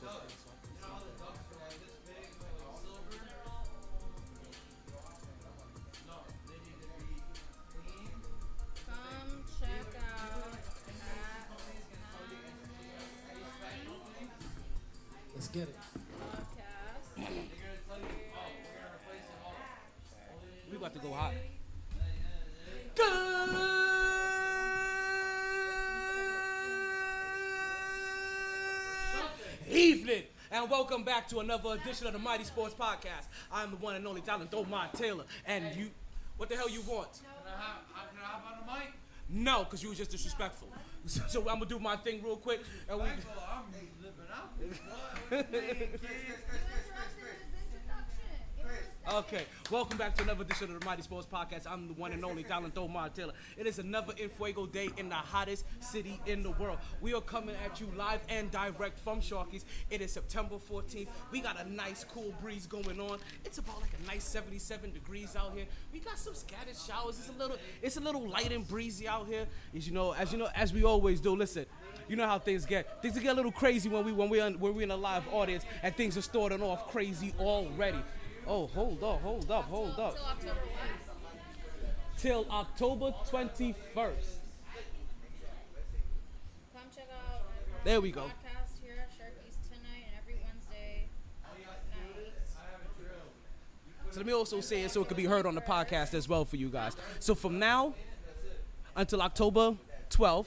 Come check out Let's get it. podcast. We about to go hot. Good evening, and welcome back to another edition of the MyT Sports Podcast. I'm the one and only talent, Wnba, and you. What the hell you want? Can I hop on the mic? No, because you was just disrespectful. So I'm gonna do my thing real quick. And we. I'm living out this. Okay, welcome back to another edition of the MyT Sports Podcast. I'm the one and only talent, Wnba. It is another Infuego day in the hottest city in the world. We are coming at you live and direct from Sharky's. It is September 14th. We got a nice cool breeze going on. It's about like a nice 77 degrees out here. We got some scattered showers. It's a little light and breezy out here. As we always do. Listen, you know how things get. Things get a little crazy when we're in a live audience and things are starting off crazy already. Oh, hold up. Till October what? Till October 21st. Come check out There we go. podcast here at Sharky's tonight and every Wednesday night. So let me also say it so it could be heard on the podcast as well for you guys. So from now until October 12th,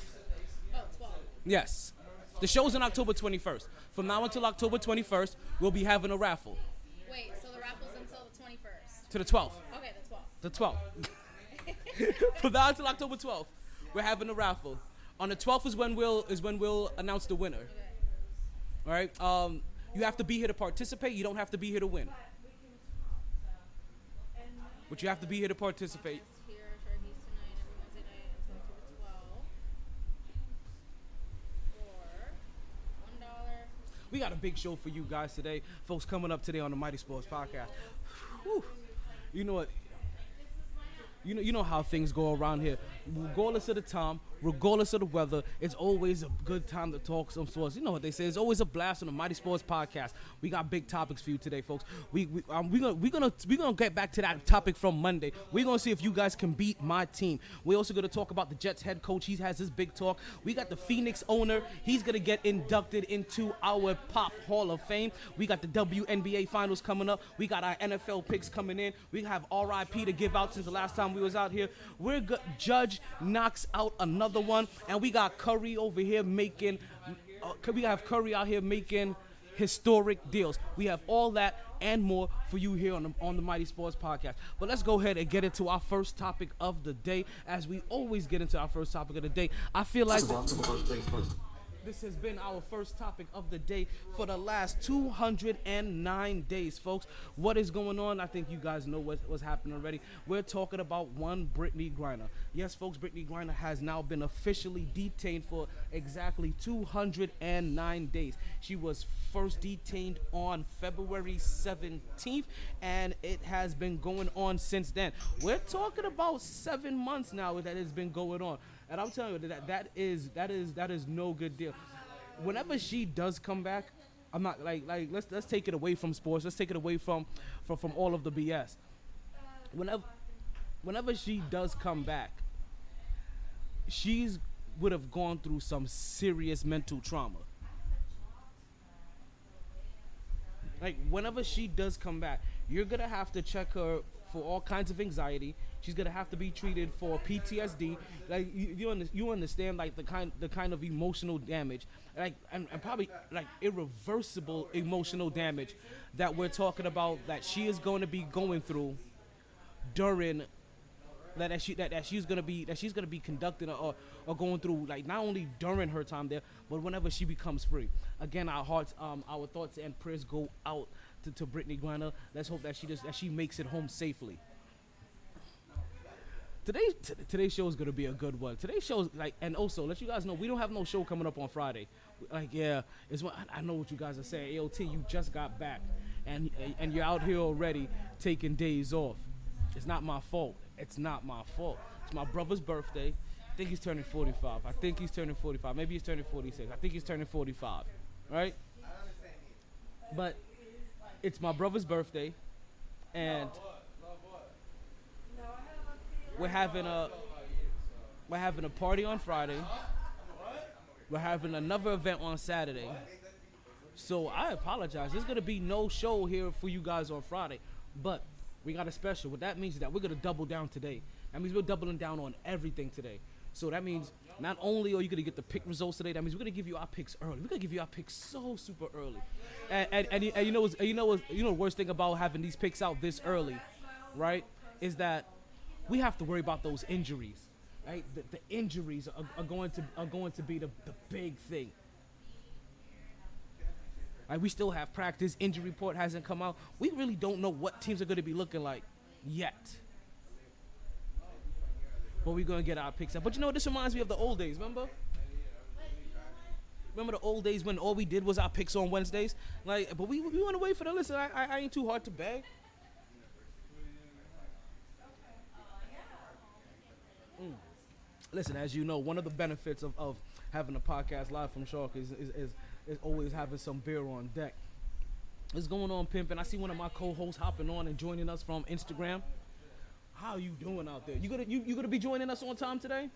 Oh, 12. yes, the show's on October 21st. From now until October 21st, we'll be having a raffle Wait, so the raffle's until the 21st. to the 12th. Okay, the 12th. The 12th. From now until October 12th, we're having a raffle. On the 12th is when we'll announce the winner. All right. You have to be here to participate. You don't have to be here to win. But you have to be here to participate. Here at Sharky's tonight every Wednesday night until October 12th. For $1. We got a big show for you guys today, folks. Coming up today on the MyT Sports Podcast. Whew. You know what? You know how things go around here. Regardless of the time, regardless of the weather, it's always a good time to talk some sports. You know what they say? It's always a blast on the MyT Sports Podcast. We got big topics for you today, folks. We're gonna get back to that topic from Monday. We're gonna see if you guys can beat my team. We're also gonna talk about the Jets head coach. He has his big talk. We got the Phoenix owner. He's gonna get inducted into our Pop Hall of Fame. We got the WNBA finals coming up. We got our NFL picks coming in. We have RIP to give out since the last time we was out here. Judge knocks out another one, and we got Curry over here making. We have Curry out here making historic deals. We have all that and more for you here on the MyT Sports Podcast. But let's go ahead and get into our first topic of the day. As we always get into our first topic of the day, I feel like this has been our first topic of the day for the last 209 days, folks. What is going on? I think you guys know what's happening already. We're talking about one Brittany Griner. Yes, folks, Brittany Griner has now been officially detained for exactly 209 days. She was first detained on February 17th, and it has been going on since then. We're talking about 7 months now that it's been going on. And I'm telling you that is no good deal. Whenever she does come back, I'm not let's take it away from sports. Let's take it away from all of the BS. Whenever she does come back, she's would have gone through some serious mental trauma. Like, whenever she does come back, you're gonna have to check her for all kinds of anxiety. She's gonna have to be treated for PTSD. Like, you understand, like, the kind of emotional damage, like, and probably like irreversible emotional damage that we're talking about that she is going to be going through during that she's gonna be conducting or going through, like, not only during her time there, but whenever she becomes free. Again, our thoughts and prayers go out to Brittany Griner. Let's hope that she makes it home safely. Today's show is gonna be a good one. Today's show is and also let you guys know we don't have no show coming up on Friday. I know what you guys are saying. AOT, you just got back, and you're out here already taking days off. It's not my fault. It's not my fault. It's my brother's birthday. I think he's turning 45. Maybe he's turning 46. I think he's turning 45. Right? but it's my brother's birthday, and we're having a party on Friday. We're having another event on Saturday. So I apologize. There's gonna be no show here for you guys on Friday, but we got a special. What that means is that we're gonna double down today. That means we're doubling down on everything today. So that means not only are you gonna get the pick results today, that means we're gonna give you our picks early. We're gonna give you our picks so super early. And you know the worst thing about having these picks out this early, right? Is that we have to worry about those injuries, right? The injuries are going to be the big thing. Right, we still have practice. Injury report hasn't come out. We really don't know what teams are going to be looking like yet. But we're going to get our picks up. But you know, this reminds me of the old days, remember? Remember the old days when all we did was our picks on Wednesdays? Like, but we want to wait for them. Listen, I ain't too hard to beg. Listen, as you know, one of the benefits of having a podcast live from Shark is always having some beer on deck. What's going on, Pimp? And I see one of my co-hosts hopping on and joining us from Instagram. How are you doing out there? You gonna be joining us on time today?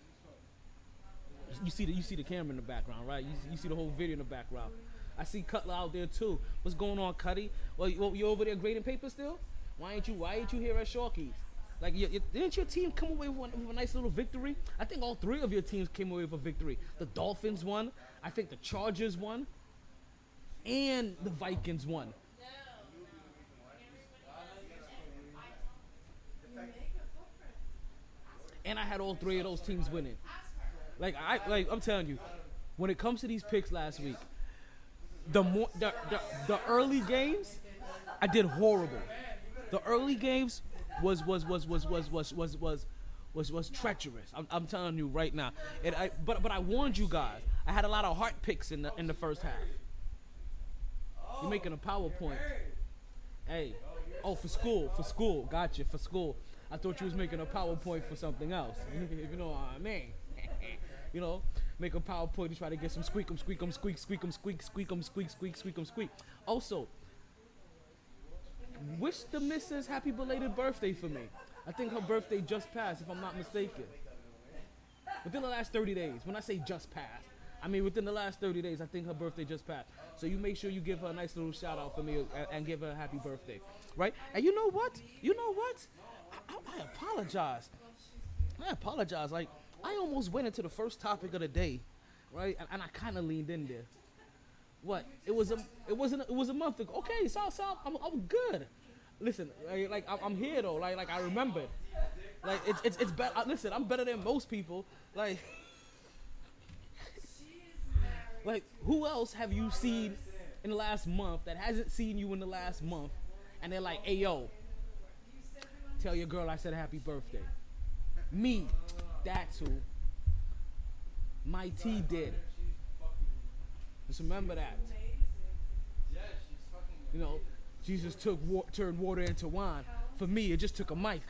You see the camera in the background, right? You see the whole video in the background. I see Cutler out there too. What's going on, Cuddy? Well, you over there grading paper still? Why ain't you here at Sharkies? Like, didn't your team come away with a nice little victory? I think all three of your teams came away with a victory. The Dolphins won. I think the Chargers won. And the Vikings won. And I had all three of those teams winning. I'm telling you, when it comes to these picks last week, the early games, I did horrible. The early games was treacherous. I'm telling you right now. But I warned you guys. I had a lot of heart picks in the first half. You're making a PowerPoint. Hey, oh, for school. Gotcha, for school. I thought you was making a PowerPoint for something else. If you know what I mean. You know, make a PowerPoint to try to get some squeak 'em, squeak 'em, squeak, squeak 'em, squeak, squeak 'em, squeak, squeak, squeak 'em, squeak. Also, wish the missus happy belated birthday for me. I think her birthday just passed, if I'm not mistaken. Within the last 30 days. When I say just passed, I mean within the last 30 days, I think her birthday just passed. So you make sure you give her a nice little shout out for me and give her a happy birthday, right? And you know what? I apologize. Like, I almost went into the first topic of the day, right? And I kind of leaned in there. What? It was a month ago. Okay, so I'm good. Listen, like I'm here though. Like I remembered. Like it's better. Listen, I'm better than most people. Like who else have you seen in the last month that hasn't seen you in the last month? And they're like, hey yo, tell your girl I said happy birthday. Me, that's who. MyT did. Just remember that. You know, Jesus turned water into wine. For me, it just took a mic.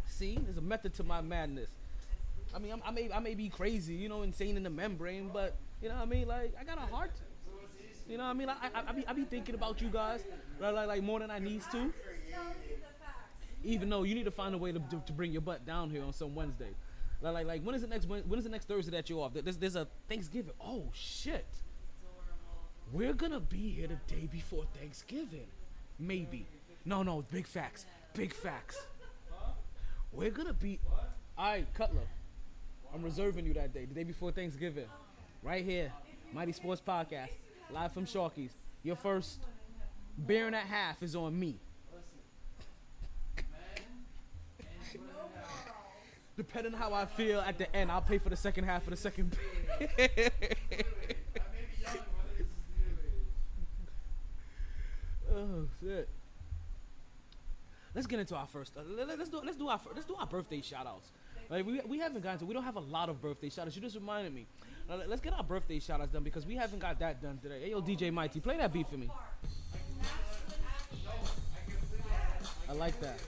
See, there's a method to my madness. I mean, I may be crazy, you know, insane in the membrane, but you know what I mean. Like, I got a heart. You know what I mean? I be thinking about you guys, like more than I need to. Even though you need to find a way to bring your butt down here on some Wednesday. Like when is the next Thursday that you're off? There's a Thanksgiving. Oh shit. We're gonna be here the day before Thanksgiving. Maybe. No, big facts. We're gonna be alright, Cutler. I'm reserving you that day, the day before Thanksgiving. Right here. Mighty Sports Podcast. Live from Sharkies. Your first beer and a half is on me. Depending on how I feel at the end, I'll pay for the second half of the second beer. Oh shit. Let's get into our first. Let's do our birthday shout outs. Like we haven't gotten to. We don't have a lot of birthday shout outs. You just reminded me. Let's get our birthday shout outs done because we haven't got that done today. Hey yo, DJ MyT, play that beat for me. I like that.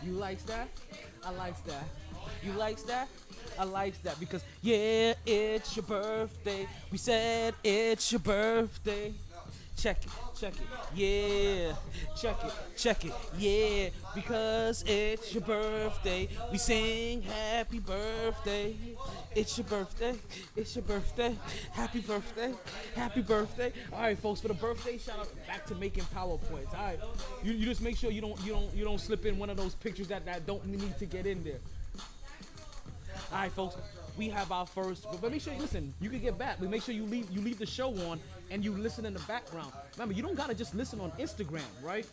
You likes that? I likes that. You likes that? I like that because yeah, it's your birthday. We said it's your birthday. Check it, yeah. Check it, yeah. Because it's your birthday, we sing happy birthday. It's your birthday, happy birthday, happy birthday. All right, folks, for the birthday shout out, back to making PowerPoints. All right, you just make sure you don't slip in one of those pictures that don't need to get in there. All right, folks, we have our first. But make sure you listen. You can get back, but make sure you leave the show on and you listen in the background. Remember, you don't gotta just listen on Instagram, right?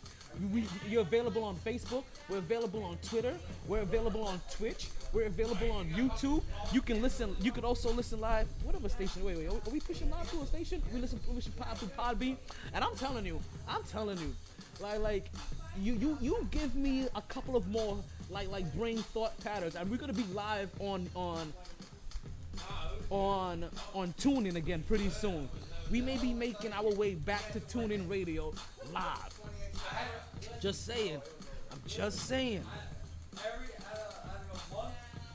You're available on Facebook. We're available on Twitter. We're available on Twitch. We're available on YouTube. You can listen. You can also listen live. Whatever station. Wait. Are we pushing live to a station? We should pop through Podbean. And I'm telling you, like you give me a couple of more like brain thought patterns, and we're gonna be live on TuneIn again pretty soon. We may be making our way back to TuneIn Radio live. Just saying. I'm just saying.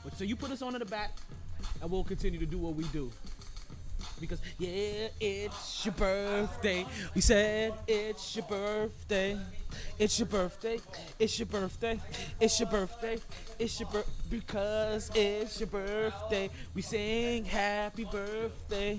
But so you put us on in the back, and we'll continue to do what we do. Because yeah, it's your birthday. We said it's your birthday. It's your birthday. It's your birthday. It's your birthday. It's your because it's your birthday. We sing happy birthday.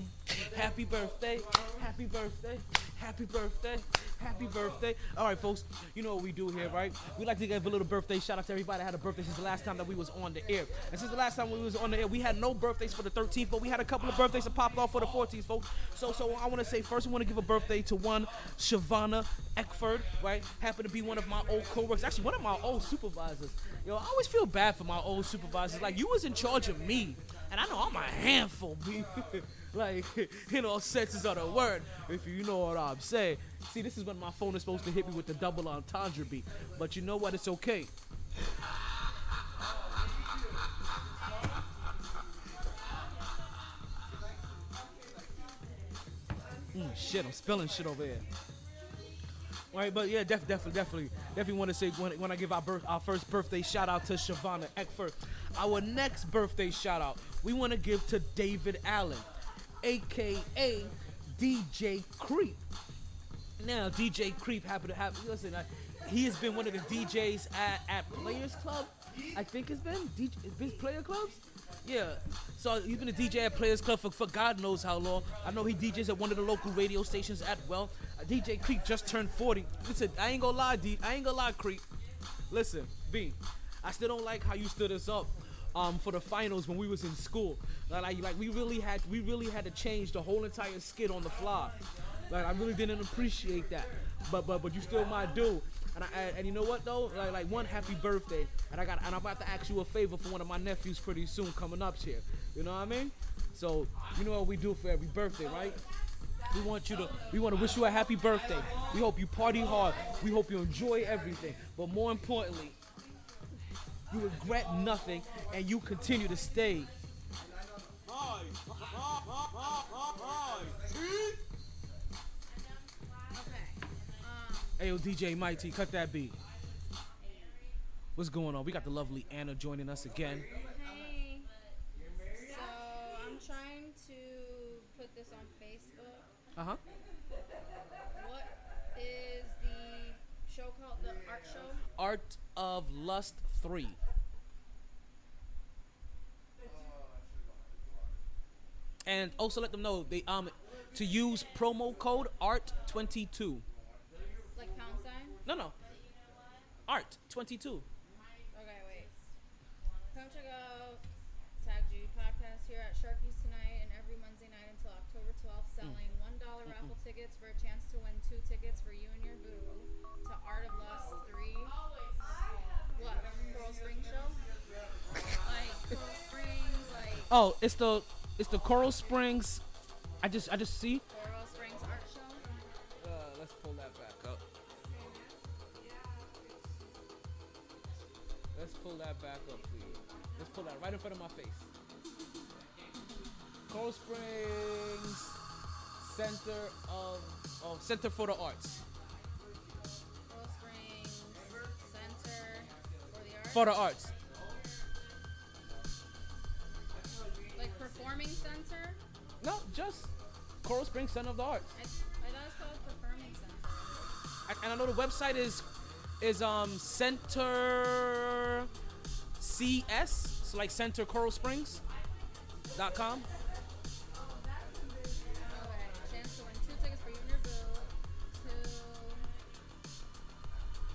Happy birthday. Happy birthday. Happy birthday. Happy birthday. All right, folks, you know what we do here, right? We like to give a little birthday shout out to everybody that had a birthday since the last time that we was on the air. And since the last time we was on the air, we had no birthdays for the 13th, but we had a couple of birthdays that popped off for the 14th, folks. So I want to say first, we want to give a birthday to one Shavana Eckford, right? Happened to be one of my old co-workers, actually one of my old supervisors. Yo, I always feel bad for my old supervisors. Like, you was in charge of me, and I know I'm a handful, B. Like, in all senses of the word, if you know what I'm saying. See, this is when my phone is supposed to hit me with the double entendre beat. But you know what? It's okay. Shit, I'm spilling shit over here. All right, but yeah, definitely want to say when I give our first birthday shout out to Shavana Eckford. Our next birthday shout out, we want to give to David Allen, aka DJ Creep. Now, DJ Creep happened to have, listen, he has been one of the DJs at Players Club. I think it's been Player Clubs? Yeah. So he's been a DJ at Players Club for God knows how long. I know he DJs at one of the local radio stations at well. DJ Creep just turned 40. Listen, I ain't gonna lie, Creep. Listen, B, I still don't like how you stood us up for the finals when we was in school. Like we really had to change the whole entire skit on the fly. Like, I really didn't appreciate that. But you still my dude. And you know what though? Like one happy birthday. And I'm about to ask you a favor for one of my nephews pretty soon coming up here. You know what I mean? So you know what we do for every birthday, right? We want to wish you a happy birthday. We hope you party hard. We hope you enjoy everything. But more importantly, you regret nothing and you continue to stay. Hey, yo, DJ MyT, cut that beat. What's going on? We got the lovely Anna joining us again. Hey. So I'm trying to put this on Facebook. Uh-huh. What is the show called? The art show? Art of Lust 3. And also let them know they to use promo code ART22. Like pound sign? No. ART22. Okay, wait. Come check out Tag G podcast here at Sharky's tonight and every Wednesday night until October 12th, selling $1 raffle tickets for a chance to win 2 tickets for you and your boo to Art of Lust 3. What? Coral Springs show? Like Coral Springs, like Oh, it's the Coral Springs. I just see. Coral Springs art show. Let's pull that back up. Let's pull that back up, please. Let's pull that right in front of my face. Coral Springs Center for the Arts. Coral Springs Center for the Arts. For the Arts. No, just Coral Springs Center of the Arts. I thought it's called Performing Center. And I know the website is Center CS, so like Center Coral Springs.com. Okay, chance to win 2 tickets for you and your boo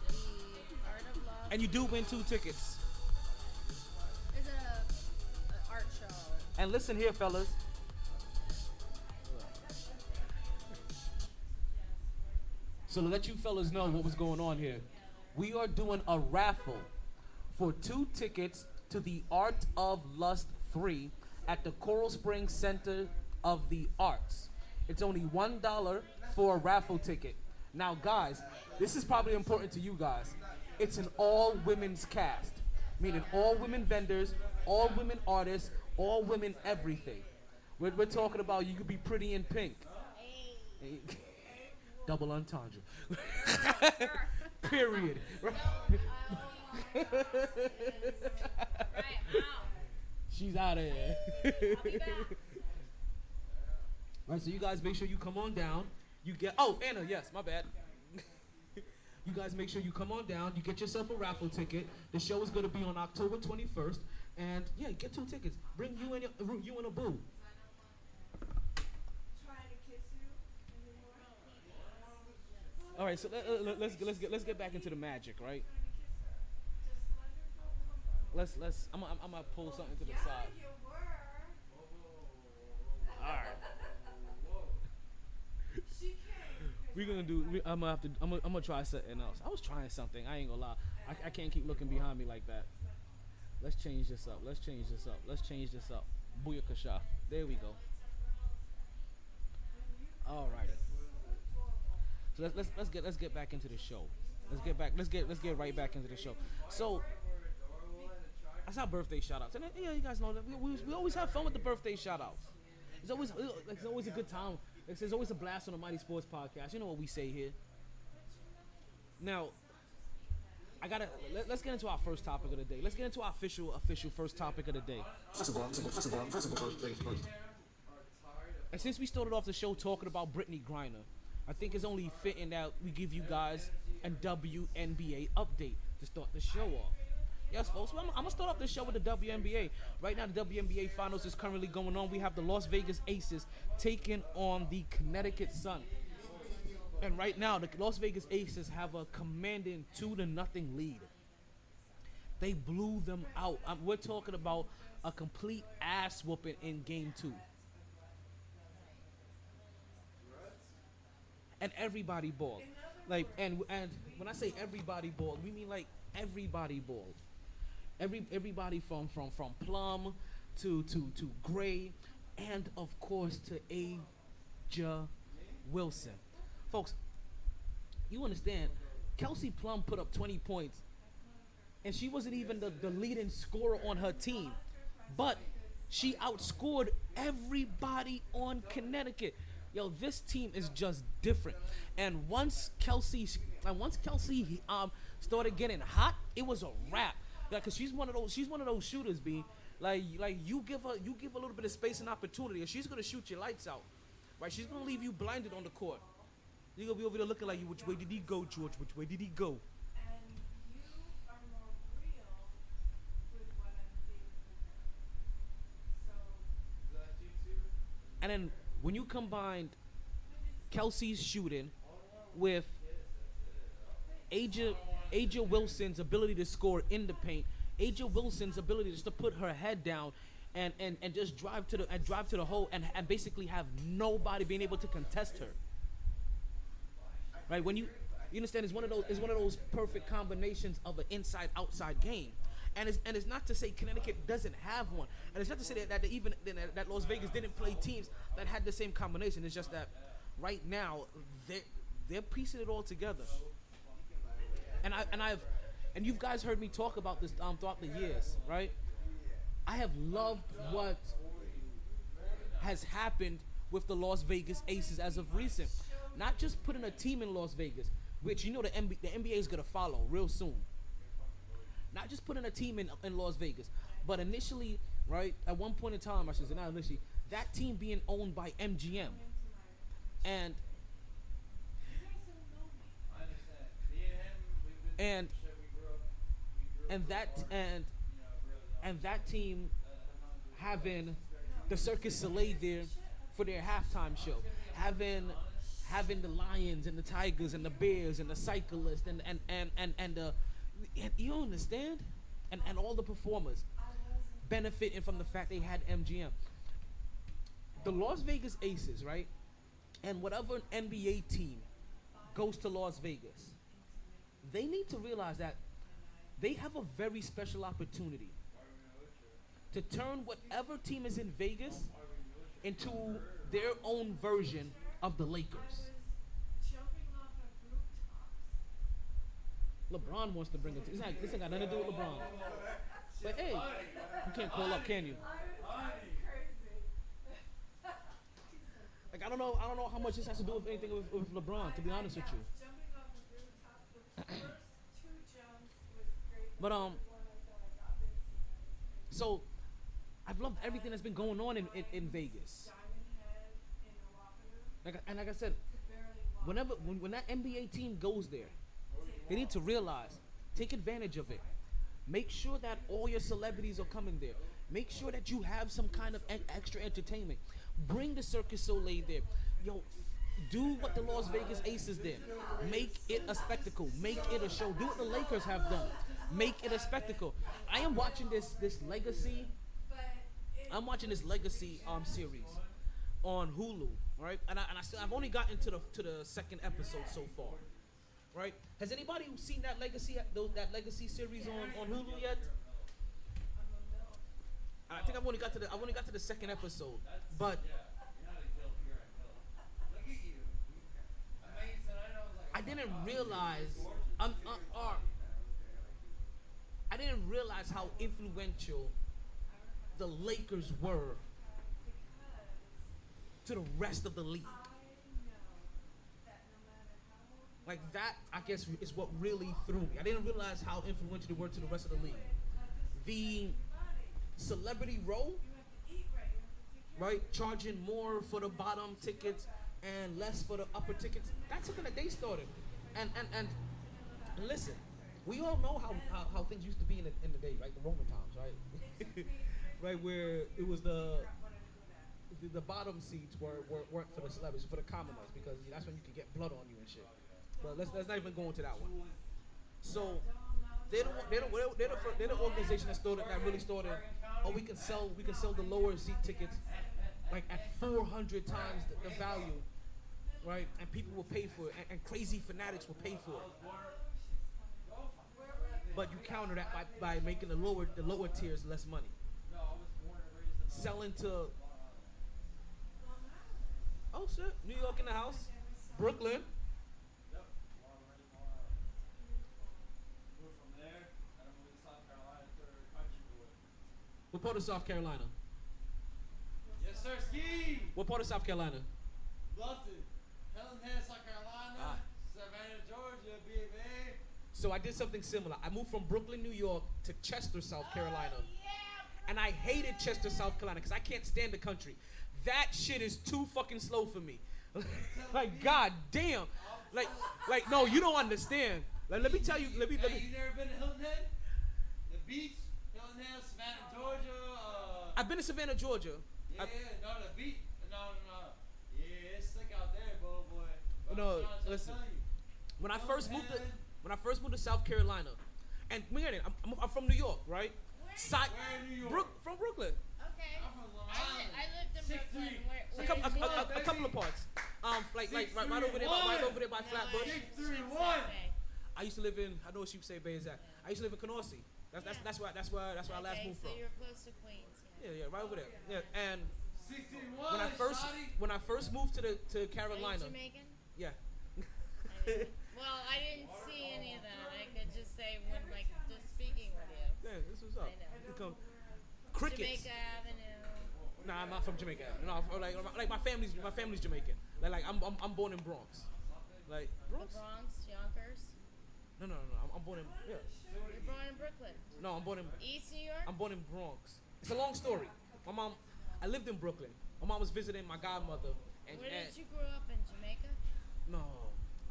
to the Art of Love. And you do win 2 tickets. It's an art show. And listen here, fellas. So to let you fellas know what was going on here, we are doing a raffle for 2 tickets to the Art of Lust 3 at the Coral Springs Center of the Arts. It's only $1 for a raffle ticket. Now, guys, this is probably important to you guys. It's an all-women's cast, meaning all women vendors, all women artists, all women everything. We're talking about you could be pretty in pink. Double entendre. Period. Right, She's out of here. I'll be back. Right, so you guys make sure you come on down. You get Anna, yes, my bad. You guys make sure you come on down. You get yourself a raffle ticket. The show is gonna be on October 21st, and yeah, get 2 tickets. Bring you and a boo. All right, so let's get back into the magic, right? I'm gonna pull something to the side. All right. We're gonna do. I'm gonna try something else. I was trying something. I ain't gonna lie. I can't keep looking behind me like that. Let's change this up. Booyakasha. There we go. All righty. So let's get back into the show. Let's get right back into the show. So that's our birthday shout outs. And yeah, you guys know that we always have fun with the birthday shout outs. It's always a good time. There's always a blast on the Mighty Sports Podcast. You know what we say here. Now, let's get into our first topic of the day. Let's get into our official first topic of the day. And since we started off the show talking about Brittany Griner, I think it's only fitting that we give you guys a WNBA update to start the show off. Yes, folks, well, I'm going to start off the show with the WNBA. Right now, the WNBA Finals is currently going on. We have the Las Vegas Aces taking on the Connecticut Sun. And right now, the Las Vegas Aces have a commanding 2-0 lead. They blew them out. We're talking about a complete ass whooping in Game 2. And everybody balled. Like, and when I say everybody balled, we mean like everybody balled. Everybody from Plum to Gray, and of course to Aja Wilson. Folks, you understand, Kelsey Plum put up 20 points, and she wasn't even the leading scorer on her team, but she outscored everybody on Connecticut. Yo, this team is just different. And once Kelsey started getting hot, it was a wrap. Yeah, cause she's one of those shooters, B. Like you give her a little bit of space and opportunity, and she's gonna shoot your lights out. Right? She's gonna leave you blinded on the court. You're gonna be over there looking like you. Which way did he go, George? Which way did he go? And you are more real with what I'm feeling. So. And then when you combined Kelsey's shooting with Aja Wilson's ability to score in the paint, Aja Wilson's ability just to put her head down and just drive to the hole and basically have nobody being able to contest her. Right? When you understand, it's one of those perfect combinations of an inside outside game. And it's not to say Connecticut doesn't have one, and it's not to say that Las Vegas didn't play teams that had the same combination. It's just that right now they're piecing it all together. And you guys heard me talk about this throughout the years, right? I have loved what has happened with the Las Vegas Aces as of recent. Not just putting a team in Las Vegas, which the NBA is gonna follow real soon. Not just putting a team in Las Vegas, but initially right? At one point in time, I should say, not initially, that team being owned by MGM, and You guys don't know me. I understand. Me and him, we've been And- through shit. We grew up and that apart, and you know, really young. and that team having the Circus Soleil there for their halftime show, having the lions and the tigers and the bears and the cyclists and the, and you understand, and all the performers benefiting from the fact they had MGM. The Las Vegas Aces, right? And whatever NBA team goes to Las Vegas, they need to realize that they have a very special opportunity to turn whatever team is in Vegas into their own version of the Lakers. Jumping off of rooftops. LeBron wants to bring it. This ain't got nothing to do with LeBron. But hey, you can't call up, can you? Like I don't know how much this has to do with anything with LeBron. To be honest with you. Jumping off of rooftops. The first two jumps was great. But The one I thought I got this. so I've loved everything that's been going on in Vegas. Diamond head in a locker room. Like I said, Could barely walk. when that NBA team goes there, they need to realize, take advantage of it. Make sure that all your celebrities are coming there. Make sure that you have some kind of extra entertainment. Bring the Circus Soleil there. Yo, do what the Las Vegas Aces did. Make it a spectacle. Make it a show. Do what the Lakers have done. Make it a spectacle. I am watching this Legacy. I'm watching this Legacy series on Hulu, right? And I've only gotten to the second episode so far, right? Has anybody seen that Legacy series on Hulu yet? I think I've only got to the second episode, but You're not a guilt, you're a guilt. Look at you. I mean, tonight I was like, I didn't realize I didn't realize how influential the Lakers were to the rest of the league. Like that, I guess, is what really threw me. I didn't realize how influential they were to the rest of the league. The celebrity row, right, charging more for the bottom tickets and less for the upper tickets. That's something that they started. And listen, we all know how things used to be in the day, right? The Roman times, right? Right, where it was the bottom seats weren't for the celebrities, for the commoners, because that's when you could get blood on you and shit. But let's not even go into that one. So they're the organization that really started. Oh, we can sell the lower seat tickets like at 400 times the value, right? And people will pay for it, and crazy fanatics will pay for it. But you counter that by making the lower tiers less money. Selling to shit, New York in the house, Brooklyn. What part of South Carolina? yes, sir, ski. What part of South Carolina? Bluffton, Helen Head, South Carolina, Savannah, Georgia, BA. So I did something similar. I moved from Brooklyn, New York to Chester, South Carolina. And I hated Chester, South Carolina, because I can't stand the country. That shit is too fucking slow for me. Like, god damn. Like, no, you don't understand. Like, let me tell you, let me. You never been to Hilton Head? The beach, Hilton Head, Savannah, Georgia. I've been to Savannah, Georgia. Yeah, no, the beach. No. Yeah, it's slick out there, boy. No, listen. When I first moved to South Carolina, and I'm from New York, right? Where in New York? From Brooklyn. Okay. I'm from Long Island. I lived in 6'3". Brooklyn. A Where couple of parts. Like right over there, by Flatbush. 6'3", I used to live in. I know what Sheepsay Bay is at. I used to live in Canarsie. That's where I last moved from. So you're close to Queens. Yeah, right over there. Yeah, and 61. when I first moved to Carolina. Are you Jamaican? Yeah. Well, I didn't see any of that. I could just say when, like, just speaking with you. Yeah, this was up. I know. Crickets. Jamaica Avenue. Nah, I'm not from Jamaica. No, like my family's Jamaican. Like I'm born in Bronx. Like Bronx? The Bronx, Yonkers. No. I'm born in You're born in Brooklyn. No, I'm born in East New York. I'm born in Bronx. It's a long story. My mom, I lived in Brooklyn. My mom was visiting my godmother. Where did you grow up in Jamaica? No,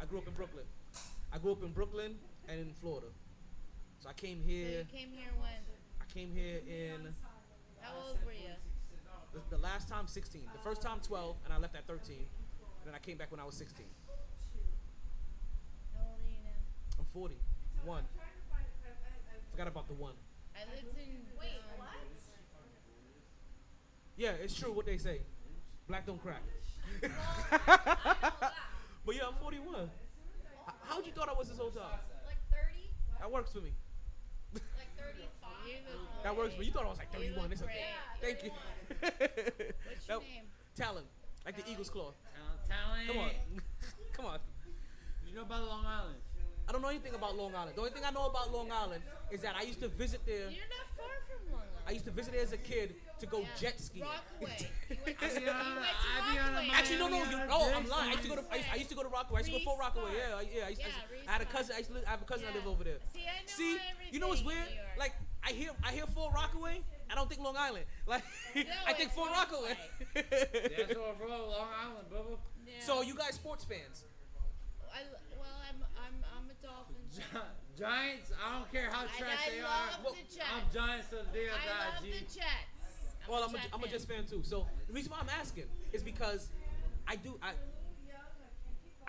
I grew up in Brooklyn. I grew up in Brooklyn and in Florida. So I came So here. you came here when? I came here in How old were you? the last time 16. The first time 12, and I left at 13. And then I came back when I was 16. How old are you now? I'm 40. One. Forgot about the one. I lived in. Wait, what? Yeah, it's true what they say. Black don't crack. I know that. But yeah, I'm 41. How'd you thought I was this whole time? Like 30? That works for me. Like 35? That works for me. You thought I was like 31. It's okay. Thank you. What's your name? Talon. Like the Eagle's claw. Talent. Come on. Come on. You know about Long Island? I don't know anything about Long Island. The only thing I know about Long Island is that I used to visit there. You're not far from Long Island. I used to visit there as a kid to go jet skiing. Rockaway. You went to, I be you on- went I to be on a Rockaway. Actually, no, I'm lying. I used to go to. Reese. I used to go to Rockaway. I used to go to Fort Rockaway. Reese Yeah. Reese I had a cousin. I have a cousin that live over there. See, I know See, you know what's everything in weird? New York. Like I hear Fort Rockaway. I don't think Long Island. Like I think it's Fort Rockaway. That's where I'm from, Long Island, bubba. Yeah. So you guys sports fans? I'm a Dolphins fan. Giants, I don't care how trash I they love are. the Jets. I'm Giants to the day I I die, love G. the Jets. Well, I'm Jet a Jets fan too. So the reason why I'm asking is because I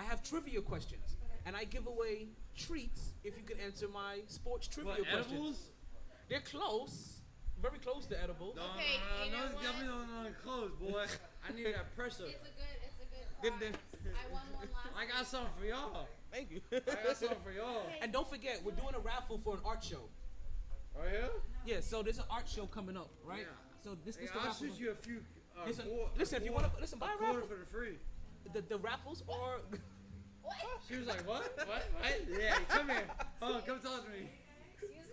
have trivia questions, and I give away treats if you can answer my sports trivia What, questions. edibles? They're close, very close to edibles. No, Okay, you know it's what? definitely not close, boy. I need that pressure. It's a good Didn't prize. I won one last I got something for y'all. Thank you. I got something for y'all. And don't forget, we're doing a raffle for an art show. Right here? Yeah, so there's an art show coming up, right? Yeah. So this Hey, the I'll raffle. shoot you a few. Listen, if you wanna listen, buy a quarter raffle. for the free. The raffles are. What? She was like, what? What? Yeah, come here. Oh, come talk to me. Excuse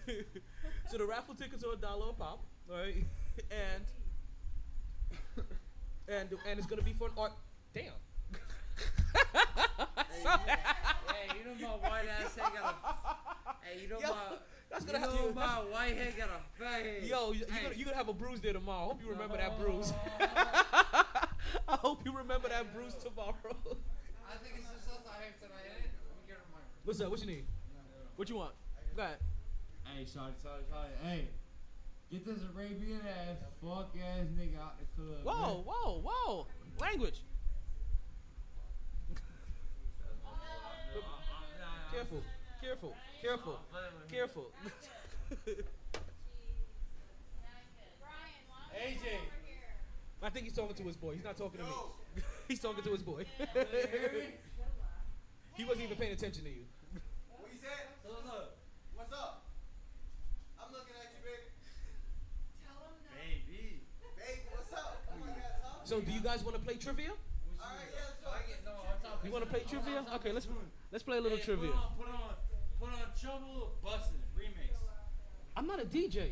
me? So the raffle tickets are $1 a pop, right? And it's gonna be for an art. Damn. Hey, you know my white ass head got a. Hey, you know Yo, my. that's You gonna have know you. my white head got a fat head. Yo, you're Hey. gonna have a bruise there tomorrow. I hope you remember that bruise. I hope you remember that bruise tomorrow. I think it's just us out here tonight, ain't it? Let me get her mic. What's up? What you need? What you want? Go ahead. Hey, sorry. Hey, get this Arabian ass, fuck ass nigga out the club. Whoa. Language. Careful. AJ. I think he's talking to his boy. He's not talking to me. He's talking to his boy. He wasn't even paying attention to you. What you said? What's up? I'm looking at you, baby. Tell him no. Baby. Baby, what's up? Come on, man. Talk. So, do you guys want to play trivia? All right, yeah, let's go. You want to play trivia? Okay, let's play a little trivia. Put on Trouble Bustin' remix. I'm not a DJ.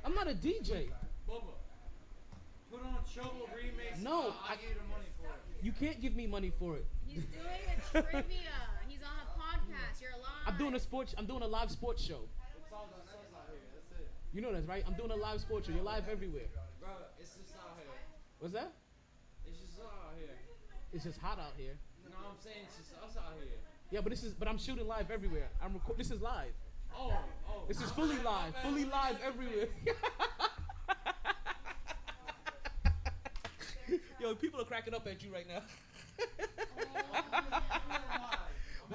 I'm not a DJ. Bubba. Put on Trouble remix. No, I'll give you the money for it. You can't give me money for it. He's doing a trivia. He's on a podcast. You're live. I'm doing a live sports show. It's all the sauce out here. That's it. You know that, right? I'm doing a live sports show. You're live everywhere. Bro, it's just out here. What's that? It's just out here. It's just hot out here. No, I'm saying it's just us out here. Yeah, but I'm shooting live everywhere. This is live. Oh. This is fully live everywhere. Yo, people are cracking up at you right now.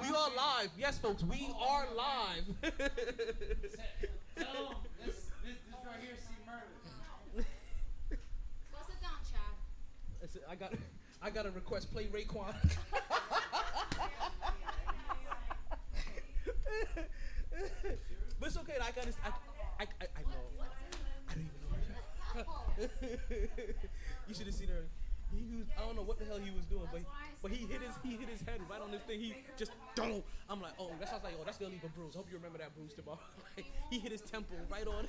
We are live. Yes, folks, we are live. Tell them this right here, see murder. Go sit down, Chad. I got a request. Play Raekwon. But it's okay. I know. I don't even know. You should have seen her. I don't know what the hell he was doing, but he hit his head right on this thing. He just don't. I'm like, oh, that sounds like, oh, that's gonna leave a bruise. Hope you remember that bruise tomorrow. He hit his temple right on.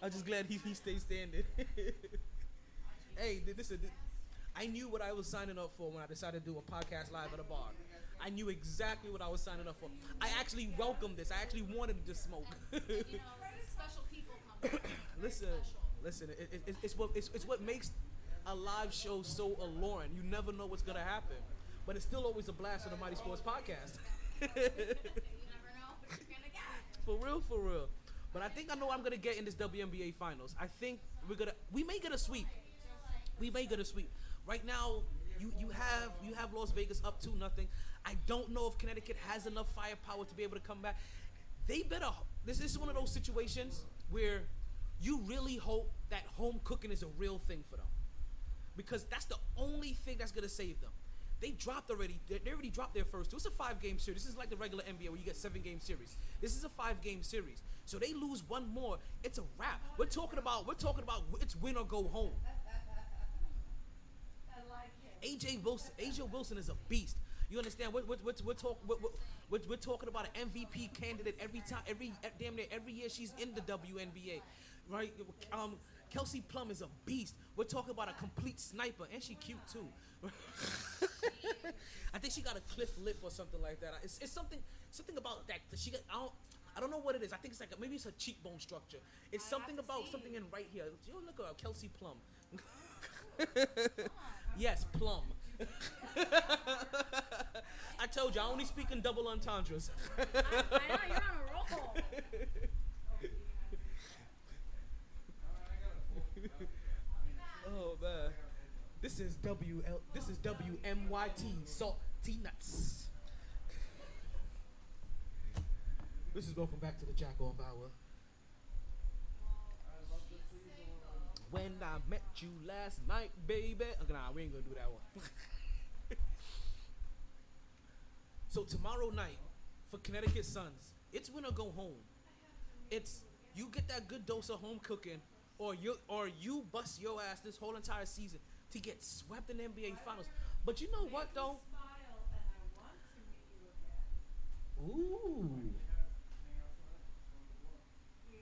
I'm just glad he stayed standing. Hey, I knew what I was signing up for when I decided to do a podcast live at a bar. I knew exactly what I was signing up for. I actually welcomed this. I actually wanted to smoke. Special people come. Listen. It's what makes a live show so alluring. You never know what's gonna happen, but it's still always a blast on the Mighty Sports Podcast. You never know what you're gonna get. For real. But I think I know what I'm gonna get in this WNBA finals. I think we may get a sweep. Right now, you have Las Vegas up 2-0. I don't know if Connecticut has enough firepower to be able to come back. They better. This is one of those situations where you really hope that home cooking is a real thing for them, because that's the only thing that's gonna save them. They dropped already. They already dropped their first two. It's a 5-game series. This is like the regular NBA where you get 7-game series. This is a 5-game series. So they lose one more, it's a wrap. We're talking about it's win or go home. I like it. AJ Wilson is a beast. You understand? We're talking about an MVP candidate damn near every year she's in the WNBA, right? Kelsey Plum is a beast. We're talking about a complete sniper, and she cute too. I think she got a cliff lip or something like that. It's something about that. She got I don't know what it is. I think it's like maybe it's her cheekbone structure. It's something about something in right here. You look at Kelsey Plum. Yes, Plum. I told you I only speak in double entendres. I know you're on a roll. Oh man, this is WMYT salty nuts. This is welcome back to the Jack Off Hour. When I met you last night, baby. Nah, we ain't gonna do that one. So tomorrow night for Connecticut Suns, it's win or go home. It's you get that good dose of home cooking, or you bust your ass this whole entire season to get swept in the NBA Finals. But you know what though? Smile, and I want to meet you again. Ooh.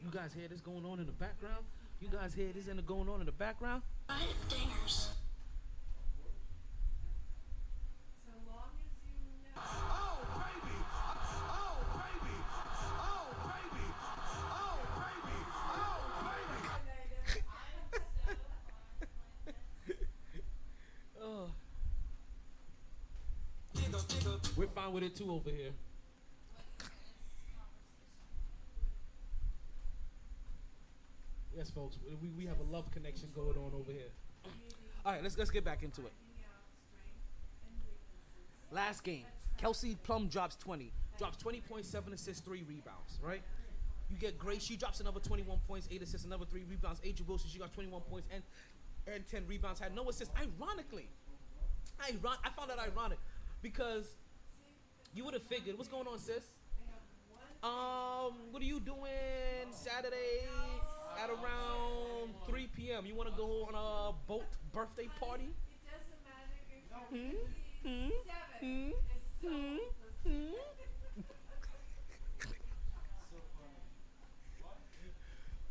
You guys hear this going on in the background? You guys hear this going on in the background? Dingers. So long as you know. Oh, baby! Oh, baby! Oh, baby! Oh, baby! Oh, baby! Oh. We're fine with it too over here. Yes, folks, we have a love connection going on over here. All right, let's get back into it. Last game, Kelsey Plum drops 20 points, 7 assists, 3 rebounds, right? You get Grace, she drops another 21 points, 8 assists, another 3 rebounds. AJ Wilson, she got 21 points and 10 rebounds, had no assists. Ironically, I found that ironic because you would have figured, what's going on, sis? What are you doing Saturday at around 3 p.m.? You want to go on a boat birthday party? It doesn't matter if you're 57. It's still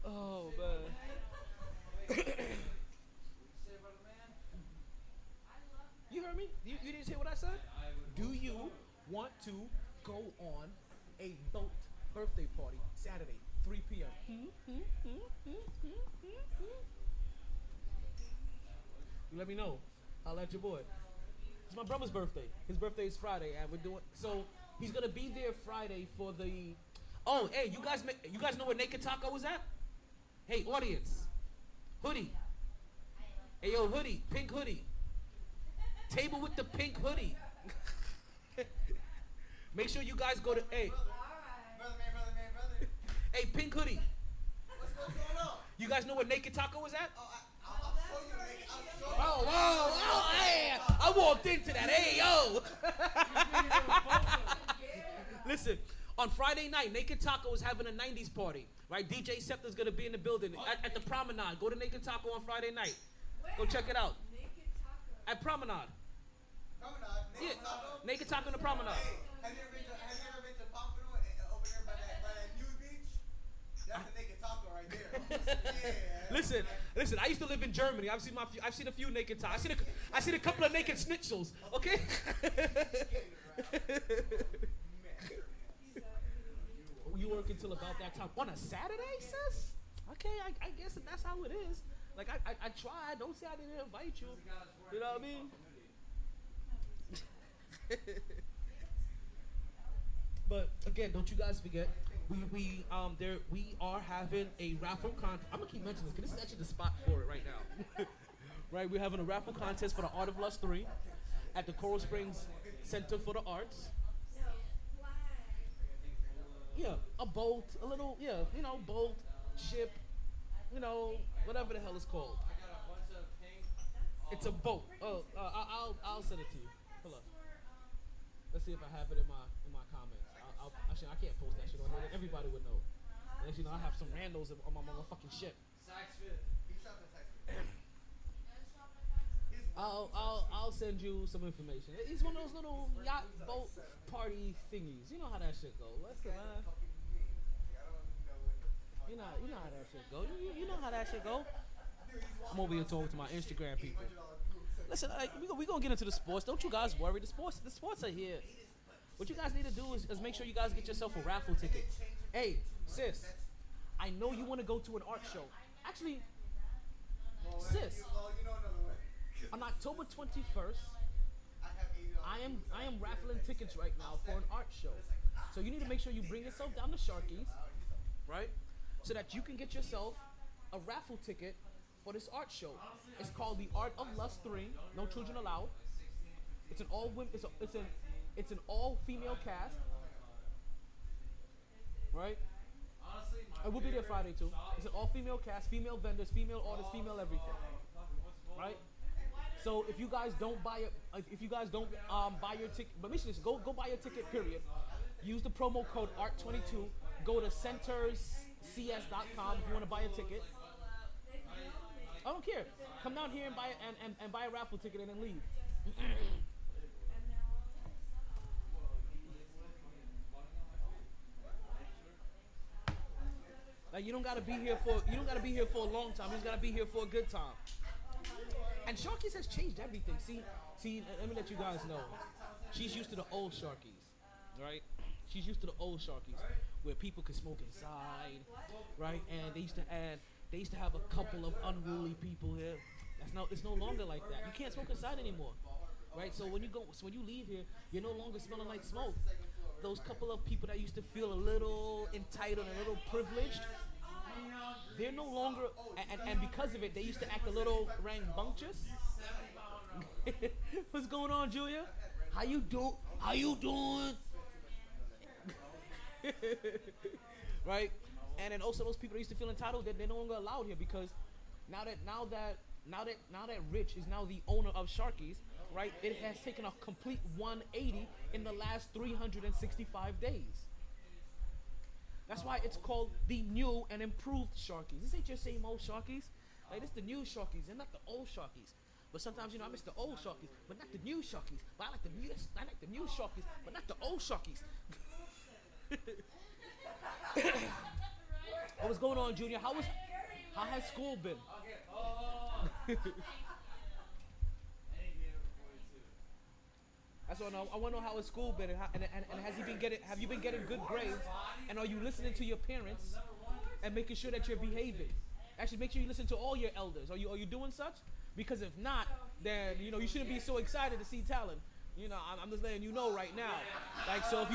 Oh man. You heard me? You didn't hear what I said? Do you want to go on a boat birthday party Saturday, 3 p.m.? You let me know. I'll let your boy. It's my brother's birthday. His birthday is Friday, and we're doing so. He's gonna be there Friday for the. Oh, hey, you guys know where Naked Taco is at? Hey, audience, hoodie. Hey, yo, hoodie, pink hoodie. Table with the pink hoodie. Make sure you guys go to. Hey, Brother man. hey, pink hoodie. What's going on? You guys know where Naked Taco is at? Oh, I'll show you, nigga. I'll show you. Oh, hey, I walked into that. Hey, yo. Listen, on Friday night, Naked Taco is having a 90s party, right? DJ Scepter's going to be in the building at the Promenade. Go to Naked Taco on Friday night. Go check it out. Naked taco. At Promenade. Naked Yeah, Taco? Naked Taco in the Promenade. Hey, have you ever been to Pompano over there by that nude beach? That's a Naked Taco right there. Yeah. Listen. I used to live in Germany. I've seen a few naked ties. I seen a couple of naked schnitzels. Okay. You work until about that time on a Saturday, sis? Okay, I guess that's how it is. Like I tried. Don't say I didn't invite you. You know what I mean? But again, don't you guys forget, we are having a raffle I'm gonna keep mentioning this because this is actually the spot for it right now. Right, we're having a raffle contest for the Art of Lust 3 at the Coral Springs Center for the Arts. Yeah, a boat, a little, boat, ship, whatever the hell it's called. It's a boat. Oh, I'll send it to you. Hold up. Let's see if I have it in my comments. Actually, I can't post that shit on there. Everybody would know. Actually, I have some randos on my fucking ship. I'll send you some information. It's one of those little yacht boat party thingies. You know how that shit go. Listen, man. You know how that shit go. You know how that shit go. I'm over here talking to my Instagram people. Listen, we gonna get into the sports. Don't you guys worry. The sports are here. What you guys need to do is make sure you guys get yourself a raffle ticket. Hey, sis, I know you want to go to an art show. Actually, sis, on October 21st, I am raffling tickets right now for an art show. So you need to make sure you bring yourself down to Sharky's, right? So that you can get yourself a raffle ticket for this art show. It's called the Art of Lust 3. No children allowed. It's an all women. It's an all female cast. Right? And we'll be there Friday too. It's an all female cast, female vendors, female artists, female everything. Right? So if you guys don't buy buy your ticket, but make sure this, go buy your ticket. Period. Use the promo code ART22. Go to centerscs.com if you want to buy a ticket. I don't care. Come down here and buy a raffle ticket and then leave. Like you don't gotta be here for a long time. You just gotta be here for a good time. And Sharky's has changed everything. See, let me let you guys know. She's used to the old Sharky's, right? She's used to the old Sharky's where people could smoke inside, right? And they used to have a couple of unruly people here. It's no longer like that. You can't smoke inside anymore, right? So when you leave here, you're no longer smelling like smoke. Those couple of people that used to feel a little entitled and a little privileged, they're no longer, and because of it, they used to act a little rambunctious. What's going on, Julia? How you doing? Right? And then also those people that used to feel entitled, they're no longer allowed here because now that Rich is now the owner of Sharky's, right? It has taken a complete 180 in the last 365 days. That's why it's called the new and improved Sharky's. This ain't your same old Sharky's. Like this the new Sharky's and not the old Sharky's. But sometimes I miss the old Sharky's, but not the new Sharky's. But I like the new Sharky's, but not the old Sharky's. What's going on, Junior? How has school been? That's what I know. I want to know how his school been and have you been getting good grades? And are you listening to your parents and making sure that you're behaving? Actually, make sure you listen to all your elders. Are you doing such? Because if not, then you shouldn't be so excited to see talent. I'm just letting you know right now. Like, so if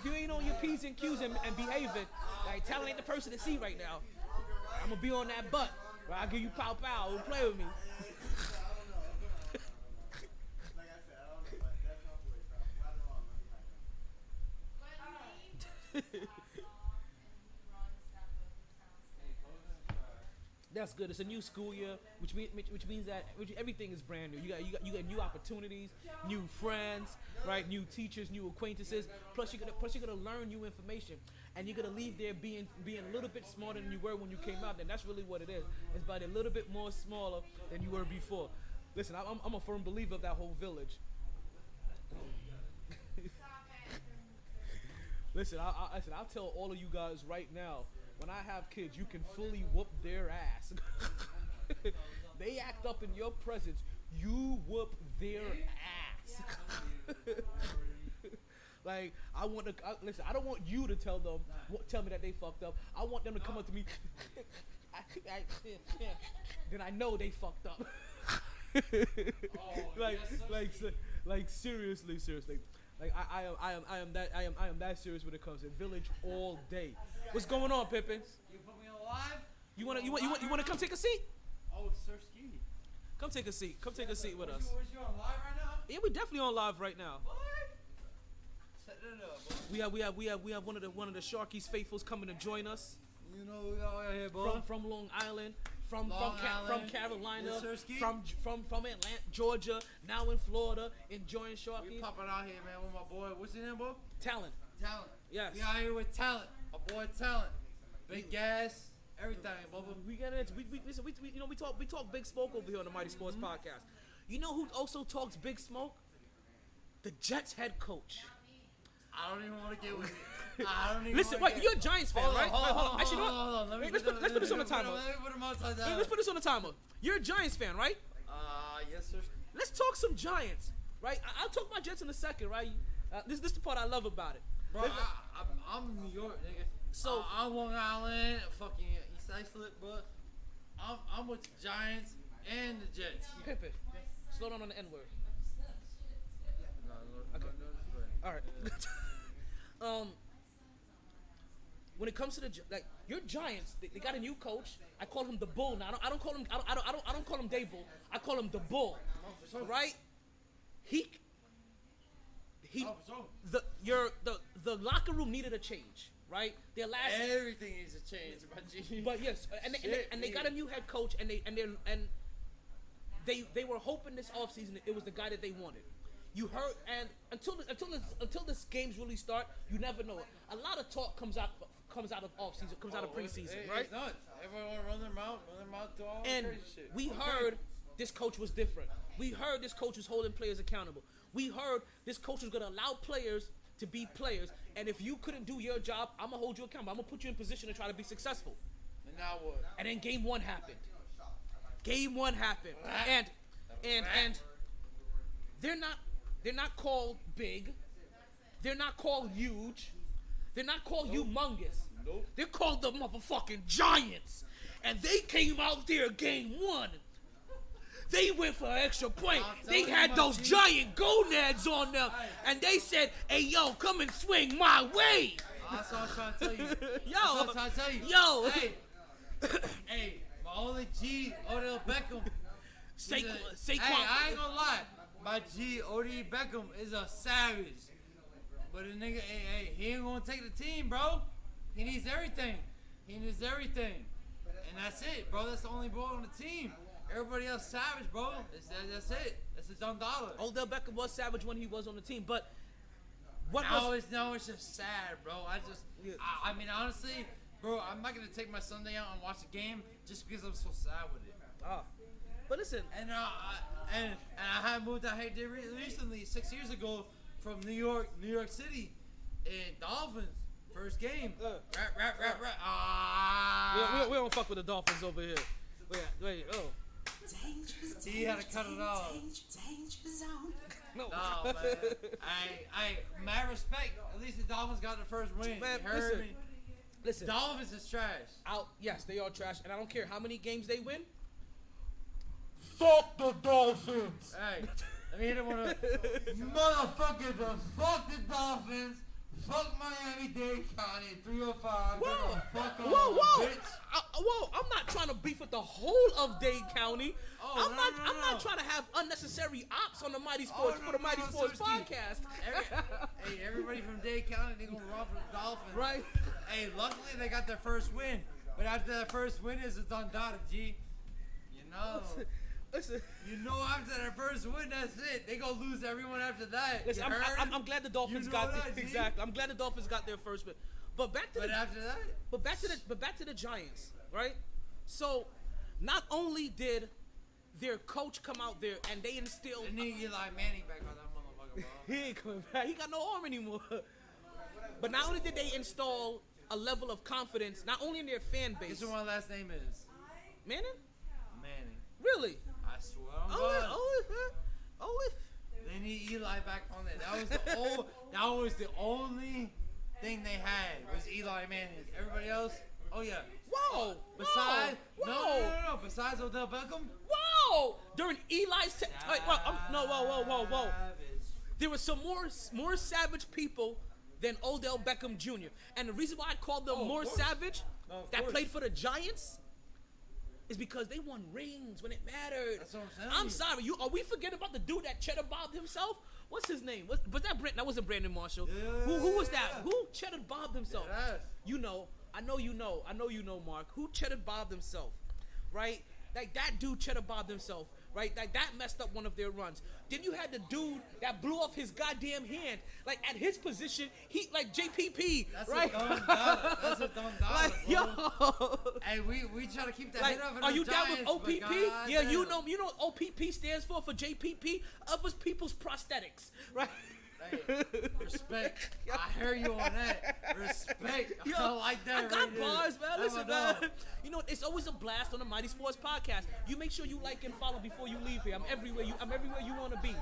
you ain't on your P's and Q's and behaving, like talent ain't the person to see right now. I'm gonna be on that butt. Right? I'll give you pow. Don't play with me. That's good. It's a new school year, which means that everything is brand new. You got new opportunities, new friends, right? New teachers, new acquaintances. Plus you're gonna learn new information, and you're gonna leave there being a little bit smarter than you were when you came out. And that's really what it is. It's about a little bit more smaller than you were before. Listen, I'm a firm believer of that whole village. Listen, I'll tell all of you guys right now. When I have kids, you can fully whoop their ass. they act up in your presence, you whoop their ass. Like, listen, I don't want you to tell me that they fucked up. I want them to come up to me. Then I know they fucked up. Like seriously. Like I am that serious when it comes to Village all day. What's going on, Pippin? You put me on live? You wanna come take a seat? Oh, Sir Ski. Come take a seat. Come take a seat with us. Was you on live right now? Yeah, we're definitely on live right now. What? Set it up, boy. We have one of the Sharkies faithfuls coming to join us. You know we got here, boy. From Long Island, from Carolina, Yes, sir, Ski. from Atlanta, Georgia, now in Florida, enjoying We Sharkies. popping out here, man, with my boy. What's his name, boy? Talent. Talent. Yes. We out here with talent. My boy Talent. Big gas, everything, Bubba. We got it. Listen, we talk big smoke over here on the Mighty Sports Podcast. You know who also talks big smoke? The Jets head coach. I don't even want to get with it. I don't even Listen, wanna wait, get you're a Giants fan, right? Hold on. Actually, you know what? Hold on. Let's put this on the timer. Let me put him upside down. Let's put this on the timer. You're a Giants fan, right? Yes, sir. Let's talk some Giants, right? I'll talk my Jets in a second, right? This is the part I love about it. Bro, I'm in New York, nigga. So I'm Long Island, fucking East Islip, but I'm with the Giants and the Jets. Pippin, slow down on the N word. Okay. All right. When it comes to your Giants, they got a new coach. I call him the Bull now. I don't call him. I don't call him Dable. I call him the Bull. Right? The locker room needed a change. Right? Their last Everything needs to change, my G. But yes, and they got a new head coach, and they were hoping this offseason it was the guy that they wanted. You heard, and until this games really start, you never know it. A lot of talk comes out of offseason, comes out of preseason, right? It's not. Everyone want to run their mouth, do all And crazy shit. we heard this coach was different. We heard this coach was holding players accountable. We heard this coach was going to allow players to be players, and if you couldn't do your job, I'm going to hold you accountable. I'm going to put you in position to try to be successful. And now what? And then game one happened. And they're not called big. They're not called huge. They're not called humongous. Nope. They're called the motherfucking Giants. And they came out there game one. They went for an extra point. They had those giant gonads on them. And they said, hey, yo, come and swing my way. That's what I was trying to tell you. Yo. That's what I was trying to tell you. Yo. Hey, my only G, Odell Beckham. Saquon. Hey, I ain't gonna lie. My G, Odell Beckham is a savage. But a nigga, hey, he ain't gonna take the team, bro. He needs everything. And that's it, bro. That's the only boy on the team. Everybody else savage, bro. That's it. That's a dumb dollar. Odell Beckham was savage when he was on the team, but Now it's just sad, bro. I mean, honestly, bro, I'm not gonna take my Sunday out and watch a game just because I'm so sad with it. But listen, And I had moved out here recently, 6 years ago, from New York City, and Dolphins first game. we don't fuck with the Dolphins over here. Wait, oh. He had to cut it off. No. No, man. I mad respect. At least the Dolphins got the first win. Man, You heard me? Listen. Dolphins is trash. Yes, they are trash, and I don't care how many games they win. Fuck the Dolphins. Hey, let me hit it one of motherfuckers. Fuck the Dolphins. Fuck Miami-Dade County 305. Whoa, Fuck whoa. Bitch. I'm not trying to beef with the whole of Dade County. Oh, I'm not trying to have unnecessary ops on the Mighty Sports for the Mighty Sports podcast. Everybody from Dade County, they gonna run for the Dolphins. Right. Hey, luckily they got their first win. But after that first win it's undone, G. You know. Listen. You know, after their first win, that's it. They gonna lose everyone after that. Listen, I'm glad the Dolphins exactly. I'm glad the Dolphins got their first win. But back to the Giants, right? So, not only did their coach come out there and they instilled. They need to get like Manning back on that motherfucker, bro. He ain't coming back. He got no arm anymore. But not only did they install a level of confidence, not only in their fan base. Guess what my last name is? Manning? Manning. Really? Eli back on there. That was the only thing they had was Eli Manning. Everybody else, oh yeah. Whoa! Besides, whoa, no. Besides Odell Beckham. Whoa! During Eli's whoa. There were some more savage people than Odell Beckham Jr. And the reason why I called them more savage that played for the Giants is because they won rings when it mattered. That's what I'm saying. I'm sorry, are we forgetting about the dude that cheddar bobbed himself? What's his name? Was that Brandon? That wasn't Brandon Marshall. Yeah. Who was that? Who cheddar bobbed himself? Yes. You know, I know you know, Mark. Who cheddar bobbed himself, right? Like that dude cheddar bobbed himself, right? Like that messed up one of their runs. Then you had the dude that blew off his goddamn hand. Like at his position, he like JPP, That's right? a dumb dollar. That's a dumb dollar. Like, yo. Hey, we try to keep that Like, head up. are you down with OPP? Yeah, damn. you know what OPP stands for JPP, Others People's Prosthetics, right? Hey, respect. I hear you on that. Respect. Yo, I like that. I got right there. bars, man. That's Listen, my man. dog. You know, it's always a blast on the Mighty Sports Podcast. You make sure you like and follow before you leave here. I'm everywhere you want to be.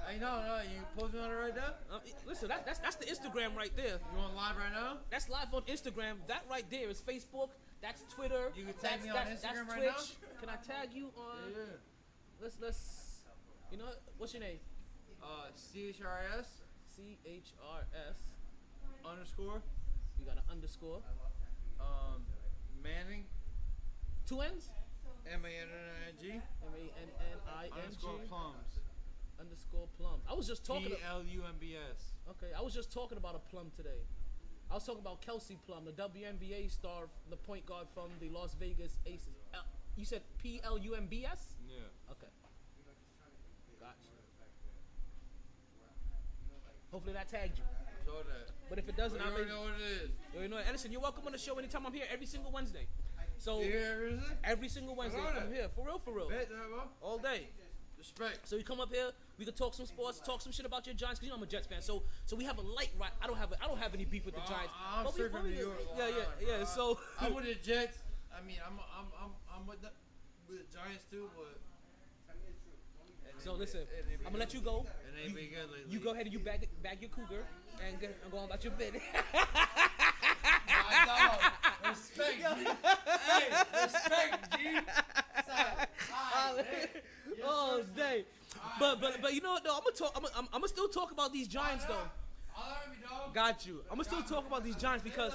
Hey, no, you posting on it right now? Listen, that's the Instagram right there. You on live right now? That's live on Instagram. That right there is Facebook. That's Twitter. You can tag me on Instagram that's right Twitch. now? Can I tag you on? Yeah. Let's. You know what? What's your name? CHRS CHRS. underscore You got an underscore. Manning 2 N's. MANNING underscore MANNING plums underscore plums. I was just talking. PLUMBS. Okay, I was just talking about a plum today. I was talking about Kelsey Plum, the WNBA star, the point guard from the Las Vegas Aces. You said PLUMBS? Yeah. Okay. Gotcha. Hopefully that tagged you. Show that. But if it doesn't, You I already may. know what it is. You know, Edison, you're welcome on the show anytime I'm here. Every single Wednesday. So You hear everything? every single Wednesday, Hold I'm it. here for real, Bet that, bro. all day. Respect. So you come up here, we can talk some sports, talk some shit about your Giants, cause you know I'm a Jets fan. So we have a light right. I don't have any beef with the Giants. I'm But straight from New York. Yeah. So I'm with the Jets. I mean, I'm with the Giants too, but. So listen, I'm gonna let you go. It ain't been good lately. You go ahead and you bag your cougar and go on about your business. My dog. Respect, G. Hey, respect, G. Oh, day. But you know what though? I'm gonna still talk about these Giants though. Got you. I'm gonna still talk about these Giants because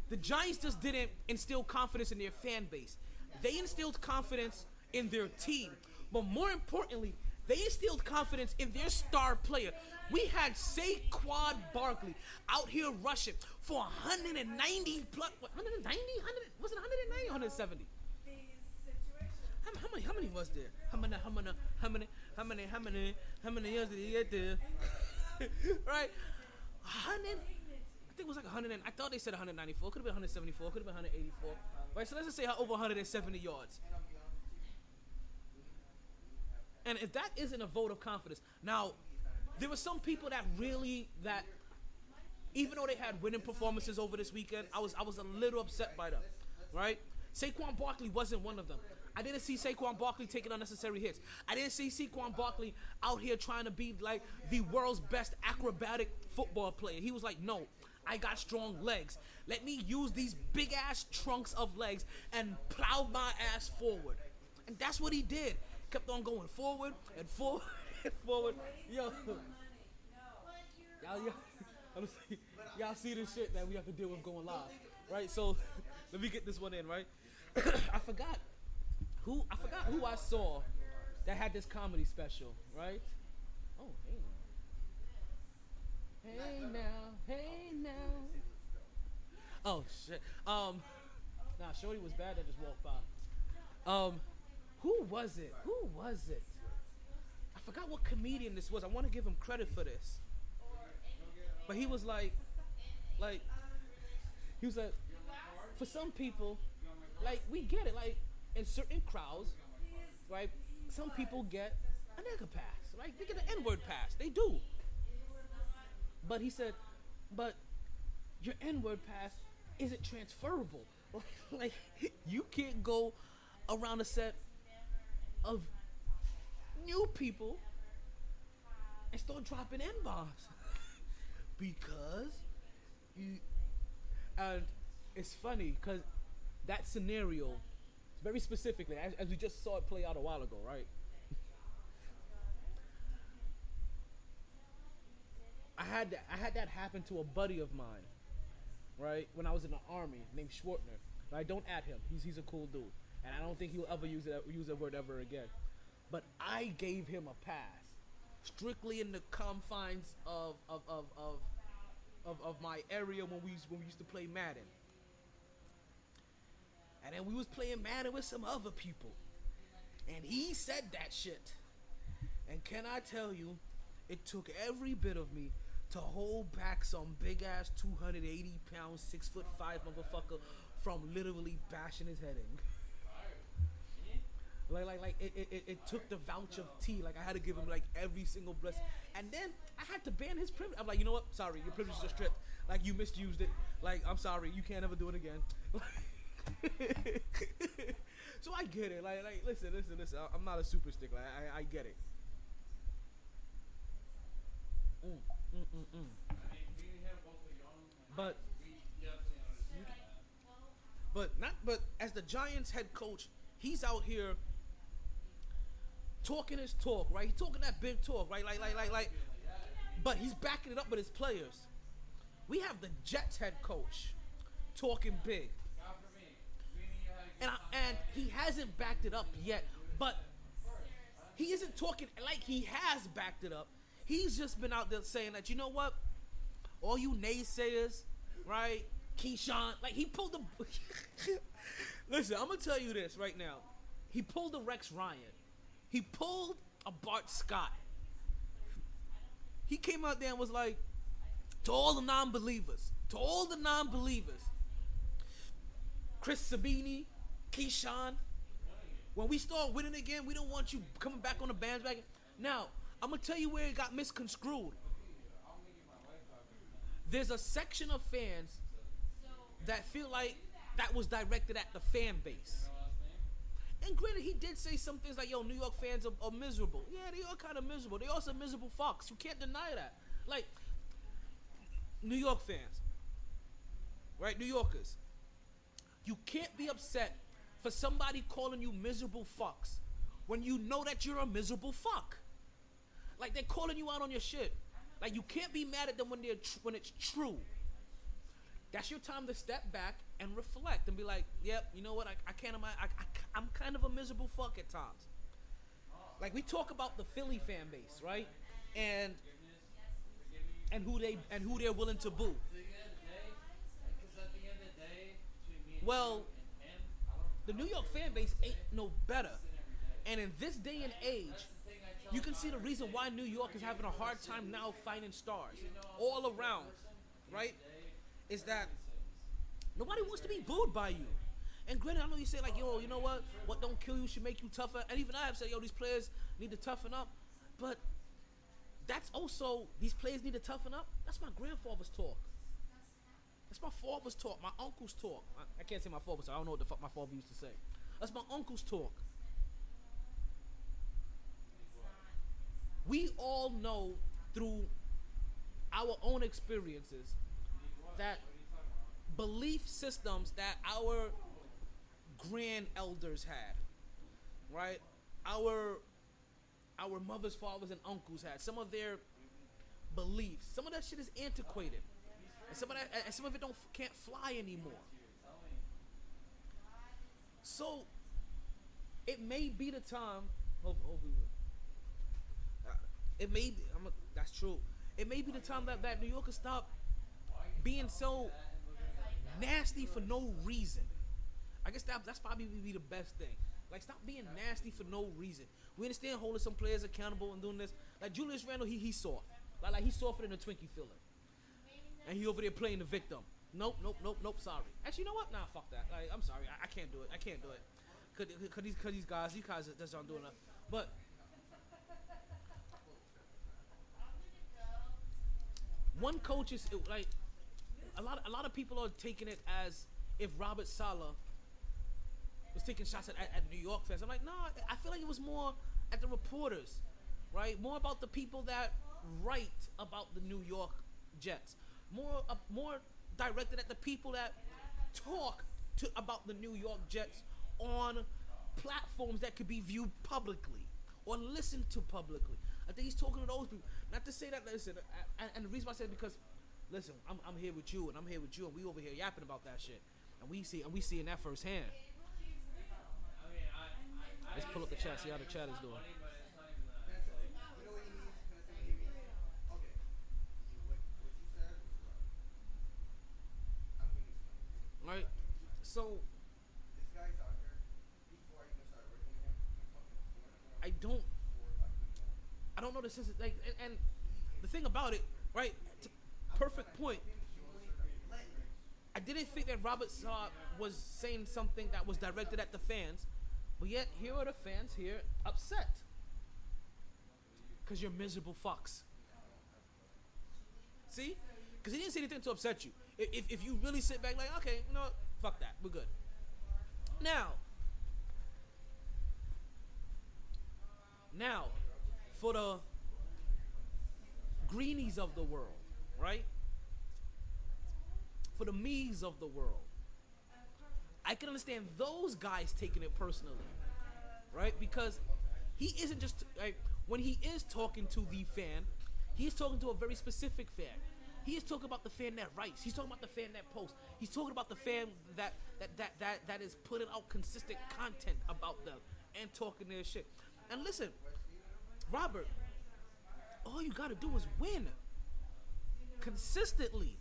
the Giants just didn't instill confidence in their fan base. They instilled confidence in their team, but more importantly, they instilled confidence in their star player. We had Saquon Barkley out here rushing for 190 plus. What, 190? Was it 190 or 170? These situations. How many was there? How many years did he get there? Right? 100. I think it was like 100. I thought they said 194. Could have been 174. Could have been 184. Right? So let's just say over 170 yards. And if that isn't a vote of confidence, now there were some people that even though they had winning performances over this weekend, I was a little upset by them, right? Saquon Barkley wasn't one of them. I didn't see Saquon Barkley taking unnecessary hits. I didn't see Saquon Barkley out here trying to be like the world's best acrobatic football player. He was like, no, I got strong legs. Let me use these big ass trunks of legs and plow my ass forward. And that's what he did. Kept on going forward and forward and forward. Yo. Y'all see this shit that we have to deal with going live, right? So let me get this one in, right? I forgot who I saw that had this comedy special, right? Oh, hey now. Oh shit. Nah, Shorty was bad that just walked by. Who was it? I forgot what comedian this was. I want to give him credit for this. But he was like, for some people, like, we get it. Like, in certain crowds, right, some people get a nigga pass. Right? They get an N-word pass. They do. But he said, but your N-word pass isn't transferable. Like, you can't go around a set of new people and start dropping N-bombs. Because you, and it's funny because that scenario, very specifically, as we just saw it play out a while ago, right? I had that happen to a buddy of mine, right? When I was in the army, named Schwartner. Right? Don't at him. He's a cool dude, and I don't think he'll ever use that word ever again. But I gave him a pass, strictly in the confines of my area when we used to play Madden. And then we was playing Madden with some other people, and he said that shit. And can I tell you, it took every bit of me to hold back some big ass 280 pound 6'5" motherfucker from literally bashing his head in. Like it took the vouch of tea. Like I had to give him like every single blessing, and then I had to ban his privilege. I'm like, you know what? Sorry, your privileges are stripped. Like you misused it. Like I'm sorry, you can't ever do it again. So I get it. Like listen. I'm not a super stickler. I get it. But as the Giants head coach, he's out here talking his talk, right? He's talking that big talk, right? Like. But he's backing it up with his players. We have the Jets head coach talking big, and he hasn't backed it up yet. But he isn't talking like he has backed it up. He's just been out there saying that, you know what? All you naysayers, right? Keyshawn, like he pulled the. Listen, I'm gonna tell you this right now. He pulled a Rex Ryan. He pulled a Bart Scott. He came out there and was like, to all the non-believers, Chris Sabini, Keyshawn, when we start winning again, we don't want you coming back on the bandwagon. Now, I'm going to tell you where it got misconstrued. There's a section of fans that feel like that was directed at the fan base. And granted, he did say some things like, yo, New York fans are miserable. Yeah, they are kind of miserable. They also miserable fucks. You can't deny that. Like, New York fans, right? New Yorkers, you can't be upset for somebody calling you miserable fucks when you know that you're a miserable fuck. Like, they're calling you out on your shit. Like, you can't be mad at them when it's true. That's your time to step back and reflect and be like, yep, you know what? I'm kind of a miserable fuck at times. Like, we talk about the Philly fan base, right? And who they're willing to boo. Well, the New York fan base ain't no better. And in this day and age, you can see the reason why New York is having a hard time now finding stars all around, right? Is that nobody wants to be booed by you. And granted, I know you say like, yo, you know what don't kill you should make you tougher. And even I have said, yo, these players need to toughen up. But that's also, these players need to toughen up. That's my grandfather's talk. That's my father's talk, my uncle's talk. I can't say my father, so I don't know what the fuck my father used to say. That's my uncle's talk. We all know through our own experiences that belief systems that our grand elders had, right? Our mothers, fathers, and uncles had. Some of their beliefs. Some of that shit is antiquated. And some of it can't fly anymore. So it may be the time. It may be. That's true. It may be the time that New Yorkers stop being so nasty for no reason. I guess that's probably be the best thing. Like, stop being nasty for no reason. We understand holding some players accountable and doing this. Like Julius Randle, he's soft. Like he's softer than a Twinkie filler. And he over there playing the victim. Nope, sorry. Actually, you know what? Nah, fuck that. Like, I'm sorry. I can't do it. Cause these guys just aren't doing enough. But one coach is like, a lot of people are taking it as if Robert Saleh was taking shots at New York fans. I'm like, no, I feel like it was more at the reporters. right? More about the people that write about the New York Jets. More directed at the people that talk about the New York Jets on platforms that could be viewed publicly or listened to publicly. I think he's talking to those people. Not to say that, listen, and the reason why I said because, listen, I'm here with you and I'm here with you and we over here yapping about that shit, and we seeing that firsthand. Let's pull up the chat, see how the chat is doing. You know what he means? Can I say what he means? Okay. What you said was right. I'm gonna explain. Right? So This guy's out here. Before I even started working with him, he fucking flew in. I don't know the sense of, like, and the thing about it, right? Perfect point. I didn't think that Robert Saab was saying something that was directed at the fans, but yet here are the fans here upset because you're miserable fucks. See? Because he didn't say anything to upset you. If you really sit back like, okay, you know what? Fuck that, we're good. Now, for the greenies of the world, right? For the me's of the world, I can understand those guys taking it personally, right? Because he isn't just, like, when he is talking to the fan, he's talking to a very specific fan. He is talking about the fan that writes. He's talking about the fan that posts. He's talking about the fan that is putting out consistent content about them and talking their shit. And listen, Robert, all you gotta do is win consistently.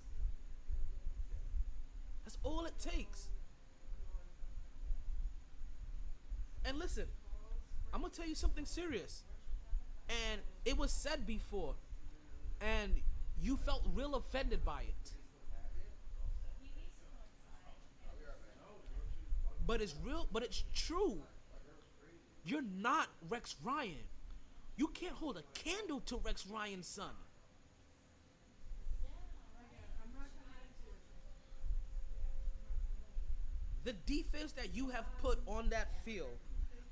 That's all it takes. And listen, I'm gonna tell you something serious. And it was said before, and you felt real offended by it. But it's real, but it's true. You're not Rex Ryan. You can't hold a candle to Rex Ryan's son. The defense that you have put on that field,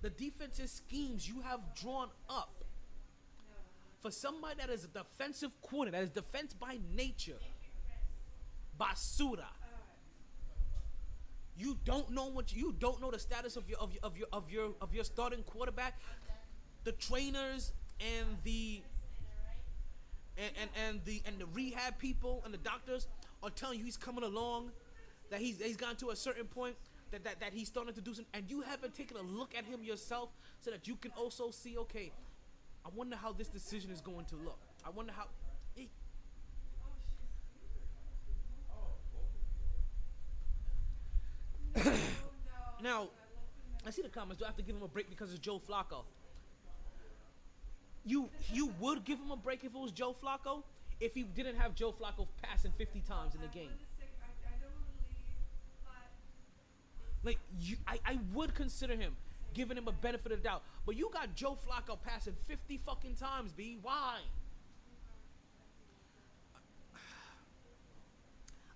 the defensive schemes you have drawn up, for somebody that is a defensive coordinator, that is defense by nature, basura. You don't know the status of your starting quarterback. The trainers and the rehab people and the doctors are telling you he's coming along, that he's gotten to a certain point, that he's starting to do something, and you haven't taken a look at him yourself so that you can also see, okay, I wonder how this decision is going to look. I wonder how. Now, I see the comments. Do I have to give him a break because it's Joe Flacco? You would give him a break if it was Joe Flacco? If he didn't have Joe Flacco passing 50 times in the game. Like, I would consider him, giving him a benefit of the doubt. But you got Joe Flacco passing 50 fucking times, B. Why?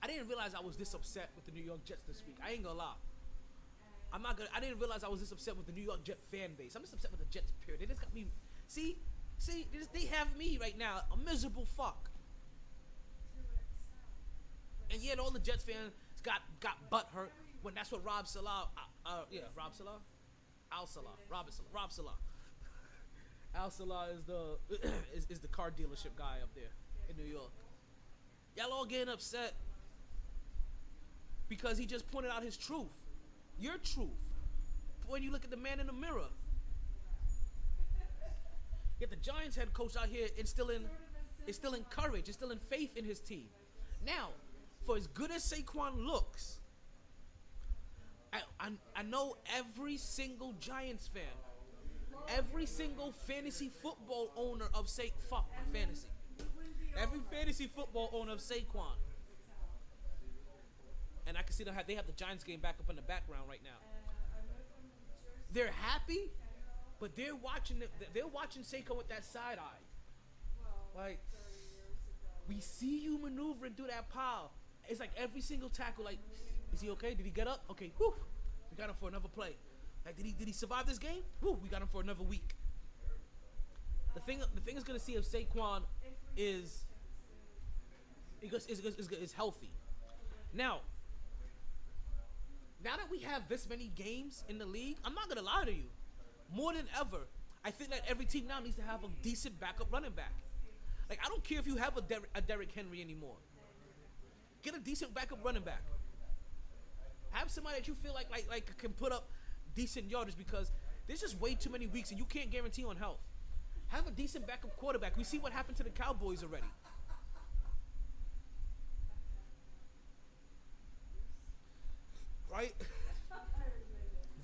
I didn't realize I was this upset with the New York Jets this week. I ain't gonna lie. I didn't realize I was this upset with the New York Jet fan base. I'm just upset with the Jets, period. They just got me. See, they have me right now, a miserable fuck. And yet all the Jets fans got butt hurt when that's what Rob Salah, Al Salah is the car dealership guy up there in New York. Y'all all getting upset because he just pointed out his truth, your truth. When you look at the man in the mirror, yet the Giants head coach out here instilling courage, instilling faith in his team. Now, for as good as Saquon looks, I know every single Giants fan, every single fantasy football owner of every fantasy football owner of Saquon. And I can see they have the Giants game back up in the background right now. They're happy, but they're watching Saquon with that side eye. Like, we see you maneuvering through that pile. It's like every single tackle, like, is he okay? Did he get up? Okay, whew. We got him for another play. Like, did he survive this game? Whew, we got him for another week. The thing is gonna see if Saquon is healthy. Now that we have this many games in the league, I'm not gonna lie to you. More than ever, I think that every team now needs to have a decent backup running back. Like, I don't care if you have a Derrick Henry anymore. Get a decent backup running back. Have somebody that you feel like can put up decent yardage, because there's just way too many weeks and you can't guarantee on health. Have a decent backup quarterback. We see what happened to the Cowboys already. Right?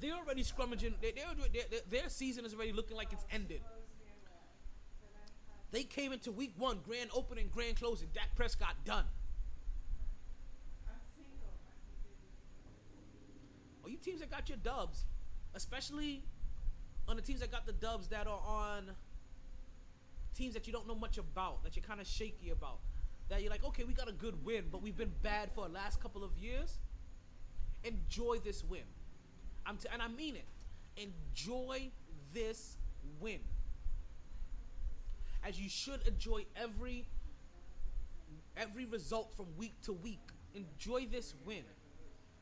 They're already scrummaging. Their season is already looking like it's ended. They came into week 1, grand opening, grand closing. Dak Prescott done. Well, you teams that got your dubs, especially on the teams that got the dubs that are on teams that you don't know much about, that you're kind of shaky about, that you're like, okay, we got a good win, but we've been bad for the last couple of years. Enjoy this win. And I mean it. Enjoy this win. As you should enjoy every result from week to week. Enjoy this win.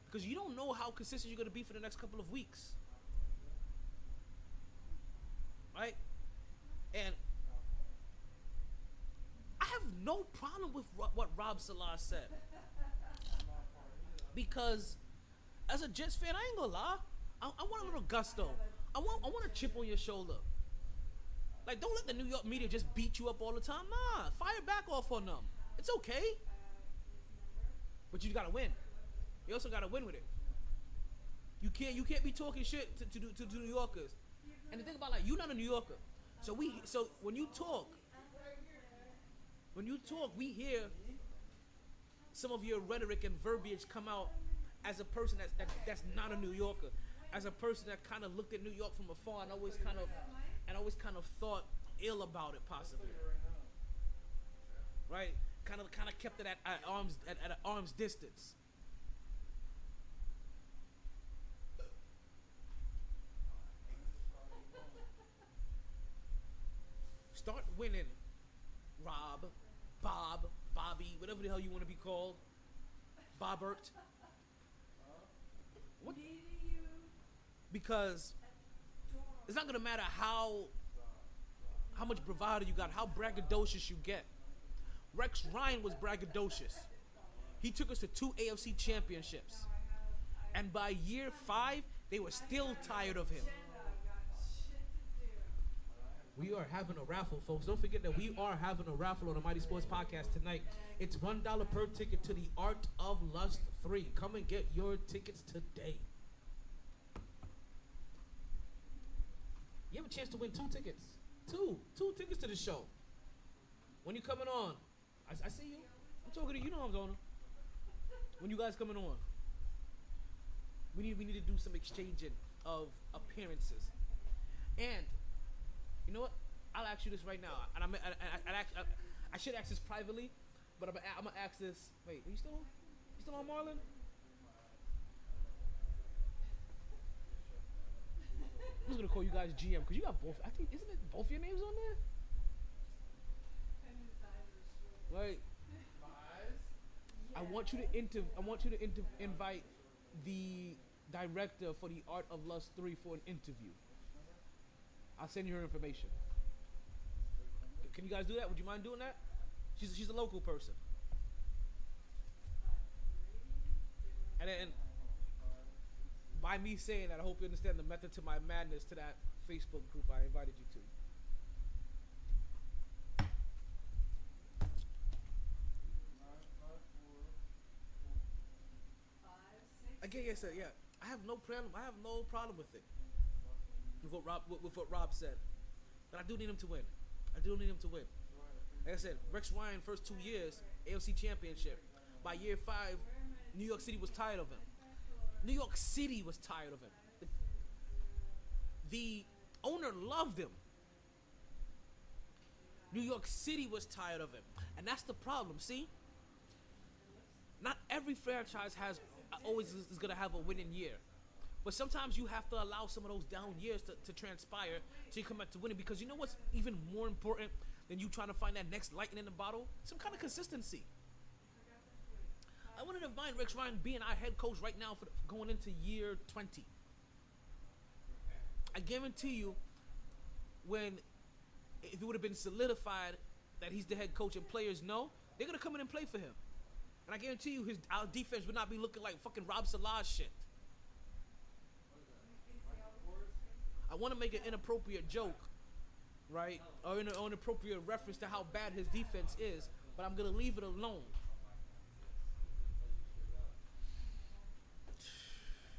Because you don't know how consistent you're going to be for the next couple of weeks. Right? And I have no problem with what Rob Salah said. Because as a Jets fan, I ain't gonna lie, I want a little gusto. I want a chip on your shoulder. Like, don't let the New York media just beat you up all the time. Nah, fire back off on them. It's okay. But you gotta win. You also gotta win with it. You can't be talking shit to New Yorkers. And the thing about, like, you're not a New Yorker. So when you talk, we hear some of your rhetoric and verbiage come out as a person that's not a New Yorker, as a person that kind of looked at New York from afar and always kind of thought ill about it, possibly. Right? Kind of kept it at an arm's distance. Start winning, Rob, Bob, Bobby, whatever the hell you want to be called. Bobbert. What? Because it's not gonna matter how much bravado you got, how braggadocious you get. Rex Ryan was braggadocious. He took us to 2 AFC championships, and by year 5, they were still tired of him. We are having a raffle, folks. Don't forget that we are having a raffle on the Mighty Sports Podcast tonight. It's $1 per ticket to the Art of Lust 3. Come and get your tickets today. You have a chance to win 2 tickets. Two tickets to the show. When you coming on, I see you. I'm talking to you. You know I'm on. When you guys coming on, we need to do some exchanging of appearances. And you know what? I'll ask you this right now, and I should ask this privately, but I'm gonna ask this. Wait, are you still on Marlon? I'm just gonna call you guys GM because you got both. I think, isn't it both your names on there? Right. I want you to invite the director for the Art of Lust 3 for an interview. I'll send you her information. Can you guys do that? Would you mind doing that? She's a local person. And then, by me saying that, I hope you understand the method to my madness to that Facebook group I invited you to. Again, yes, sir. Yeah, I have no problem with it. With what Rob said, but I do need him to win. Like I said, Rex Ryan first 2 years AFC Championship. By year 5, New York City was tired of him. The owner loved him. New York City was tired of him, and that's the problem. See, not every franchise always is gonna have a winning year. But sometimes you have to allow some of those down years to transpire so you come back to winning. Because you know what's even more important than you trying to find that next lightning in the bottle? Some kind of consistency. I wouldn't have mind Rex Ryan being our head coach right now for going into year 20. I guarantee you, if it would have been solidified that he's the head coach and players know, they're gonna come in and play for him. And I guarantee you, our defense would not be looking like fucking Rob Salah shit. I want to make an inappropriate joke, right, or an inappropriate reference to how bad his defense is, but I'm gonna leave it alone.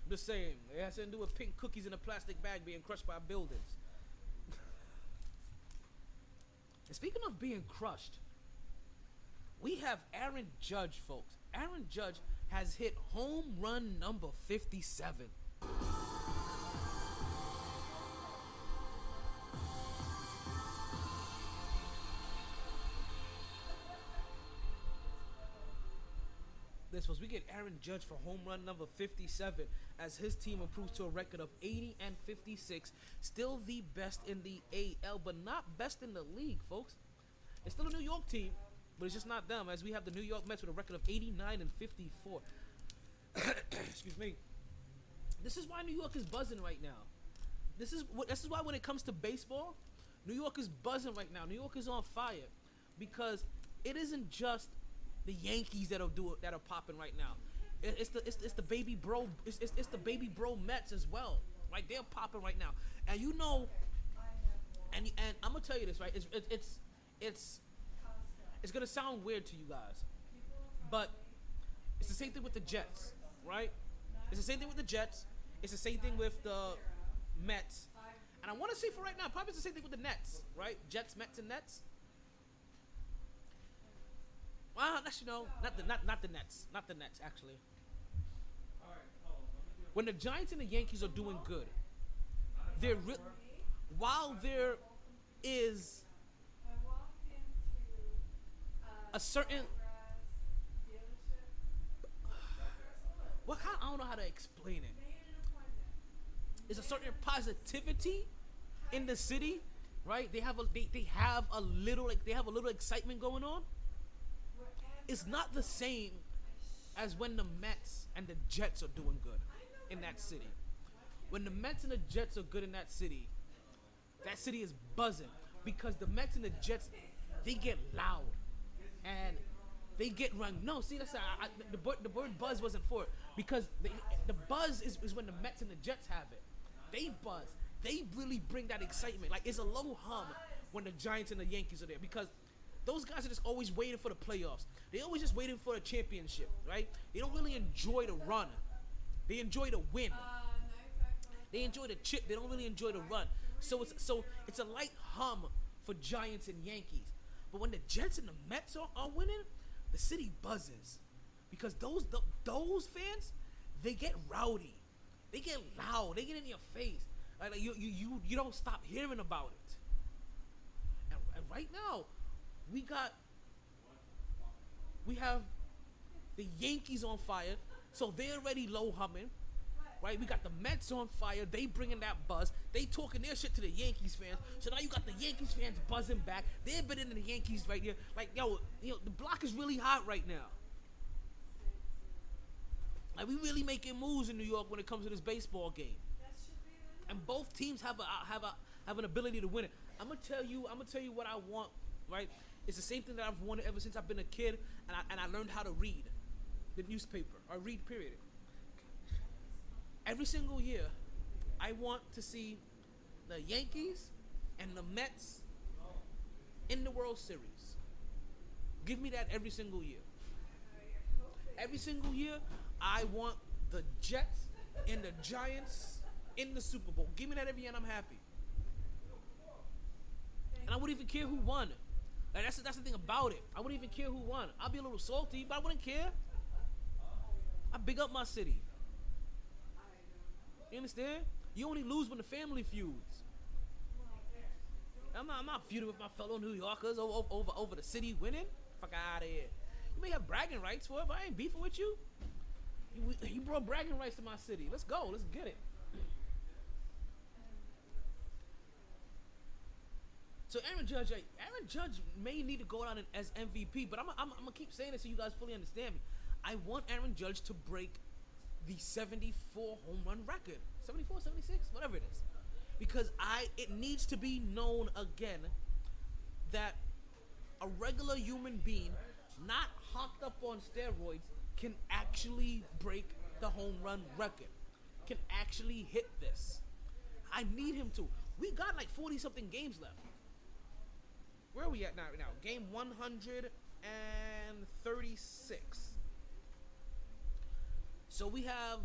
I'm just saying, it has to do with pink cookies in a plastic bag being crushed by buildings. And speaking of being crushed, we have Aaron Judge, folks. Aaron Judge has hit home run number 57. This was we get Aaron Judge for home run number 57 as his team improves to a record of 80 and 56. Still the best in the AL, but not best in the league, folks. It's still a New York team, but it's just not them, as we have the New York Mets with a record of 89 and 54. Excuse me. This is why New York is buzzing right now. This is why when it comes to baseball, New York is buzzing right now. New York is on fire because it isn't just the Yankees that are popping right now. It's the baby bro Mets as well, right? They're popping right now, and you know, and I'm gonna tell you this, right? It's gonna sound weird to you guys, but it's the same thing with the Jets, right? It's the same thing with the Jets. It's the same thing with the Mets, and I want to say for right now, probably it's the same thing with the Nets, right? Jets, Mets, and Nets. Well, you know, not the Nets, actually. When the Giants and the Yankees are doing good, while there is a certain, I don't know how to explain it. There's a certain positivity in the city, right? They have a little excitement going on. It's not the same as when the Mets and the Jets are doing good in that city. When the Mets and the Jets are good in that city is buzzing because the Mets and the Jets, they get loud and they get run. No, see, that's the word buzz wasn't for it because the buzz is when the Mets and the Jets have it. They buzz. They really bring that excitement. Like it's a low hum when the Giants and the Yankees are there because those guys are just always waiting for the playoffs. They always just waiting for a championship, right? They don't really enjoy the run. They enjoy the win. They enjoy the chip. They don't really enjoy the run. So it's a light hum for Giants and Yankees. But when the Jets and the Mets are winning, the city buzzes because those fans, they get rowdy, they get loud, they get in your face. Like you don't stop hearing about it. And right now, we have the Yankees on fire, so they're already low humming, right? We got the Mets on fire, they bringing that buzz, they talking their shit to the Yankees fans, so now you got the Yankees fans buzzing back, they're better than the Yankees right here, like, yo, the block is really hot right now. Like, we really making moves in New York when it comes to this baseball game. And both teams have an ability to win it. I'm gonna tell you what I want, right? It's the same thing that I've wanted ever since I've been a kid, and I learned how to read the newspaper, or read, period. Every single year, I want to see the Yankees and the Mets in the World Series. Give me that every single year. Every single year, I want the Jets and the Giants in the Super Bowl. Give me that every year and I'm happy. And I wouldn't even care who won. Like, that's the thing about it. I wouldn't even care who won. I'll be a little salty, but I wouldn't care. I big up my city. You understand? You only lose when the family feuds. I'm not feuding with my fellow New Yorkers over the city winning. Fuck out of here. You may have bragging rights for it, but I ain't beefing with you. You brought bragging rights to my city. Let's go. Let's get it. So Aaron Judge may need to go down as MVP, but I'm gonna keep saying this so you guys fully understand me. I want Aaron Judge to break the 74 home run record, 74, 76, whatever it is, because it needs to be known again that a regular human being, not hopped up on steroids, can actually break the home run record, can actually hit this. I need him to. We got like 40 something games left. Where are we at now? Game 136. So we have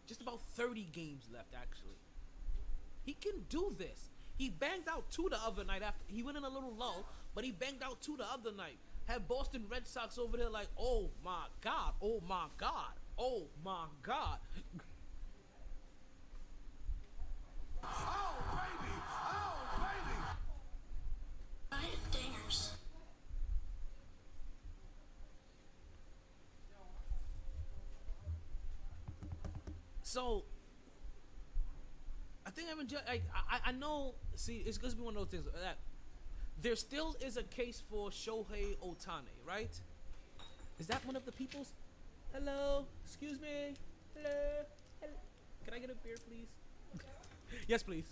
just about 30 games left, actually. He can do this. He banged out 2 the other night after he went in a little low, but he banged out 2 the other night. Had Boston Red Sox over there like, oh my God, oh my God, oh my God. Oh, baby! Oh, baby! Dingers. So, I think I know, see, it's going to be one of those things that there still is a case for Shohei Ohtani, right? Is that one of the people's? Hello? Excuse me? Hello? Hello? Can I get a beer, please? Yes, please.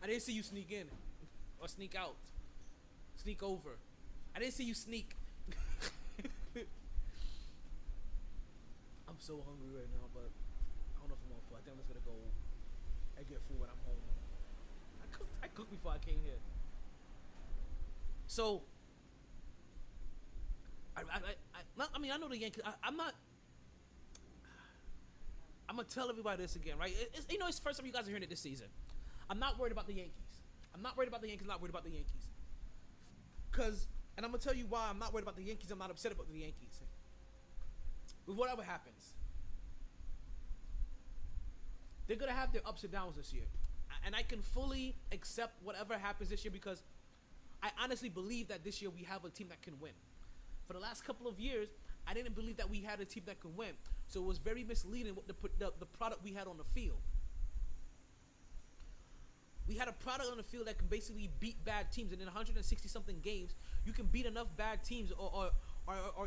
I didn't see you sneak in or sneak out. Sneak over. I didn't see you sneak. I'm so hungry right now, but I don't know if I'm on food. I think I'm just gonna go and get food when I'm home. I cooked before I came here. So I know the Yankees. I'm gonna tell everybody this again, right? It's the first time you guys are hearing it this season. I'm not worried about the Yankees. Not worried about the Yankees. And I'm gonna tell you why I'm not worried about the Yankees. I'm not upset about the Yankees. With whatever happens, they're gonna have their ups and downs this year, and I can fully accept whatever happens this year because I honestly believe that this year we have a team that can win. For the last couple of years, I didn't believe that we had a team that can win, so it was very misleading what the product we had on the field. We had a product on the field that can basically beat bad teams, and in 160 something games, you can beat enough bad teams, or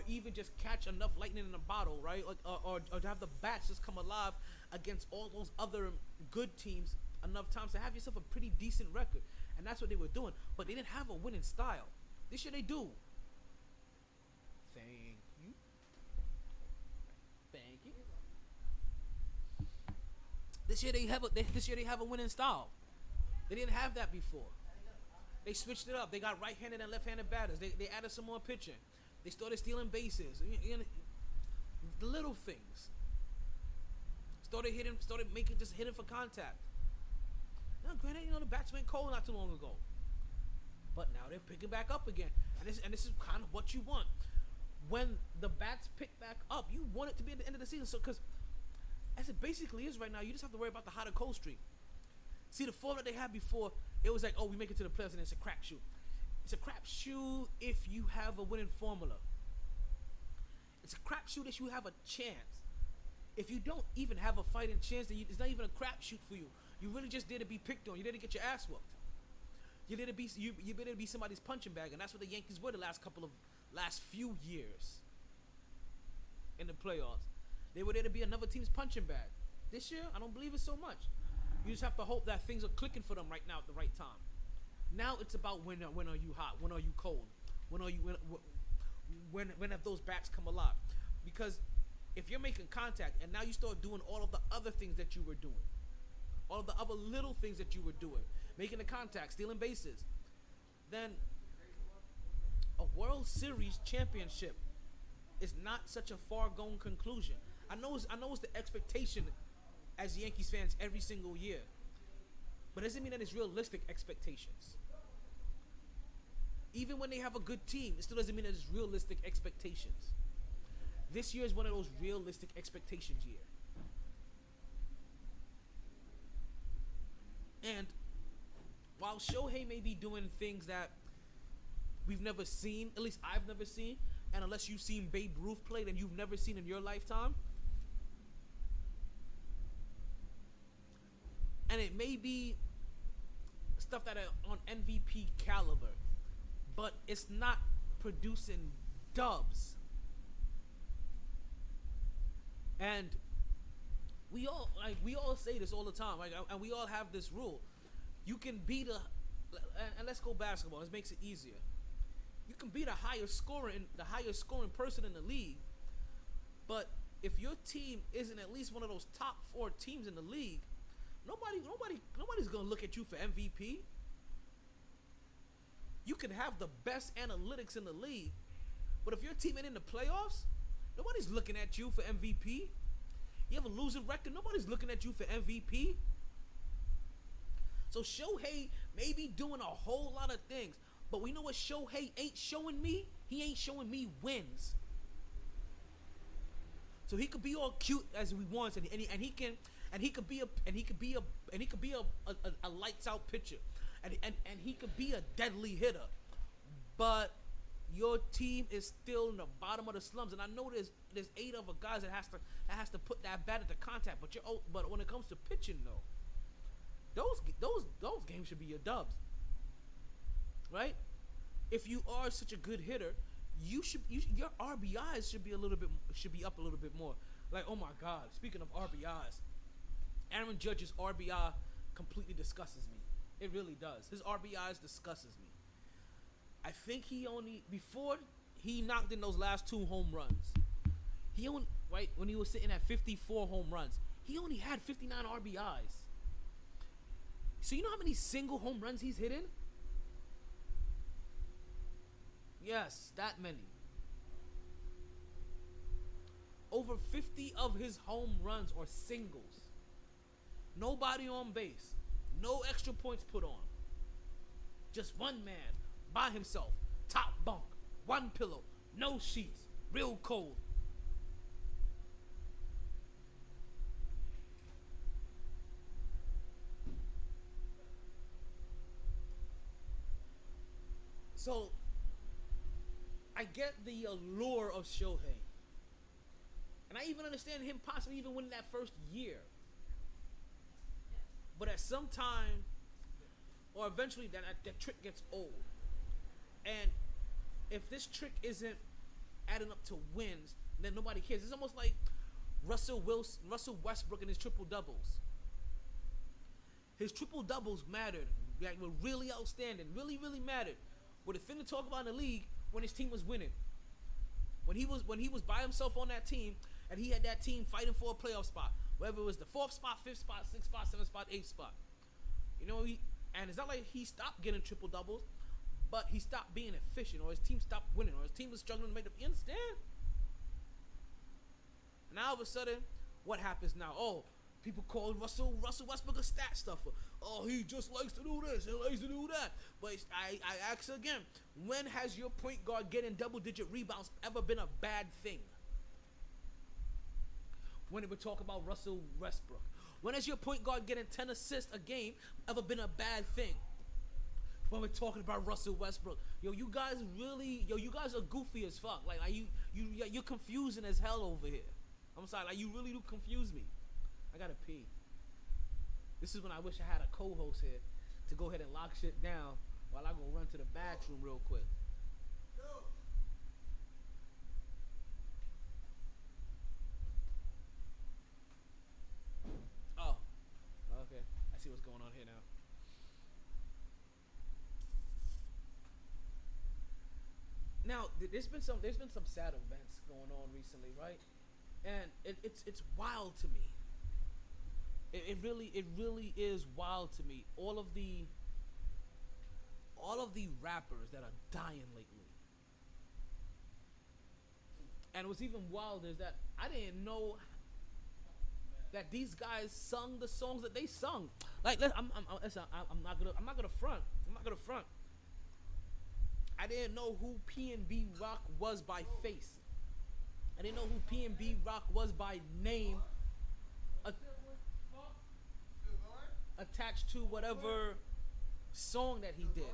even just catch enough lightning in a bottle, right? Like, or to have the bats just come alive against all those other good teams enough times to have yourself a pretty decent record, and that's what they were doing. But they didn't have a winning style. This year they do. Thank you. This year they have a winning style. They didn't have that before. They switched it up. They got right-handed and left-handed batters. They added some more pitching. They started stealing bases. The little things. Started hitting for contact. Now, granted, the bats went cold not too long ago. But now they're picking back up again. And this is kind of what you want. When the bats pick back up, you want it to be at the end of the season. So, because as it basically is right now, you just have to worry about the hot or cold streak. See, the form that they had before, it was like, oh, we make it to the playoffs and it's a crapshoot. It's a crapshoot if you have a winning formula. It's a crapshoot if you have a chance. If you don't even have a fighting chance, then it's not even a crapshoot for you. You really just there to be picked on. You there to get your ass whooped. You there to be somebody's punching bag, and that's what the Yankees were the last few years in the playoffs. They were there to be another team's punching bag. This year, I don't believe it so much. You just have to hope that things are clicking for them right now at the right time. Now it's about when are you hot? When are you cold? When have those bats come alive? Because if you're making contact and now you start doing all of the other things that you were doing, all of the other little things that you were doing, making the contact, stealing bases, then a World Series championship is not such a far-gone conclusion. I know it's the expectation as Yankees fans every single year, but it doesn't mean that it's realistic expectations. Even when they have a good team, it still doesn't mean that it's realistic expectations. This year is one of those realistic expectations year. And while Shohei may be doing things that we've never seen, at least I've never seen, and unless you've seen Babe Ruth play, then you've never seen in your lifetime, it may be stuff that are on MVP caliber, but it's not producing dubs. And we all say this all the time, like, and we all have this rule. You can beat and let's go basketball. This makes it easier. You can beat the highest scoring person in the league, but if your team isn't at least one of those top 4 teams in the league, nobody's gonna look at you for MVP. You can have the best analytics in the league, but if your team ain't in the playoffs, nobody's looking at you for MVP. You have a losing record, nobody's looking at you for MVP. So Shohei may be doing a whole lot of things, but we know what Shohei ain't showing me? He ain't showing me wins. So he could be all cute as he wants, and he could be a lights out pitcher, and he could be a deadly hitter, but your team is still in the bottom of the slums. And I know there's 8 other guys that has to put that bat into contact, but when it comes to pitching though, those games should be your dubs, right? If you are such a good hitter, your RBIs should be up a little bit more. Like, oh my God, speaking of RBIs, Aaron Judge's RBI completely disgusts me. It really does. His RBIs disgusts me. I think before he knocked in those last 2 home runs, when he was sitting at 54 home runs, he only had 59 RBIs. So you know how many single home runs he's hitting? Yes, that many. Over 50 of his home runs are singles. Nobody on base. No extra points put on. Just one man by himself. Top bunk. One pillow. No sheets. Real cold. So, I get the allure of Shohei. And I even understand him possibly even winning that first year. But at some time, or eventually, that trick gets old. And if this trick isn't adding up to wins, then nobody cares. It's almost like Russell Westbrook and his triple doubles. His triple doubles mattered. Like, were really outstanding. Really, really mattered. But the thing to talk about in the league when his team was winning. When he was by himself on that team, and he had that team fighting for a playoff spot. Whether it was the 4th spot, 5th spot, 6th spot, 7th spot, 8th spot. You know, and it's not like he stopped getting triple doubles, but he stopped being efficient, or his team stopped winning, or his team was struggling to make them. You understand? And now all of a sudden, what happens now? Oh, people call Russell Westbrook a stat stuffer. Oh, he just likes to do this, he likes to do that. But I ask again, when has your point guard getting double-digit rebounds ever been a bad thing? When we talk about Russell Westbrook, when has your point guard getting 10 assists a game ever been a bad thing? When we're talking about Russell Westbrook, you guys are goofy as fuck. Like you're confusing as hell over here. I'm sorry, like you really do confuse me. I gotta pee. This is when I wish I had a co-host here to go ahead and lock shit down while I go run to the bathroom real quick. Oh, okay. I see what's going on here now. Now, there's been some sad events going on recently, right? And it's wild to me. It really is wild to me. All of the rappers that are dying lately. And what's even wilder is that I didn't know that these guys sung the songs that they sung. Like, I'm not gonna front. I didn't know who P&B Rock was by face. I didn't know who P&B Rock was by name. Attached to whatever song that he did.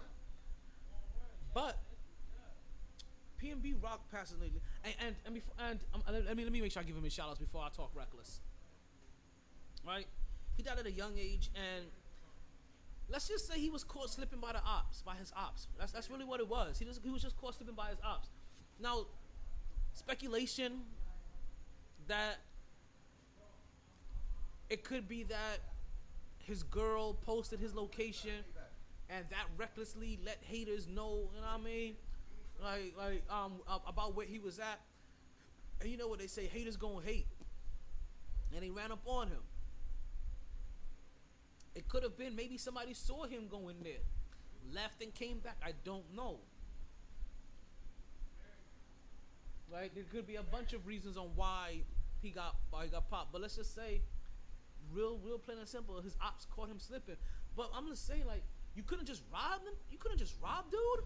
But P&B Rock passes lately, let me make sure I give him his shout outs before I talk reckless. Right? He died at a young age, and let's just say he was caught slipping by his ops. That's really what it was. He was just caught slipping by his ops. Now, speculation that it could be that his girl posted his location and that recklessly let haters know, you know what I mean? About where he was at. And you know what they say, haters gonna hate. And he ran up on him. It could have been maybe somebody saw him going there, left and came back. I don't know. Right? There could be a bunch of reasons on why he got popped. But let's just say, real plain and simple, his ops caught him slipping. But I'm gonna say, like, you couldn't just rob him. You couldn't just rob dude.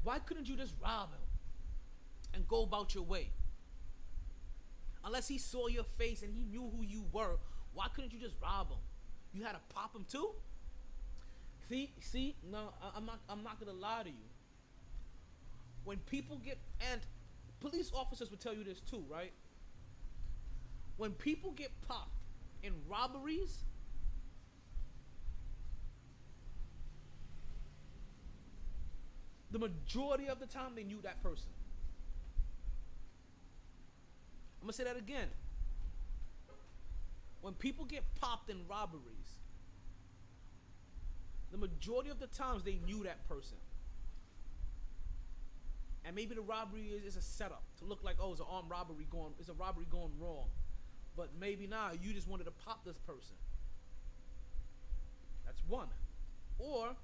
Why couldn't you just rob him and go about your way? Unless he saw your face and he knew who you were, why couldn't you just rob him? You had to pop him too? See, no, I'm not gonna lie to you. When people get, and police officers would tell you this too, right? When people get popped in robberies, the majority of the time they knew that person. I'm gonna say that again. When people get popped in robberies, the majority of the times they knew that person. And maybe the robbery is a setup to look like, oh, it's a robbery going wrong. But maybe not, you just wanted to pop this person. That's one. Or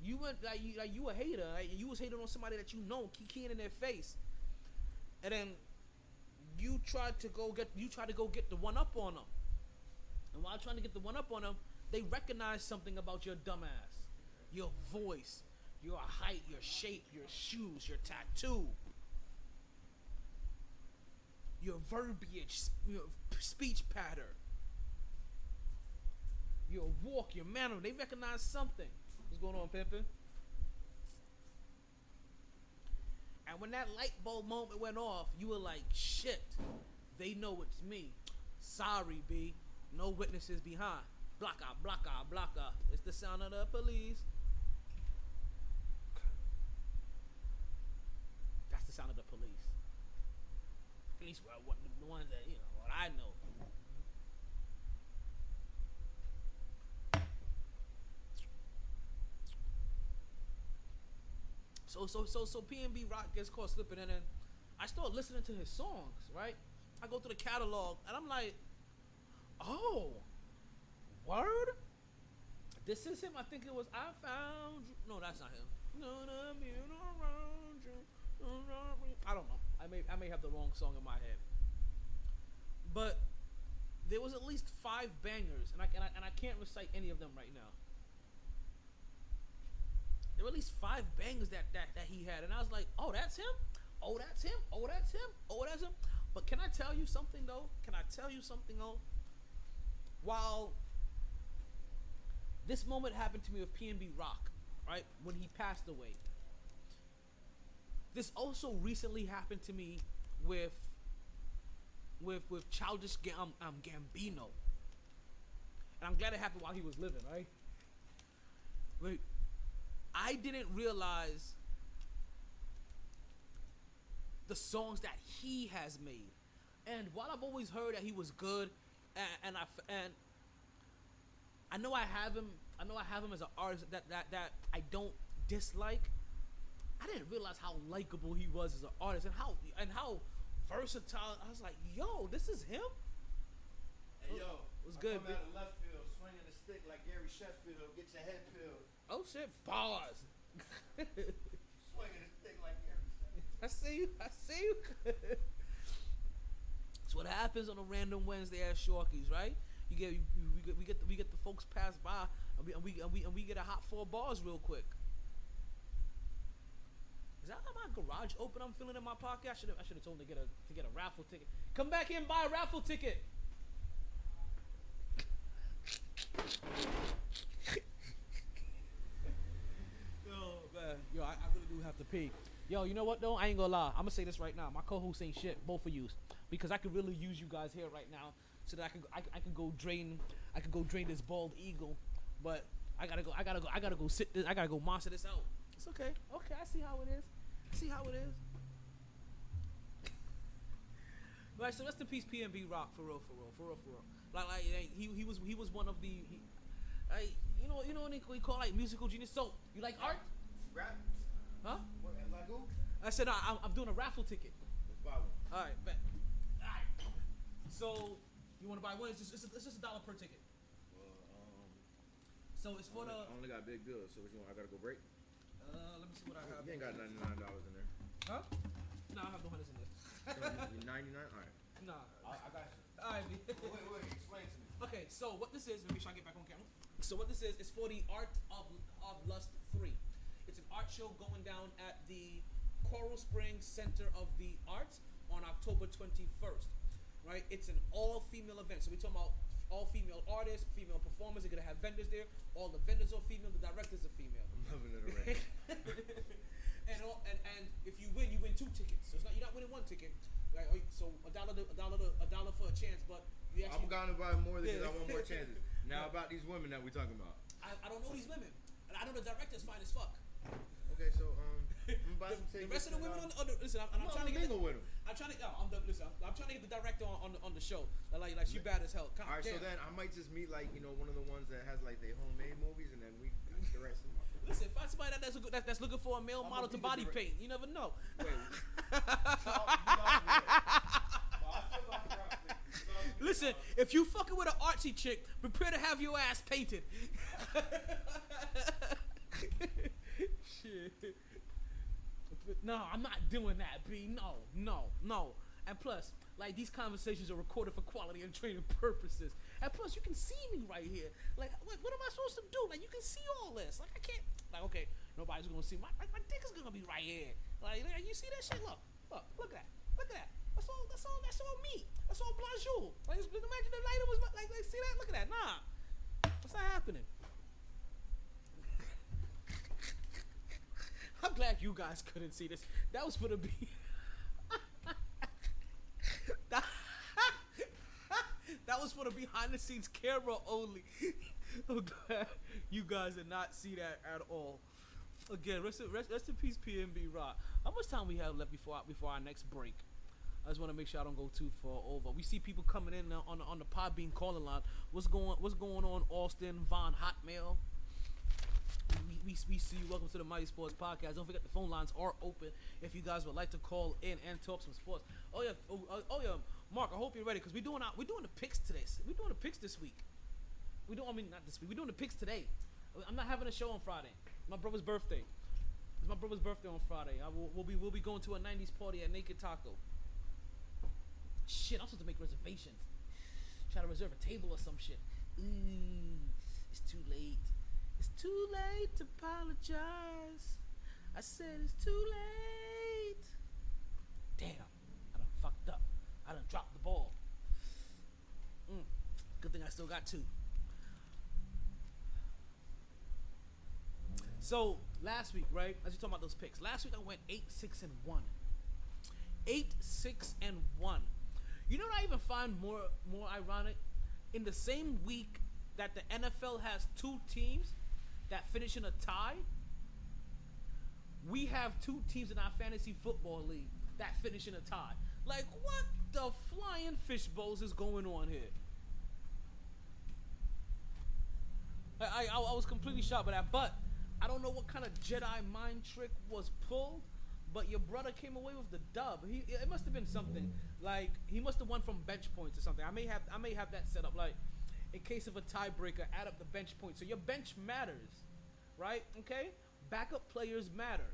you went you a hater, you was hating on somebody that you know, keying in their face. And then you tried to go get the one up on them. And while trying to get the one up on them, they recognize something about your dumb ass. Your voice, your height, your shape, your shoes, your tattoo, your verbiage, your speech pattern, your walk, your manner. They recognize something. What's going on, Pimpin'? And when that light bulb moment went off, you were like, shit, they know it's me. Sorry, B. No witnesses behind. Block out, block out, block out. It's the sound of the police. That's the sound of the police. At least what the ones that, you know, what I know. So PNB Rock gets caught slipping, and then I start listening to his songs, right? I go through the catalog, and I'm like, oh, word? This is him. I think it was I Found You. No, that's not him. I don't know. I may have the wrong song in my head. But there was at least 5 bangers, and I can't recite any of them right now. There were at least 5 bangers that he had, and I was like, oh, that's him? Oh, that's him? Oh, that's him? Oh, that's him? But can I tell you something, though? While this moment happened to me with PNB Rock, right, when he passed away, this also recently happened to me with Childish Gambino. And I'm glad it happened while he was living, right? Wait, I didn't realize the songs that he has made. And while I've always heard that he was good, and I know I have him as an artist that I don't dislike, I didn't realize how likable he was as an artist and how versatile. I was like, yo, this is him? Hey, yo. What's good, Come out of left field, swinging the stick like Gary Sheffield. Get your head peeled. Oh, shit. Bars. Swinging the stick like Gary Sheffield. I see you. That's what happens on a random Wednesday at Shorky's, right? We get the folks pass by, and we get a hot 4 bars real quick. Is that how my garage open? I'm feeling in my pocket. I should have told him to get a raffle ticket. Come back here and buy a raffle ticket. Yo, I really do have to pee. Yo, you know what though? I ain't gonna lie. I'm gonna say this right now. My co-host ain't shit, both of you, because I could really use you guys here right now. so that I can go drain this bald eagle, but I gotta go sit this, I gotta go monster this out. It's okay. Okay, I see how it is. Right, so rest in peace, PNB Rock, for real. Like he was one of the, you know what we call like musical genius. So you like art? Rap? Huh? What, like who? I said I'm doing a raffle ticket. Let's buy one. All right, bet. All right. So you want to buy one? It's just $1 per ticket. Well, So it's for I only got big bills, so which one? I gotta go break? let me see what I have. You ain't got $99 in there. Huh? No, I have no hundreds in there. You're 99? Alright. Nah. I got you. All right. Wait, explain to me. Okay, so what this is, let me make sure I get back on camera. So what this is for the Art of Lust 3. It's an art show going down at the Coral Springs Center of the Arts on October 21st. Right? It's an all-female event. So we're talking about all-female artists, female performers. They're gonna have vendors there. All the vendors are female. The directors are female. I'm loving it already. and if you win 2 tickets. So you're not winning 1 ticket. Right? So $1 for a chance, but you actually. I'm gonna buy more because I want more chances. Now about these women that we're talking about. I don't know these women. And I know the director's fine as fuck. Okay, so I'm gonna buy some The tickets. rest of the women listen, I'm trying to get with them. I'm trying to I'm trying to get the director on the show. Like she bad as hell. Alright, so then I might just meet like one of the ones that has like their homemade movies, and then we the rest of them. Listen, find somebody that's looking for a male model to body paint. You never know. Wait. Listen, if you fucking with an artsy chick, prepare to have your ass painted. Shit. No, I'm not doing that, B. No. And plus, like, these conversations are recorded for quality and training purposes. And plus, you can see me right here. Like, what am I supposed to do? Like, you can see all this. Like, I can't. Like, okay, nobody's gonna see my dick is gonna be right here. Like, you see that shit? Look at that. That's all me. That's all Blanchot. Like, just imagine the lighter was like, see that? Look at that. Nah, what's not happening? I'm glad you guys couldn't see this. That was for the B. That was for the behind the scenes camera only. I'm glad you guys did not see that at all. Again, rest in peace, PNB Rock. How much time we have left before our next break? I just want to make sure I don't go too far over. We see people coming in on the Podbean calling line. What's going on, Austin, Von Hotmail? We see you. Welcome to the MyT Sports Podcast. Don't forget the phone lines are open if you guys would like to call in and talk some sports. Oh yeah, Mark. I hope you're ready because we're doing the picks today. We're doing the picks this week. Not this week. We're doing the picks today. I'm not having a show on Friday. My brother's birthday. It's my brother's birthday on Friday. We'll be going to a 90s party at Naked Taco. Shit, I'm supposed to make reservations. Try to reserve a table or some shit. It's too late. It's too late to apologize. I said it's too late. Damn, I done fucked up. I done dropped the ball. Good thing I still got 2. So last week, right? As you talking about those picks, last week I went 8-6-1. 8-6-1. You know what I even find more ironic? In the same week that the NFL has 2 teams that finish in a tie, we have 2 teams in our fantasy football league that finish in a tie. Like, what the flying fish bowls is going on here? I was completely shocked by that, but I don't know what kind of Jedi mind trick was pulled, but your brother came away with the dub. It must have been something like he must have won from bench points or something. I may have that set up like, in case of a tiebreaker, add up the bench points. So your bench matters, right? Okay, backup players matter.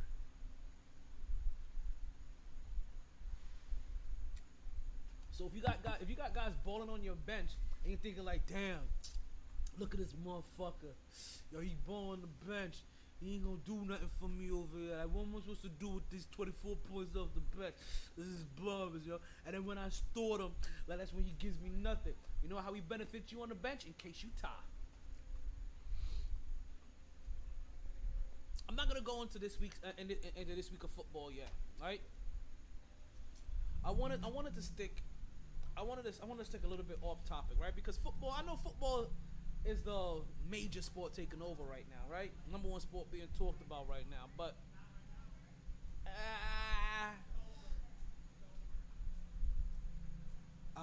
So if you got guys balling on your bench and you're thinking like, damn, look at this motherfucker. Yo, he balling on the bench. He ain't gonna do nothing for me over here. Like, what am I supposed to do with these 24 points off the bench? This is blubbers, yo. And then when I stored him, like, that's when he gives me nothing. You know how he benefits you on the bench? In case you tie. I'm not gonna go into this week's into this week of football yet, right? I wanted to stick I wanted to take a little bit off topic, right? Because football, I know football is the major sport taking over right now, right? Number one sport being talked about right now, but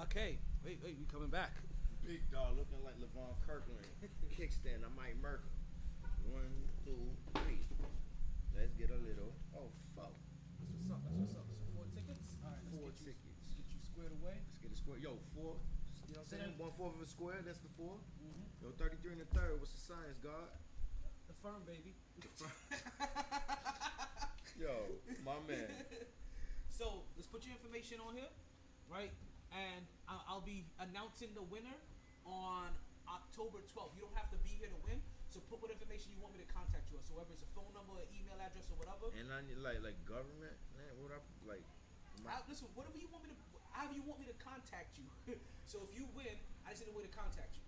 okay, wait, you coming back? Big dog looking like LeVon Kirkland. Kickstand, I might murk him. 1, 2, 3. Let's get a little. Oh, fuck. That's what's up. So 4 tickets. All right, let's 4 get you, tickets. Get you squared away. Let's get a square. Yo, 4. You know what I'm saying? 1/4 of a square. That's the 4. Mm-hmm. Yo, 33 and a third. What's the science, God? The firm, baby. Yo, my man. So let's put your information on here, right? And I'll be announcing the winner on October 12th. You don't have to be here to win. So put what information you want me to contact you on. So whether it's a phone number, an email address, or whatever. And I need like government, man. What up, like? Listen, whatever you want me to, however you want me to contact you. So if you win, I just need a way to contact you.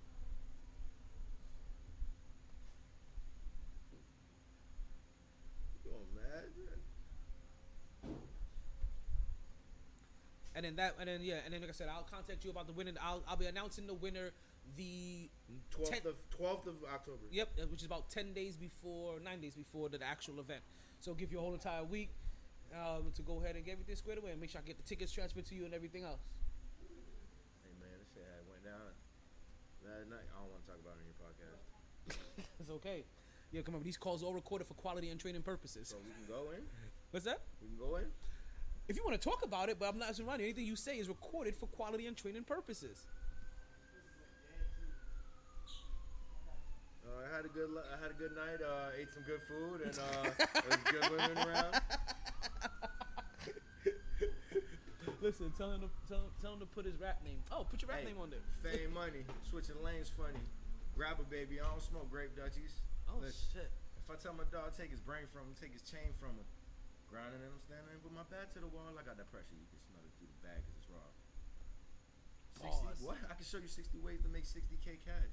You mad? And then like I said, I'll contact you about the winner. I'll be announcing the winner the 12th of October. Yep, which is about 9 days before the actual event. So give you a whole entire week to go ahead and get everything squared away and make sure I get the tickets transferred to you and everything else. Hey man, this shit had went down last night. I don't want to talk about it on your podcast. It's okay. Yeah, come on. These calls are all recorded for quality and training purposes. So we can go in. What's that? We can go in. If you want to talk about it, but I'm not as running. Anything you say is recorded for quality and training purposes. I had a good night. Ate some good food and there's good women around. Listen, tell him to put his rap name. Oh, put your rap name on there. Fame money, switching lanes funny. Grab a baby. I don't smoke grape Dutchies. Oh Listen, shit. if I tell my dog take his brain from him, take his chain from him, grinding and I'm standing with my back to the wall, I got that pressure. You can smell it through the bag because it's raw. 60, what? I can show you 60 ways to make 60K cash.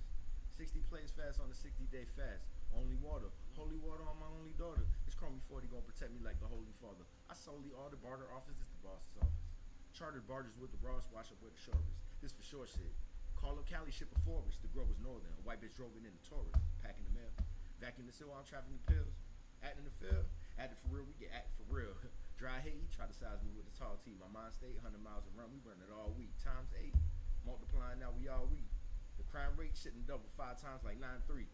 60 plays fast on a 60-day fast. Only water. Holy water on my only daughter. This Chromie 40 gonna protect me like the Holy Father. I solely order barter office. This the boss's office. Chartered barges with the Ross, wash up with the shortest. This for sure shit. Call up Cali, ship a forest. The growers northern. A white bitch drove it in the Taurus. Packing the mail. Vacuum the seal while I'm traveling the pills. Acting the field. Acting for real, we get acting for real. Dry Haiti, try to size me with the tall T. My mind stayed 100 miles and run. We burn it all week. Times 8. Multiplying, now we all weak. The crime rate shouldn't double 5 times like 9-3.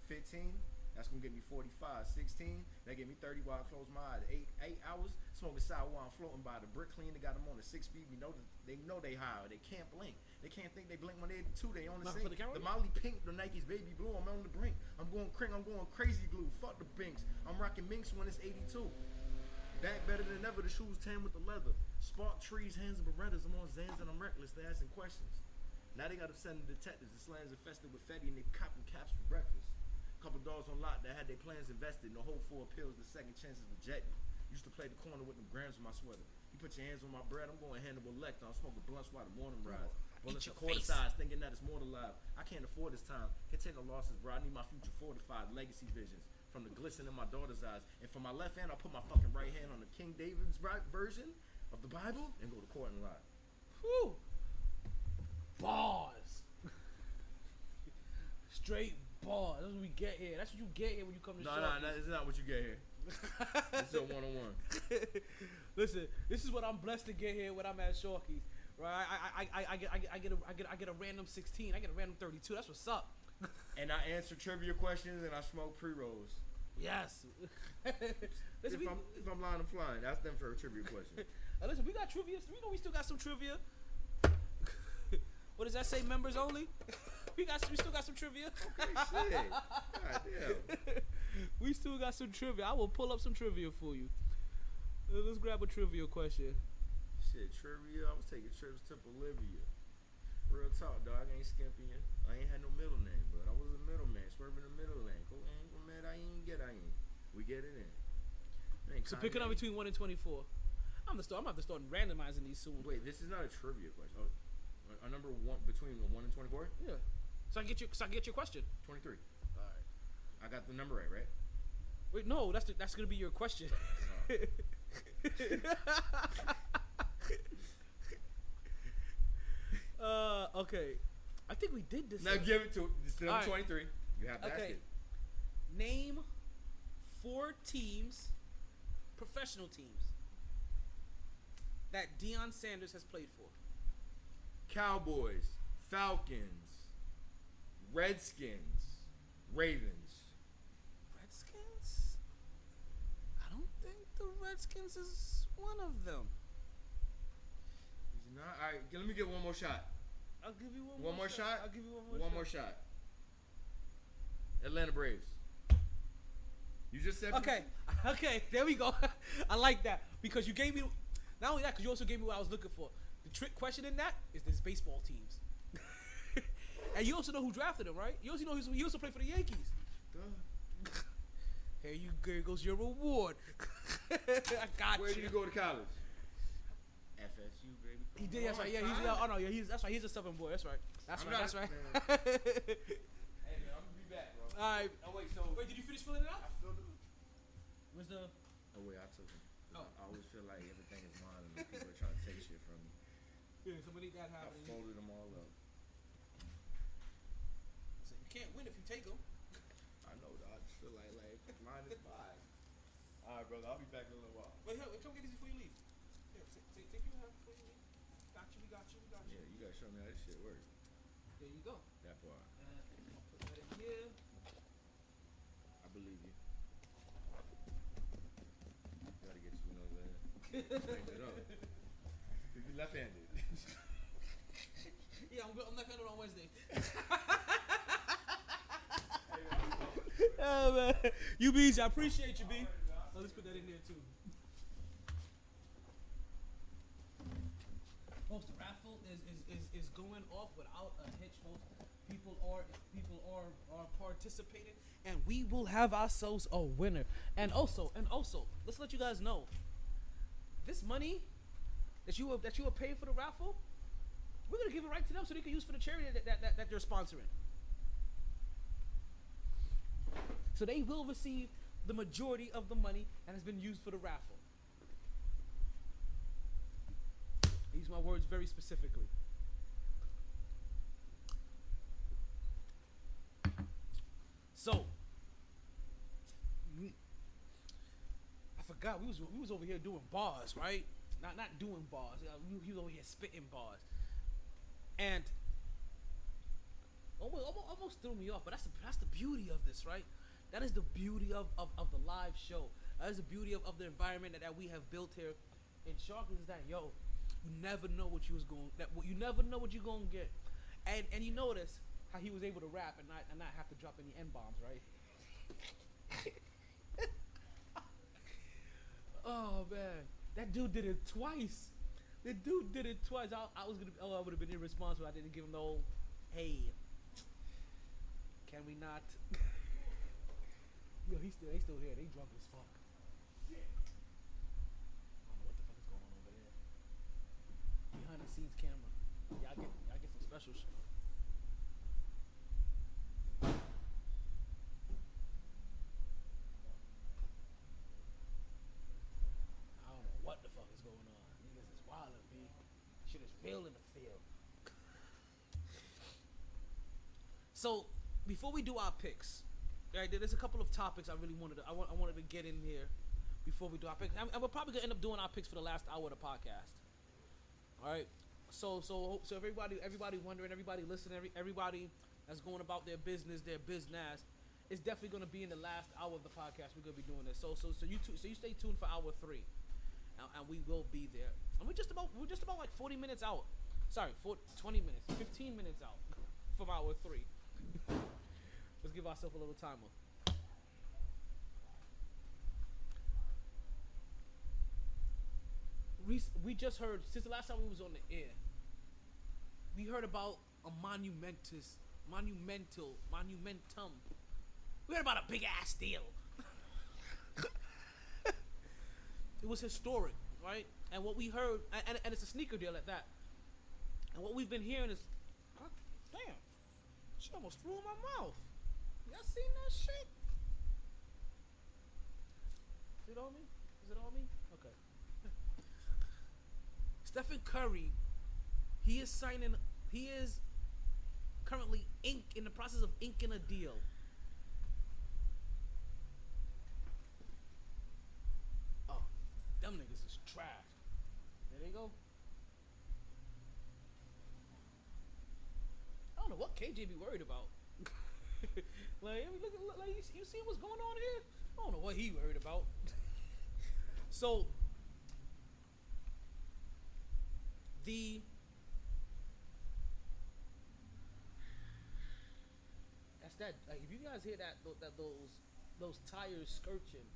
15, that's gonna get me 45. 16, that get me 30 while I close my eyes. 8 hours, smoking sour while I'm floating by the brick clean. They got them on the 6 speed. We know that they know they high. They can't blink. They can't think they blink when they 2. They on the Not sink. for the camera? The Molly pink, the Nike's baby blue. I'm on the brink. I'm going crazy glue. Fuck the binks. I'm rocking minks when it's 82. Back better than ever. The shoes tan with the leather. Spark trees, hands and Berettas. I'm on Zans and I'm reckless. They asking questions. Now they got to send the detectives. The slams infested with Fetty and they copping caps for breakfast. Couple dogs on lock that had their plans invested. No hope for appeals. The second chances rejected. Used to play the corner with them grams in my sweater. You put your hands on my bread, I'm going Hannibal Lecter. I'm smoking blunts while the morning rise. Bullets a quarter size, thinking that it's more than live. I can't afford this time. Can't take no losses, bro. I need my future fortified. Legacy visions from the glisten in my daughter's eyes. And for my left hand, I'll put my fucking right hand on the King David's version of the Bible and go to court and lie. Whew. Bars. Straight bars. That's what we get here. That's what you get here when you come to No, Sharky's. that's not what you get here. This is a one-on-one. Listen, this is what I'm blessed to get here when I'm at Sharky's. Right? I get a random 16. I get a random 32. That's what's up. And I answer trivia questions and I smoke pre-rolls. Yes. Listen, If I'm lying, I'm flying. That's them for a trivia question. Listen, we got trivia. We know we still got some trivia. What does that say? Members only? We still got some trivia. Okay, shit. God damn. We still got some trivia. I will pull up some trivia for you. Let's grab a trivia question. Shit, trivia. I was taking trips to Bolivia. Real talk, dog. I ain't skimping you. I ain't had no middle name, but I was a middleman, swerving the middle lane. Go mad, I ain't get I ain't. We get it in. Man, So pick it up between 1 and 24. I'm gonna have to start randomizing these soon. Wait, this is not a trivia question. Oh, a number one between 1 and 24? Yeah. So I get your question. 23. All right. I got the number right? Wait, no, that's gonna be your question. Oh. Okay. I think we did this. Now give it to it's number Alright. 23. You have to ask Okay. it. Name 4 teams, professional teams, that Deion Sanders has played for. Cowboys, Falcons, Redskins, Ravens. Redskins? I don't think the Redskins is one of them. Is it not? All right, let me get one more shot. I'll give you One more shot? I'll give you one more One shot. more shot. Atlanta Braves. You just said. Okay, there we go. I like that because you gave me, not only that, because you also gave me what I was looking for. The trick question in that is this baseball teams. And you also know who drafted him, right? You also know he also played for the Yankees. Duh. Here goes your reward. I got Where you. did you go to college? FSU, baby. He did. That's right. Yeah, that's right. He's a Southern boy. That's right. That's I'm right. not- That's right. Hey man, I'm gonna be back, bro. All right. Oh wait, so Wait, did you finish filling it out? I filled it. Where's the? Oh wait, I took it. Oh. I always feel like everything is mine and people are trying to take shit from me. Yeah, somebody got I happening. folded them all up. So you can't win if you take them. I know, dog. I just feel like mine is mine. All right, brother. I'll be back in a little while. Wait, come get these before you leave. Here, take your half before you leave. Got you. We got you. Yeah, you gotta show me how this shit works. There you go. That part. I'll put that in here. I believe you. Gotta get you, change it up. You left-handed. Yeah, I'm left-handed on Wednesday. Oh man, you B's, I appreciate you, B. Oh, let's put that in there too. Folks, the raffle is going off without a hitch, folks. People are participating, and we will have ourselves a winner. And also, let's let you guys know, this money that you are paying for the raffle, we're gonna give it right to them so they can use for the charity that they're sponsoring. So they will receive the majority of the money that has been used for the raffle. I use my words very specifically. So, I forgot we was over here doing bars, right? Not doing bars. He was over here spitting bars, and almost threw me off. But that's the beauty of this, right? That is the beauty of the live show. That is the beauty of the environment that we have built here in Sharkers. Is that you never know what you never know what you're gonna get, and you notice how he was able to rap and not have to drop any N-bombs, right? Oh man, that dude did it twice. I would have been irresponsible. I didn't give him the old, hey, can we not? Yo, they still here. They drunk as fuck. I don't know what the fuck is going on over there. Behind the scenes camera. Y'all get some specials. I don't know what the fuck is going on. Niggas is wildin', B. Shit is real in the field. So, before we do our picks, right, there's a couple of topics I really wanted to get in here before we do our picks. And we're probably gonna end up doing our picks for the last hour of the podcast. All right. So everybody wondering, everybody listening, everybody that's going about their business, their business, it's definitely gonna be in the last hour of the podcast. We're gonna be doing this. So you stay tuned for hour 3, and we will be there. And we're just about like 40 minutes out. Sorry, 20 minutes, 15 minutes out from hour 3. Let's give ourselves a little timer. We just heard, since the last time we was on the air, we heard about a monumentum. We heard about a big ass deal. It was historic, right? And what we heard, and it's a sneaker deal at that. And what we've been hearing is, God damn, she almost flew in my mouth. Y'all seen that shit? Is it on me? Okay. Stephen Curry, he is signing He is currently in the process of inking a deal. Oh, them niggas is trash. There they go. I don't know what KJ be worried about. Like, I mean, look, like you see what's going on here? I don't know what he worried about. So that's that. Like, if you guys hear those tires scratching,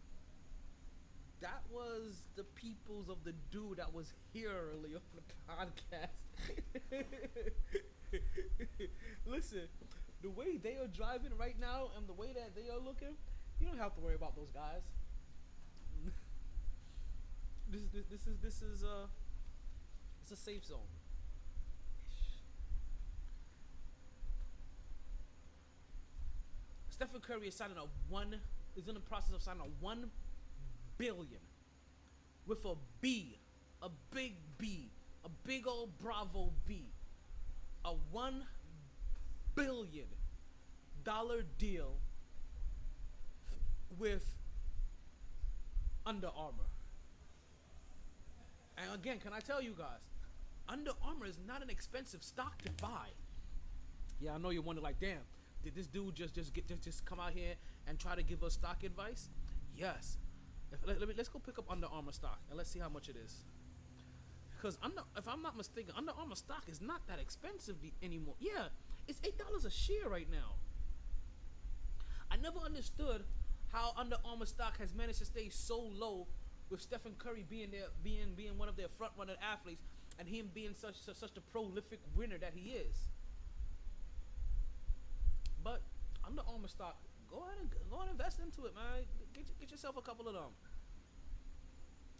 that was the peoples of the dude that was here earlier on the podcast. Listen, the way they are driving right now and the way that they are looking, you don't have to worry about those guys. This is it's a safe zone. Stephen Curry is is in the process of signing a $1 billion with a B, a big B, a big old Bravo B, a $1 billion deal with Under Armour. And again, can I tell you guys, Under Armour is not an expensive stock to buy. Yeah, I know you're wondering, like, damn, did this dude just come out here and try to give us stock advice? Yes. Let's go pick up Under Armour stock and let's see how much it is. Because if I'm not mistaken, Under Armour stock is not that expensive anymore. Yeah, it's $8 a share right now. I never understood how Under Armour stock has managed to stay so low with Stephen Curry being one of their front runner athletes and him being such a prolific winner that he is. But Under Armour stock, go ahead and invest into it, man. Get yourself a couple of them.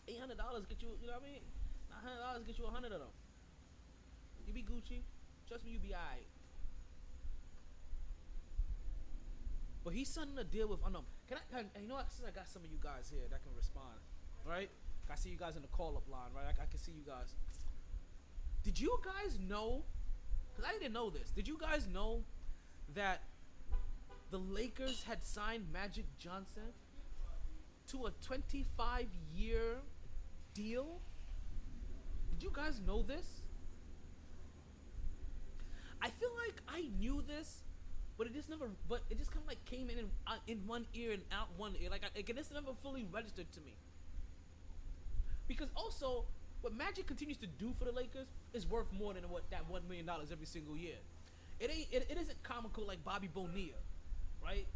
$800 get you, you know what I mean? $900 get you 100 of them. You be Gucci. Trust me, you be alright. But he's signing a deal with Under Armour. You know what? Since I got some of you guys here that can respond, right? I see you guys in the call-up line, right? I can see you guys. Did you guys know? Because I didn't know this. Did you guys know that the Lakers had signed Magic Johnson to a 25-year deal? Did you guys know this? I feel like I knew this, but it just kind of like came in one ear and out one ear. Like it just never fully registered to me. Because also, what Magic continues to do for the Lakers is worth more than what that $1 million every single year. It isn't comical like Bobby Bonilla, right?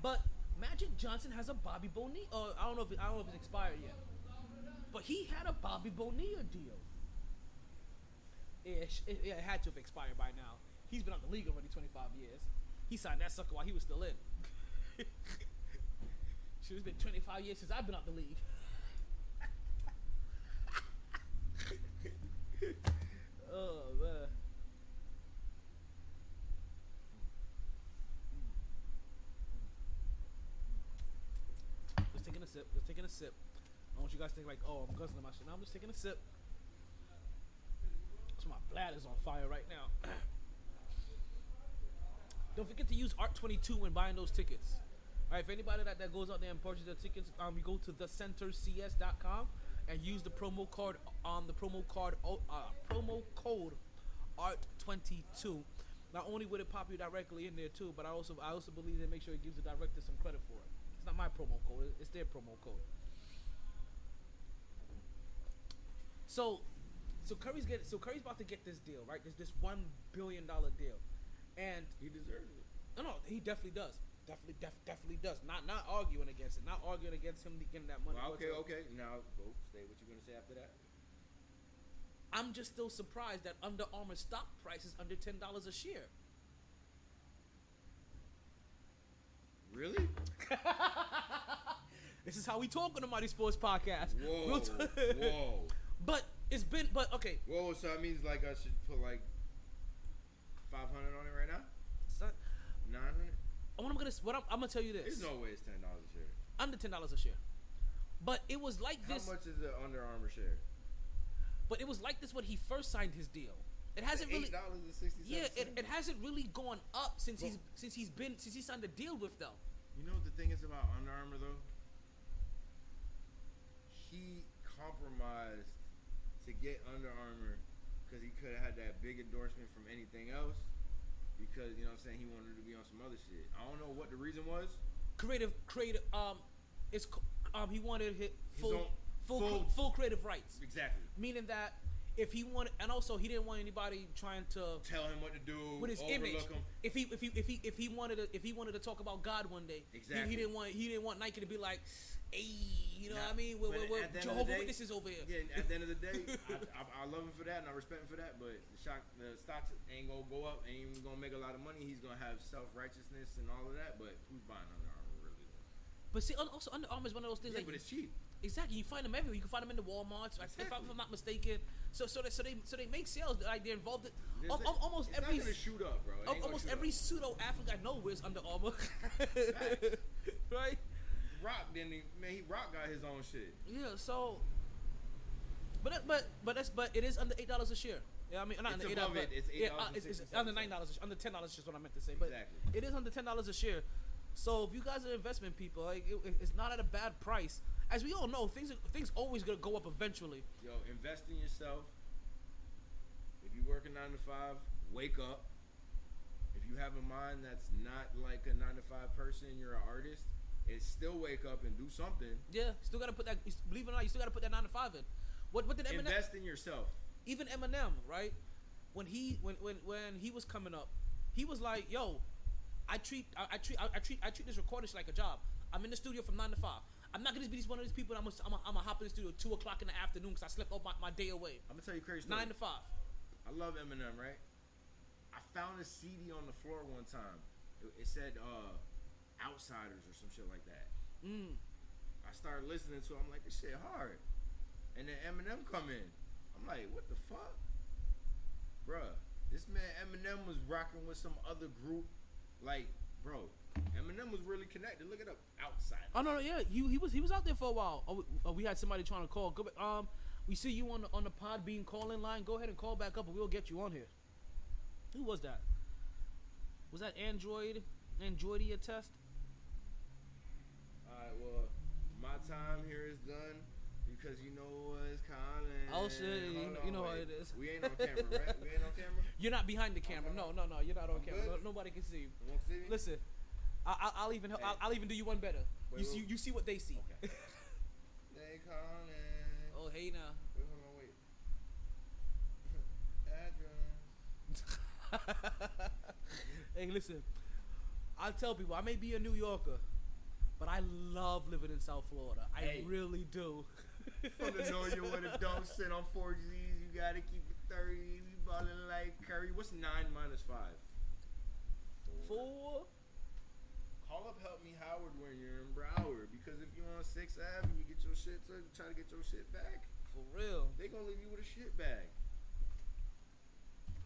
But Magic Johnson has a Bobby Bonilla. I don't know if it's expired yet. But he had a Bobby Bonilla deal. It had to have expired by now. He's been out the league already 25 years. He signed that sucker while he was still in. Shit, it's been 25 years since I've been out the league. Oh, man. Just taking a sip. I want you guys to think like, oh, I'm guzzling my shit. No, I'm just taking a sip. So my bladder's on fire right now. Don't forget to use ART22 when buying those tickets. All right, if anybody that goes out there and purchases their tickets, you go to thecentercs.com and use the promo code ART22. Not only would it pop you directly in there too, but I also believe they make sure it gives the director some credit for it. It's not my promo code; it's their promo code. So Curry's about to get this deal, right? There's this $1 billion deal, and He deserves it. no, he definitely does. Definitely does. Not arguing against it. Not arguing against him getting that money. Well, okay. Now go say what you're gonna say after that. I'm just still surprised that Under Armour stock price is under $10 a share. Really? This is how we talk on the Mighty Sports Podcast. Whoa. Whoa. But okay. Whoa. So that means like I should put like 500 on it right now. So, 900. I'm gonna tell you this. There's no way it's $10 a share. Under $10 a share. But it was like this. How much is the Under Armour share? But it was like this when he first signed his deal. It hasn't really. $8.67. Yeah, it hasn't really gone up since he signed the deal with them. You know what the thing is about Under Armour though? He compromised to get Under Armour because he could have had that big endorsement from anything else. Because you know what I'm saying, he wanted to be on some other shit. I don't know what the reason was. Creative. He wanted full creative rights. Exactly. Meaning that if he wanted, and also he didn't want anybody trying to tell him what to do with his overlook image. him. If he wanted to talk about God one day, exactly. he didn't want Nike to be like, hey, you know what I mean? We're Jehovah's Witnesses over here. Yeah, at the end of the day, I love him for that and I respect him for that. But the stocks ain't gonna go up, ain't even gonna make a lot of money. He's gonna have self-righteousness and all of that. But who's buying Under Armour really? But see, also Under Armour is one of those things. Yeah, but it's cheap. Exactly, you find them everywhere. You can find them in the Walmarts, exactly. if I'm not mistaken. So they make sales. Like they're involved. Almost it's every not gonna shoot up, bro. Almost every pseudo athlete I know wears Under Armour. Right? Rock Rock got his own shit. Yeah. So, but it is under $8 a share. Yeah, I mean not it's under above $8. It. It's $8. It's under $9. Under $10 is just what I meant to say. But exactly. It is under $10 a share. So if you guys are investment people, like it's not at a bad price. As we all know, things always gonna go up eventually. Yo, invest in yourself. If you work a 9 to 5, wake up. If you have a mind that's not like a 9 to 5 person, you're an artist. It's still wake up and do something. Yeah, still gotta put that. Believe it or not, you still gotta put that 9 to 5 in. What did Eminem? Invest in yourself. Even Eminem, right? When he was coming up, he was like, "Yo, I treat this recording shit like a job. I'm in the studio from 9 to 5. I'm not gonna be one of these people. I'm gonna hop in the studio at 2 o'clock in the afternoon because I slept all my day away. I'm gonna tell you a crazy story. 9 to 5. I love Eminem, right? I found a CD on the floor one time. It said Outsiders or some shit like that. I started listening to it. I'm like, this shit hard. And then Eminem come in. I'm like, what the fuck? Bruh, this man Eminem was rocking with some other group. Like, bro, Eminem was really connected. Look it up. Outsiders. Oh no, yeah, he was out there for a while. We had somebody trying to call. Go back. We see you on the Podbean call-in line. Go ahead and call back up, and we'll get you on here. Who was that? Was that Androidia test? Alright, well, my time here is done because you know what's calling. Oh shit, you know what it is. We ain't on camera, right? We ain't on camera? You're not behind the camera. No, you're not on camera. Good? Nobody can see you. You won't see me? Listen, I'll even Hey. I'll even do you one better. Wait, You see what they see. Okay. They calling. Oh hey now. Wait, hold on, wait. Address. Hey, listen. I tell people I may be a New Yorker, but I love living in South Florida. I really do. From the know you would have don't sit on 4Gs. You gotta keep it 30. We ballin' like Curry. What's 9 minus 5? 4. Call up Help Me Howard when you're in Broward, because if you're on 6th Ave and you get your shit, try to get your shit back, For real. they gonna leave you with a shit bag.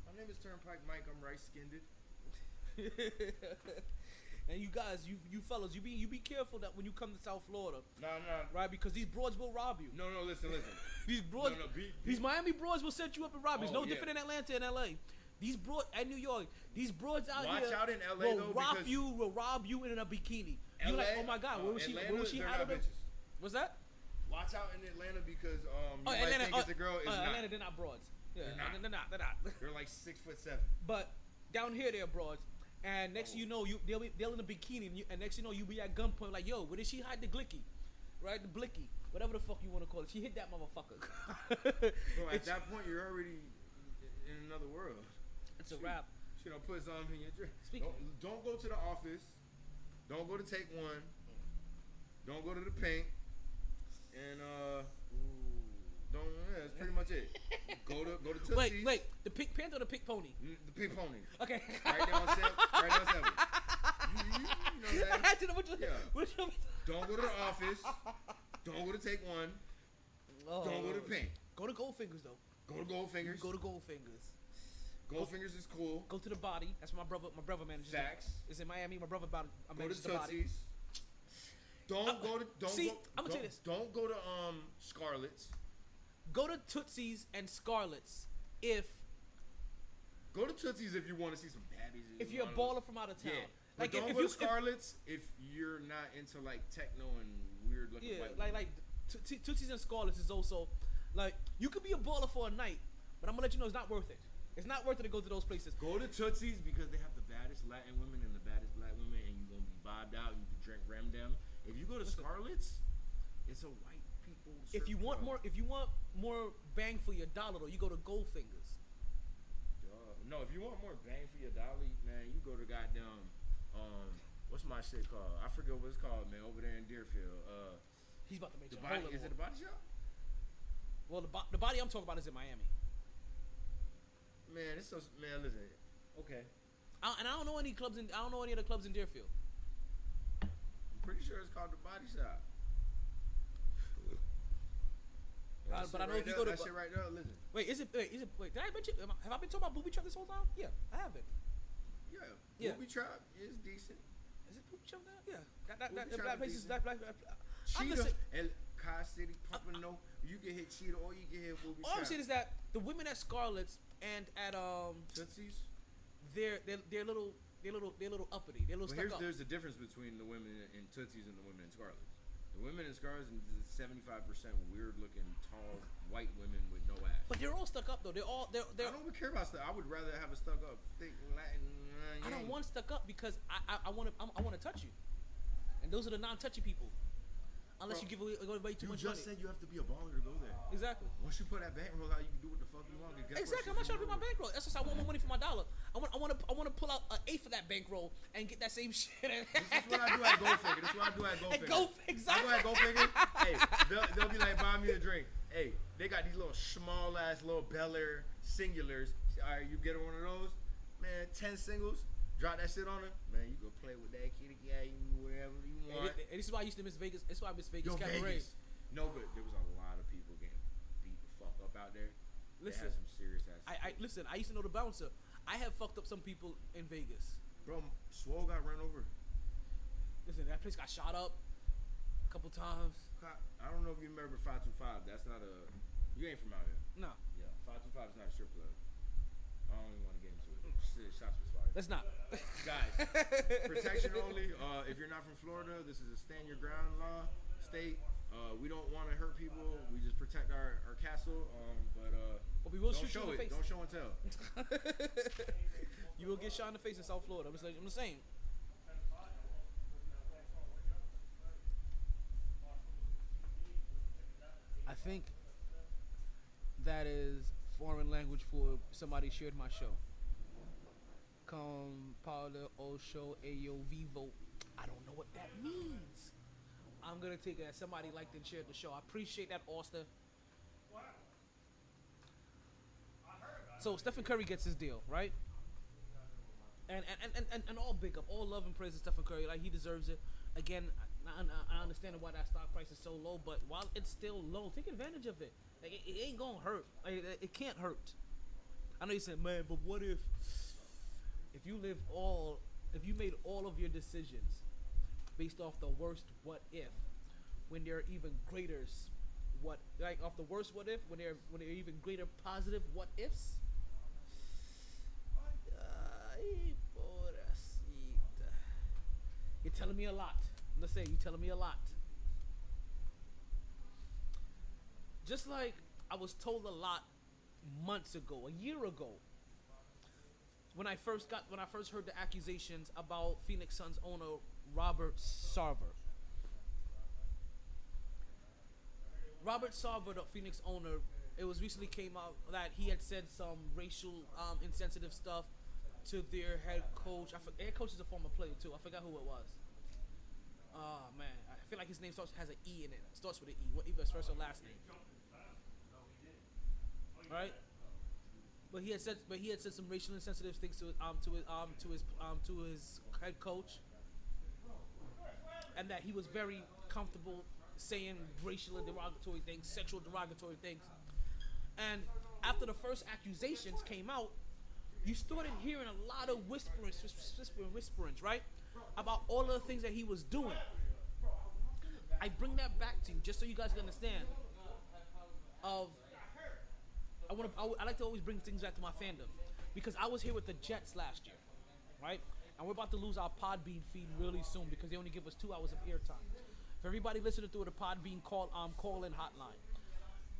My name is Turnpike Mike. I'm rice-skinned. And you guys, you fellas, you be careful that when you come to South Florida, Nah. right? Because these broads will rob you. No, listen. These broads, these Miami broads will set you up and rob you. It's no yeah. different in Atlanta and LA. These broads and New York, these broads out Watch here out in LA, will though, will rob you in a bikini. LA, You like, oh my God, where was she? Atlanta, Where was she? they're Out not of the? bitches. What's that? Watch out in Atlanta because you might Atlanta, think it's a girl. It's not. Atlanta, they're not broads. Yeah, They're not. They're not. They're like 6'7". But down here they're broads. And next thing you know, they'll in a bikini, and next thing you know, you be at gunpoint like, yo, where did she hide the glicky? Right, the blicky, whatever the fuck you want to call it. She hit that motherfucker. Bro, at that point, you're already in another world. It's a wrap. She don't put something in your drink. Speaking. Don't go to the office. Don't go to Take One. Don't go to the Pink. And don't. Yeah, that's pretty much it. Go to Tootsie's. Wait, the Pink Panther or the Pink Pony? The Pink Pony. Okay. Right down 7. Right down 7. You know that. I had to know what you. Yeah. What you Don't go to the office. Don't go to Take One. Don't go to Pink. Go to Goldfingers though. Go to Goldfingers. Go to Goldfingers. Goldfingers is cool. Go to the Body. That's my brother manages. Facts. Is in Miami. My brother Go to manages the Body. Tootsie's. Don't go to. see, I'm gonna tell you this. Don't go to Scarlett's. Go to Tootsie's and Scarlett's if Go to Tootsie's if you want to see some baddies. if you're a baller from out of town. Yeah. Like But don't if go you to Scarlett's if you're not into like techno and weird looking yeah, white like women. Tootsie's and Scarlett's is also like you could be a baller for a night, but I'm gonna let you know it's not worth it. It's not worth it to go to those places. Go to Tootsie's because they have the baddest Latin women and the baddest black women, and you're gonna be vibed out. You can drink Rem Dem. If you go to Scarlett's, it's a white people. If you want more bang for your dollar, though, you go to Goldfingers. No, if you want more bang for your dolly, man, you go to goddamn what's my shit called? I forget what it's called, man. Over there in Deerfield. He's about to make The you body, is it the body shop? Well, the body I'm talking about is in Miami. Man, it's so man. Listen, okay. And I don't know any other clubs in Deerfield. I'm pretty sure it's called the body shop. But I know if you go to that shit right there, listen. wait, is it? Did I mention? Have I been talking about Booby Trap this whole time? Yeah, I have been. Yeah. Booby Trap is decent. Is it Booby Trap now? Yeah. That Booby Trap black is place is decent. black. I'm Cheetah just saying- and Kai City Pompano. You can hit Cheetah or you can hit Booby All Trap. I'm saying is that the women at Scarlett's and at Tootsie's. they're little uppity. They're a little But stuck up. there's a difference between the women in Tootsie's and the women in Scarlett's. The women in Scarlett's is 75% weird looking, tall, white women with no ass. But they're all stuck up though. They're I don't even care about stuff. I would rather have a stuck up, thick Latin. I don't want stuck up because I want to touch you, and those are the non-touchy people. Unless you give away too much You money. just said you have to be a baller to go there. Exactly. Once you put that bankroll out, you can do what the fuck you want. And guess what? Exactly. I'm not trying to pay my bankroll. That's just I want more money for my dollar. I want to pull out an eighth of that bankroll and get that same shit. This is what I do at Goldfinger. This is what I do at Goldfinger. Exactly. I go at Goldfinger. Hey, they'll be like, buy me a drink. Hey, they got these little small ass little Bel Air singulars. All right, you get one of those, man. 10 singles. Drop that shit on her, man. You go play with that kitty cat, you whatever you want. And this is why I used to miss Vegas. This is why I miss Vegas Yo, Cabaret. Vegas. No, but there was a lot of people getting beat the fuck up out there. Listen, they had some serious ass. listen. I used to know the bouncer. I have fucked up some people in Vegas. Bro, Swole got run over. Listen, that place got shot up a couple times. I don't know if you remember 525. That's not a. You ain't from out here. No, Yeah, 525 is not a strip club. I don't even want to get into it. Shit, shots was fired. let's not. Guys, protection only. If you're not from Florida, this is a stand your ground law state. We don't want to hurt people. We just protect our castle. But we will don't shoot you show in the it. face. Don't show and tell. You will get shot in the face in South Florida. I'm just saying. I think that is foreign language for somebody shared my show. Come Paulo Osho Ayo Vivo. I don't know what that means. I'm gonna take it as somebody liked and shared the show. I appreciate that, Austin. So Stephen Curry gets his deal, right? And all big up, all love and praise to Stephen Curry. Like, he deserves it. Again, I understand why that stock price is so low, but while it's still low, take advantage of it. Like, it ain't gonna hurt. Like, it can't hurt. I know you said, man, but what if you made all of your decisions based off the worst what if, when there are even greater off the worst what if, when there are even greater positive what ifs. Ay, pobrecita. You're telling me a lot. Let's say you're telling me a lot. Just like I was told a lot months ago, a year ago, when I first heard the accusations about Phoenix Suns owner Robert Sarver. Robert Sarver, the Phoenix owner, it was recently came out that he had said some racial insensitive stuff to their head coach. Head coach is a former player too. I forgot who it was. Oh man, I feel like his name has an E in it. Starts with an E. Either his first or last name. Right? But he had said some racial insensitive things to his head coach, and that he was very comfortable saying racial and derogatory things, sexual derogatory things. And after the first accusations came out, you started hearing a lot of whisperings, right? About all of the things that he was doing. I bring that back to you just so you guys can understand of I like to always bring things back to my fandom because I was here with the Jets last year, right? And we're about to lose our Podbean feed really soon because they only give us 2 hours of airtime. For everybody listening through the Podbean call-in hotline,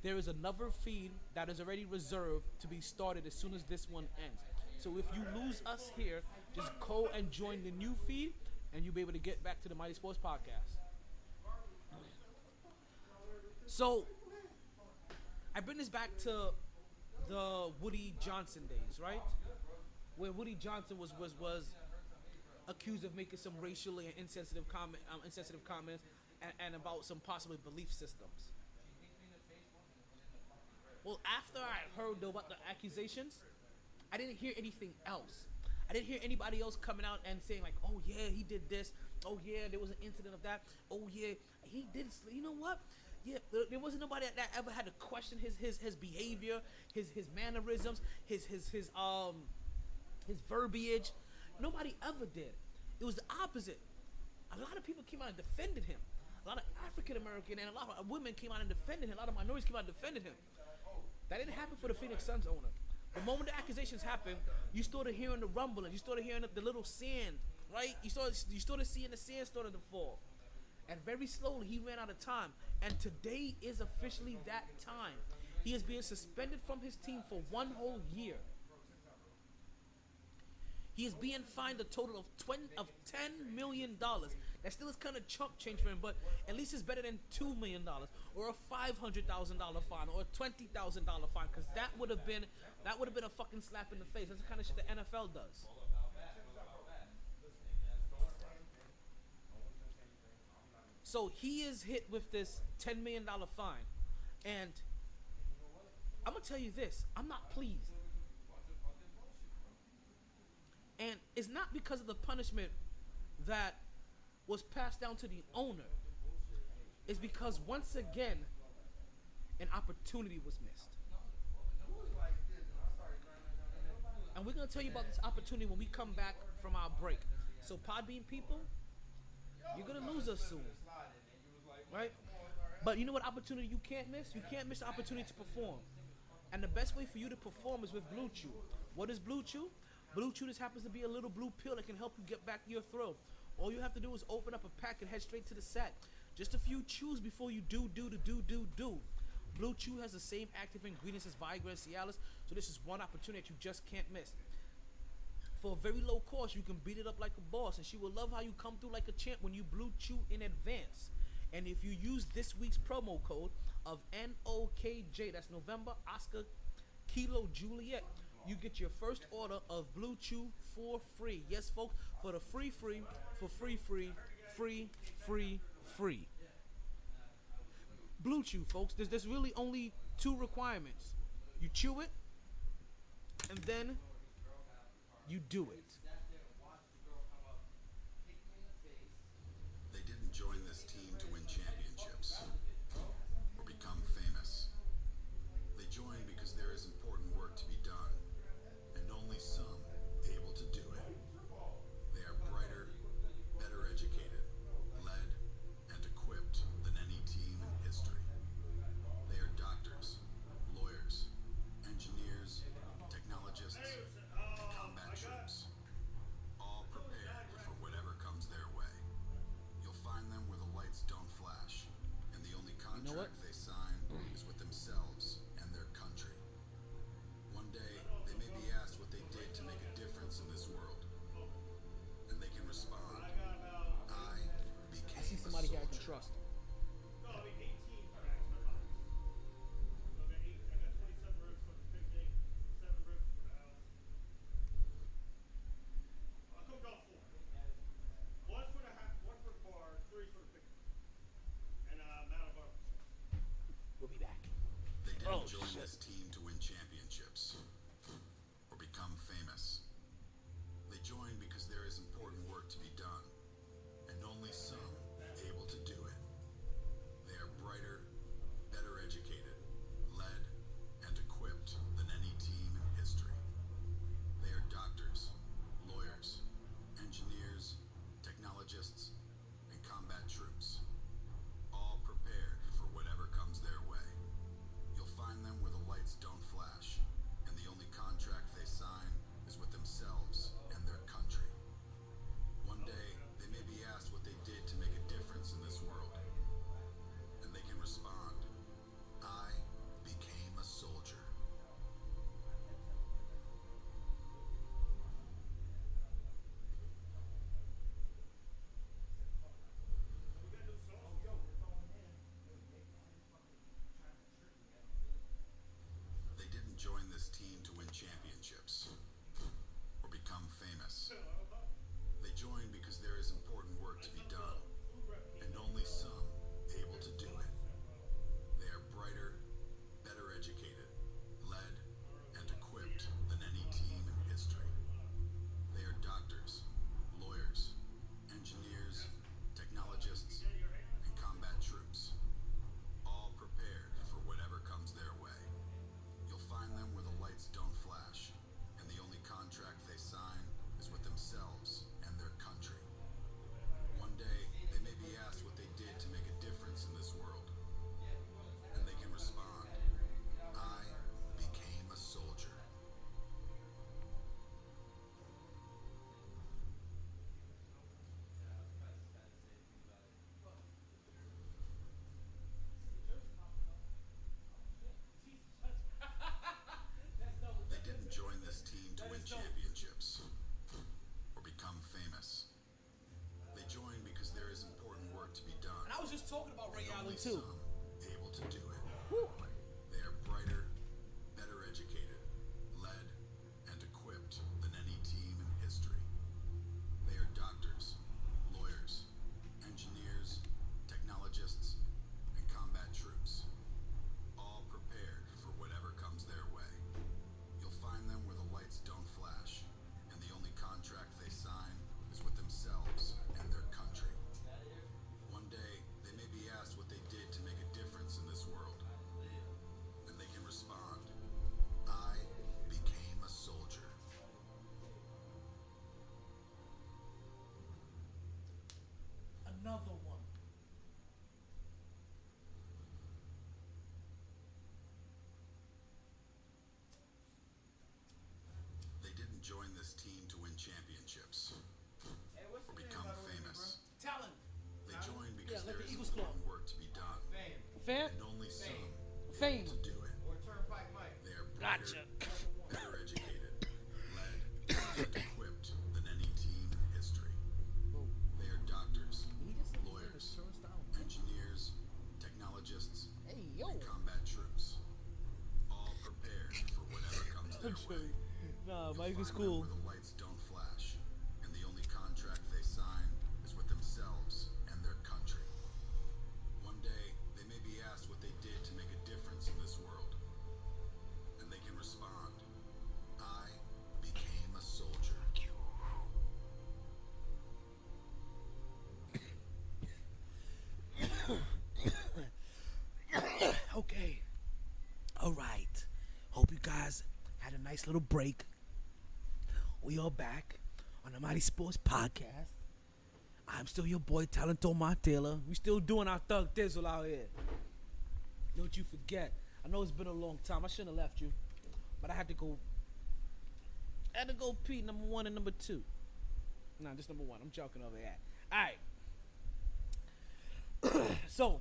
there is another feed that is already reserved to be started as soon as this one ends. So if you lose us here, just go and join the new feed, and you'll be able to get back to the Mighty Sports Podcast. So I bring this back to the Woody Johnson days, right? Where Woody Johnson was accused of making some racially and insensitive comments and about some possible belief systems. Well, after I heard about the accusations, I didn't hear anything else. I didn't hear anybody else coming out and saying like, oh yeah, he did this. Oh yeah, there was an incident of that. Oh yeah, he did. You know what? Yeah, there wasn't nobody that ever had to question his behavior, his mannerisms, his verbiage. Nobody ever did. It was the opposite. A lot of people came out and defended him. A lot of African American and a lot of women came out and defended him. A lot of minorities came out and defended him. That didn't happen for the Phoenix Suns owner. The moment the accusations happened, you started hearing the rumbling. You started hearing the little sand, right? You started seeing the sand starting to fall. And very slowly, he ran out of time. And today is officially that time. He is being suspended from his team for 1 whole year. He is being fined a total of $10 million. That still is kind of chump change for him, but at least it's better than $2 million or a $500,000 fine or a $20,000 fine, because that would have been a fucking slap in the face. That's the kind of shit the NFL does. So he is hit with this $10 million fine, and I'm gonna tell you this: I'm not pleased. And it's not because of the punishment that was passed down to the owner. It's because, once again, an opportunity was missed. And we're going to tell you about this opportunity when we come back from our break. So, Podbean people, you're going to lose us soon. Right? But you know what opportunity you can't miss? You can't miss the opportunity to perform. And the best way for you to perform is with Blue Chew. What is Blue Chew? Blue Chew just happens to be a little blue pill that can help you get back your thrill. All you have to do is open up a pack and head straight to the sack. Just a few chews before you do. Blue Chew has the same active ingredients as Viagra and Cialis, so this is one opportunity that you just can't miss. For a very low cost, you can beat it up like a boss, and she will love how you come through like a champ when you Blue Chew in advance. And if you use this week's promo code of NOKJ, that's November, Oscar, Kilo, Juliet, you get your first order of Blue Chew for free. Yes, folks, for the free. Blue Chew, folks. There's really only 2 requirements. You chew it, and then you do it. They didn't join this team to win championships or become famous. They joined because there is important work to be done, and only some able to do it. They are brighter, better educated, led, and equipped than any team in history. They are doctors, lawyers, engineers, technologists, combat troops, all prepared for whatever comes their way. You'll find them where the lights don't flash, and the only contract they sign is with themselves and their country. One day, they may be asked what they did to make a difference in this world, and they can respond, I became I see a somebody here I can soldier. trust. No, I mean 18 tracks, my apologies. So I got 27 ribs for the picnic, 7 ribs for the house. I cooked all 4. 1 for the one for the bar, 3 for the picnic. And Mount Bar. We'll be back. They didn't Oh, join shit. this team to win championships or become famous. They joined because there is important work to be done, and only some able to do it. They are brighter, better educated, led, and equipped than any team in history. They are doctors, lawyers, engineers, technologists, and combat troops, all prepared for whatever comes their way. You'll find them where the lights don't flash, win championships or become famous. They join because there is important work to be done, and only some able to do it. They are brighter, better educated, led, and equipped than any team in history. They are doctors, lawyers, engineers, technologists, and combat troops, all prepared for whatever comes their way. You'll find them where the lights don't flash, and the only contract they sign is with themselves and their country. One day, they may be asked what they did to make a difference in this world, and they can respond, I became a soldier. They didn't join this team to win championships or become famous. They joined because there is important work to be done. And I was just talking about Ray and Allen only too. some able to do it. Whew. They are brighter, better educated, led, and equipped than any team in history. They are doctors, lawyers, engineers, technologists, and combat troops, all prepared for whatever comes their way. You'll find them where the lights don't flash, and the only contract they sign is with themselves and their country. One day, they may be asked what they did to make a difference in this world, and they can respond, I became a soldier. Another one. They didn't join this team to win championships or become famous. Talent. They joined because like there the is Eagles Club. important work to be done, Fam? and only some Fame. able to do it. They are brighter, Gotcha. better educated, led, and equipped than any team in history. They are doctors, lawyers, engineers, technologists, Hey, yo. and combat troops, all prepared for whatever comes their way. Nah, You'll Mike is find them cool. where the lights don't flash, and the only contract they sign is with themselves and their country. One day, they may be asked what they did to make a difference in this world, and they can respond, I became a soldier. Okay. All right. Hope you guys had a nice little break. We are back on the Mighty Sports Podcast. I'm still your boy, Talented Omar Taylor. We still doing our thug thizzle out here. Don't you forget. I know it's been a long time. I shouldn't have left you. But I had to go pee number 1 and number 2. Nah, just number 1. I'm joking over here. Alright. So,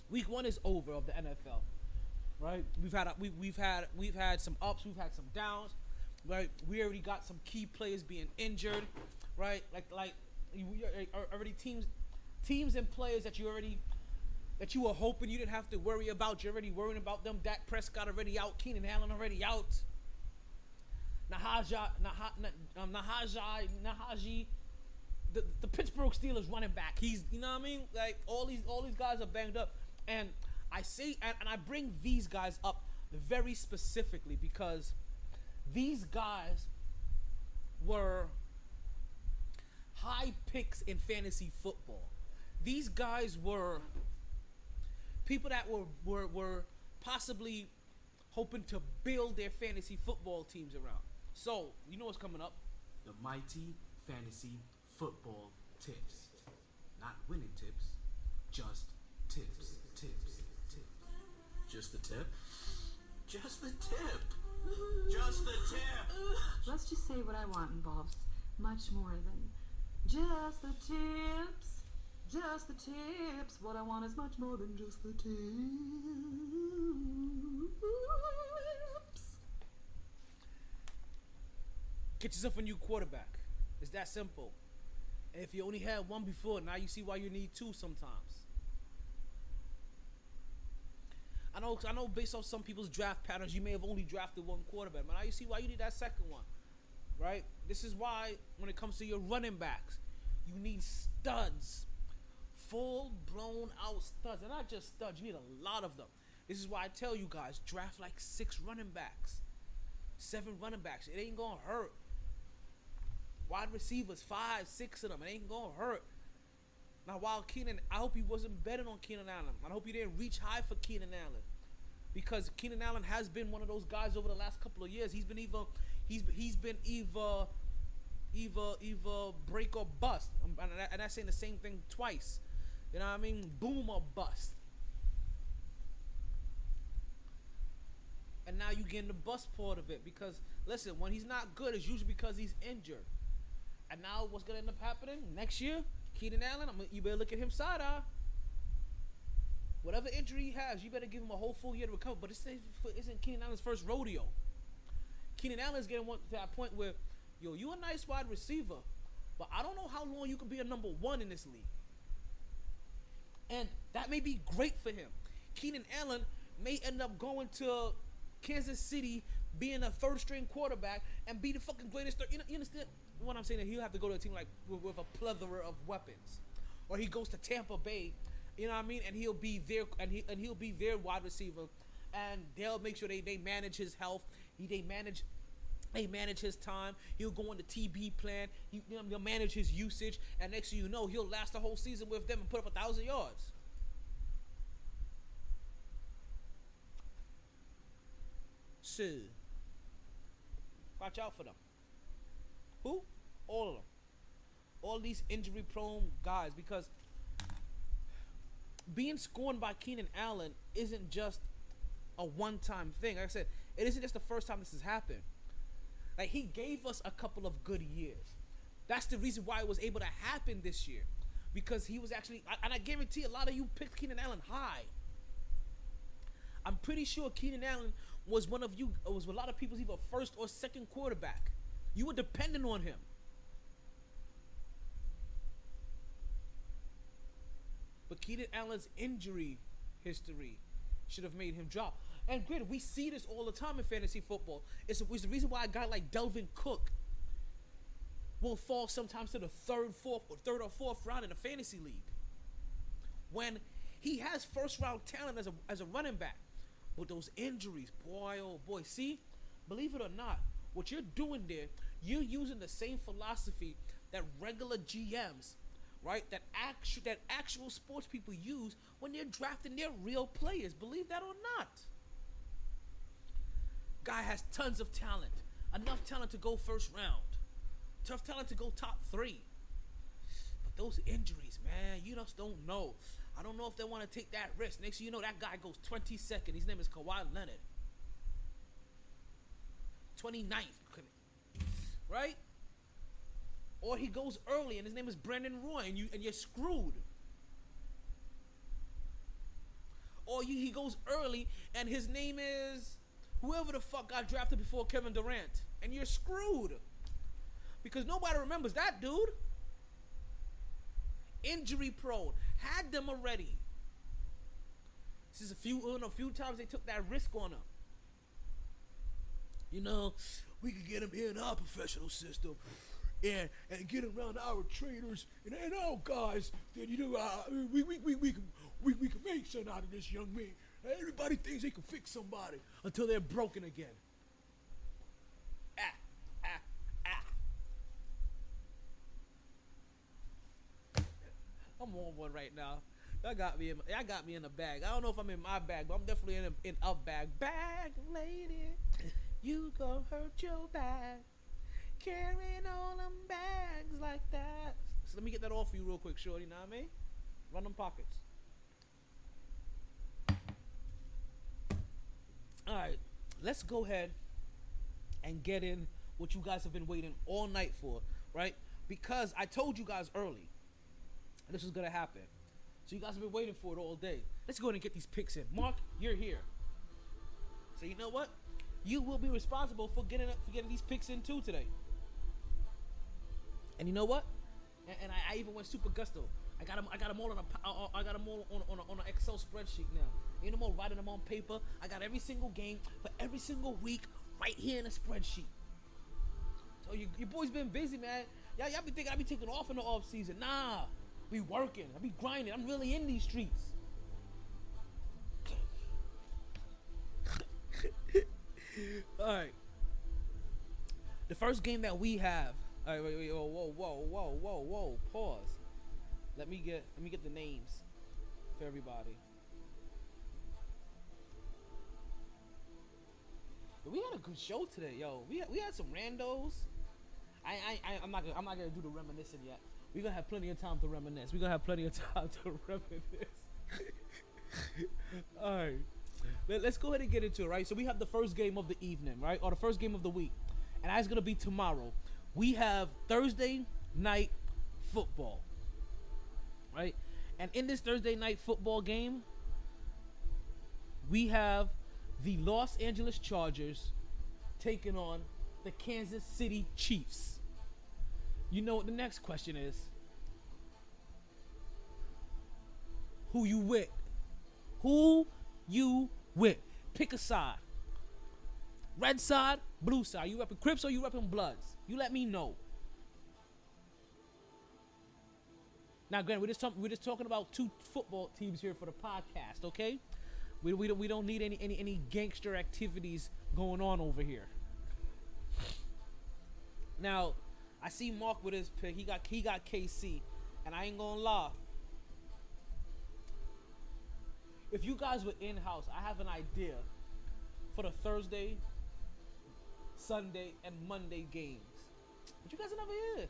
week 1 is over of the NFL. Right? We've had some ups, we've had some downs. Right? We already got some key players being injured. Right? Like you already teams and players that you were hoping you didn't have to worry about. You're already worrying about them. Dak Prescott already out. Keenan Allen already out. Nahaji, the Pittsburgh Steelers running back. He's, you know what I mean? Like all these guys are banged up, and I say and I bring these guys up very specifically because these guys were high picks in fantasy football. These guys were people that were possibly hoping to build their fantasy football teams around. So, you know what's coming up? The MyT Fantasy Football Tips. Not winning tips, just tips. Just the tip? Just the tip. Just the tip. Let's just say what I want involves much more than just the tips. Just the tips. What I want is much more than just the tips. Get yourself a new quarterback. It's that simple. And if you only had one before, now you see why you need two sometimes. I know based off some people's draft patterns, you may have only drafted one quarterback, but now you see why you need that second one, right? This is why when it comes to your running backs, you need studs, full-blown out studs, and not just studs. You need a lot of them. This is why I tell you guys, draft like 6 running backs, 7 running backs. It ain't gonna hurt. Wide receivers, 5, 6 of them. It ain't gonna hurt. Now, while Keenan, I hope he wasn't betting on Keenan Allen. I hope he didn't reach high for Keenan Allen, because Keenan Allen has been one of those guys over the last couple of years. He's been either break or bust, and that's saying the same thing twice. You know what I mean? Boom or bust. And now you getting the bust part of it, because listen, when he's not good, it's usually because he's injured. And now what's gonna end up happening next year? Keenan Allen, you better look at him side eye. Whatever injury he has, you better give him a whole full year to recover. But this isn't Keenan Allen's first rodeo. Keenan Allen's getting to that point where, yo, you a nice wide receiver, but I don't know how long you can be a number 1 in this league. And that may be great for him. Keenan Allen may end up going to Kansas City, being a 3rd-string quarterback, and be the fucking greatest. You understand what I'm saying? That he'll have to go to a team like with a plethora of weapons, or he goes to Tampa Bay. You know what I mean? And he'll be there, and he'll be their wide receiver, and they'll make sure they manage his health. They manage his time. He'll go on the TB plan. They'll manage his usage, and next thing you know, he'll last the whole season with them and put up 1,000 yards. So, watch out for them. Who? All of them. All these injury-prone guys, because being scorned by Keenan Allen isn't just a one-time thing. Like I said, it isn't just the first time this has happened. Like, he gave us a couple of good years. That's the reason why it was able to happen this year, because he was actually, and I guarantee a lot of you picked Keenan Allen high. I'm pretty sure Keenan Allen was one of you, was a lot of people's either 1st or 2nd quarterback. You were dependent on him. But Keenan Allen's injury history should have made him drop. And granted, we see this all the time in fantasy football. It's the reason why a guy like Delvin Cook will fall sometimes to the 3rd or 4th round in a fantasy league, when he has 1st-round talent as a running back. But those injuries, boy, oh boy. See, believe it or not, what you're doing there, you're using the same philosophy that regular GMs, right, that actual sports people use when they're drafting their real players. Believe that or not. Guy has tons of talent, enough talent to go 1st round, tough talent to go top 3. But those injuries, man, you just don't know. I don't know if they want to take that risk. Next thing you know, that guy goes 22nd. His name is Kawhi Leonard. 29th, right? Or he goes early and his name is Brandon Roy, and you're screwed. Or he goes early and his name is whoever the fuck got drafted before Kevin Durant, and you're screwed, because nobody remembers that dude. Injury prone, had them already. This is a few times they took that risk on him. You know, we could get him here in our professional system, and get around our trainers and our guys. Then we can make something out of this young man. Everybody thinks they can fix somebody until they're broken again. I'm on one right now. Y'all got me in the bag. I don't know if I'm in my bag, but I'm definitely in a bag. Bag lady, you gon' hurt your back, carrying all them bags like that. So let me get that off for you real quick, shorty. Know what I mean? Run them pockets. All right, let's go ahead and get in what you guys have been waiting all night for, right? Because I told you guys early this was gonna happen, so you guys have been waiting for it all day. Let's go ahead and get these picks in. Mark, you're here, so you know what? You will be responsible for getting these picks in too today. And you know what? and I even went super gusto. I got them all on an Excel spreadsheet now. Ain't no more writing them on paper. I got every single game for every single week right here in a spreadsheet. So your boy's been busy, man. Y'all be thinking I be taking off in the off season. Nah, be working. I be grinding. I'm really in these streets. All right. The first game that we have. All right, wait, whoa, pause. Let me get the names for everybody. But we had a good show today, yo. We had some randos. I'm not gonna do the reminiscing yet. We're gonna have plenty of time to reminisce. All right. Let's go ahead and get into it, right? So we have the first game of the evening, right? Or the first game of the week. And that's going to be tomorrow. We have Thursday night football, right? And in this Thursday night football game, we have the Los Angeles Chargers taking on the Kansas City Chiefs. You know what the next question is? Who you with? Who you with? Pick a side. Red side, blue side. You repping Crips or you repping Bloods? You let me know. Now, Grant, we're just talking about two football teams here for the podcast, okay? We don't need any gangster activities going on over here. Now, I see Mark with his pick. He got KC, and I ain't gonna lie. If you guys were in-house, I have an idea for the Thursday, Sunday, and Monday games. But you guys are never here.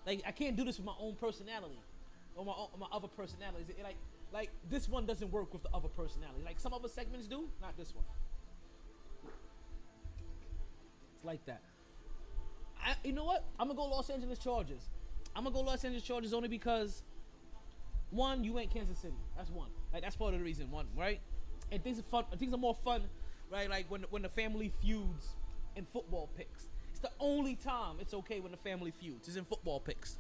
Like, I can't do this with my own personality or my other personalities. Like this one doesn't work with the other personality. Like some other segments do, not this one. It's like that. You know what? I'm gonna go Los Angeles Chargers. I'm gonna go Los Angeles Chargers only because, one, you ain't Kansas City. That's one. Like that's part of the reason. One, right? And things are fun. Things are more fun, right? Like when the family feuds in football picks. It's the only time it's okay when the family feuds is in football picks.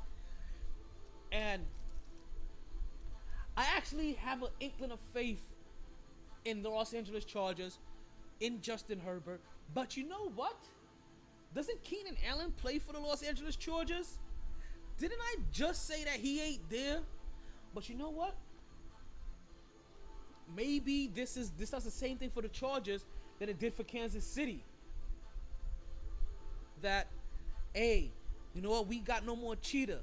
And I actually have an inkling of faith in the Los Angeles Chargers, in Justin Herbert. But you know what? Doesn't Keenan Allen play for the Los Angeles Chargers? Didn't I just say that he ain't there? But you know what? Maybe this does the same thing for the Chargers that it did for Kansas City. That, hey, you know what? We got no more cheetah.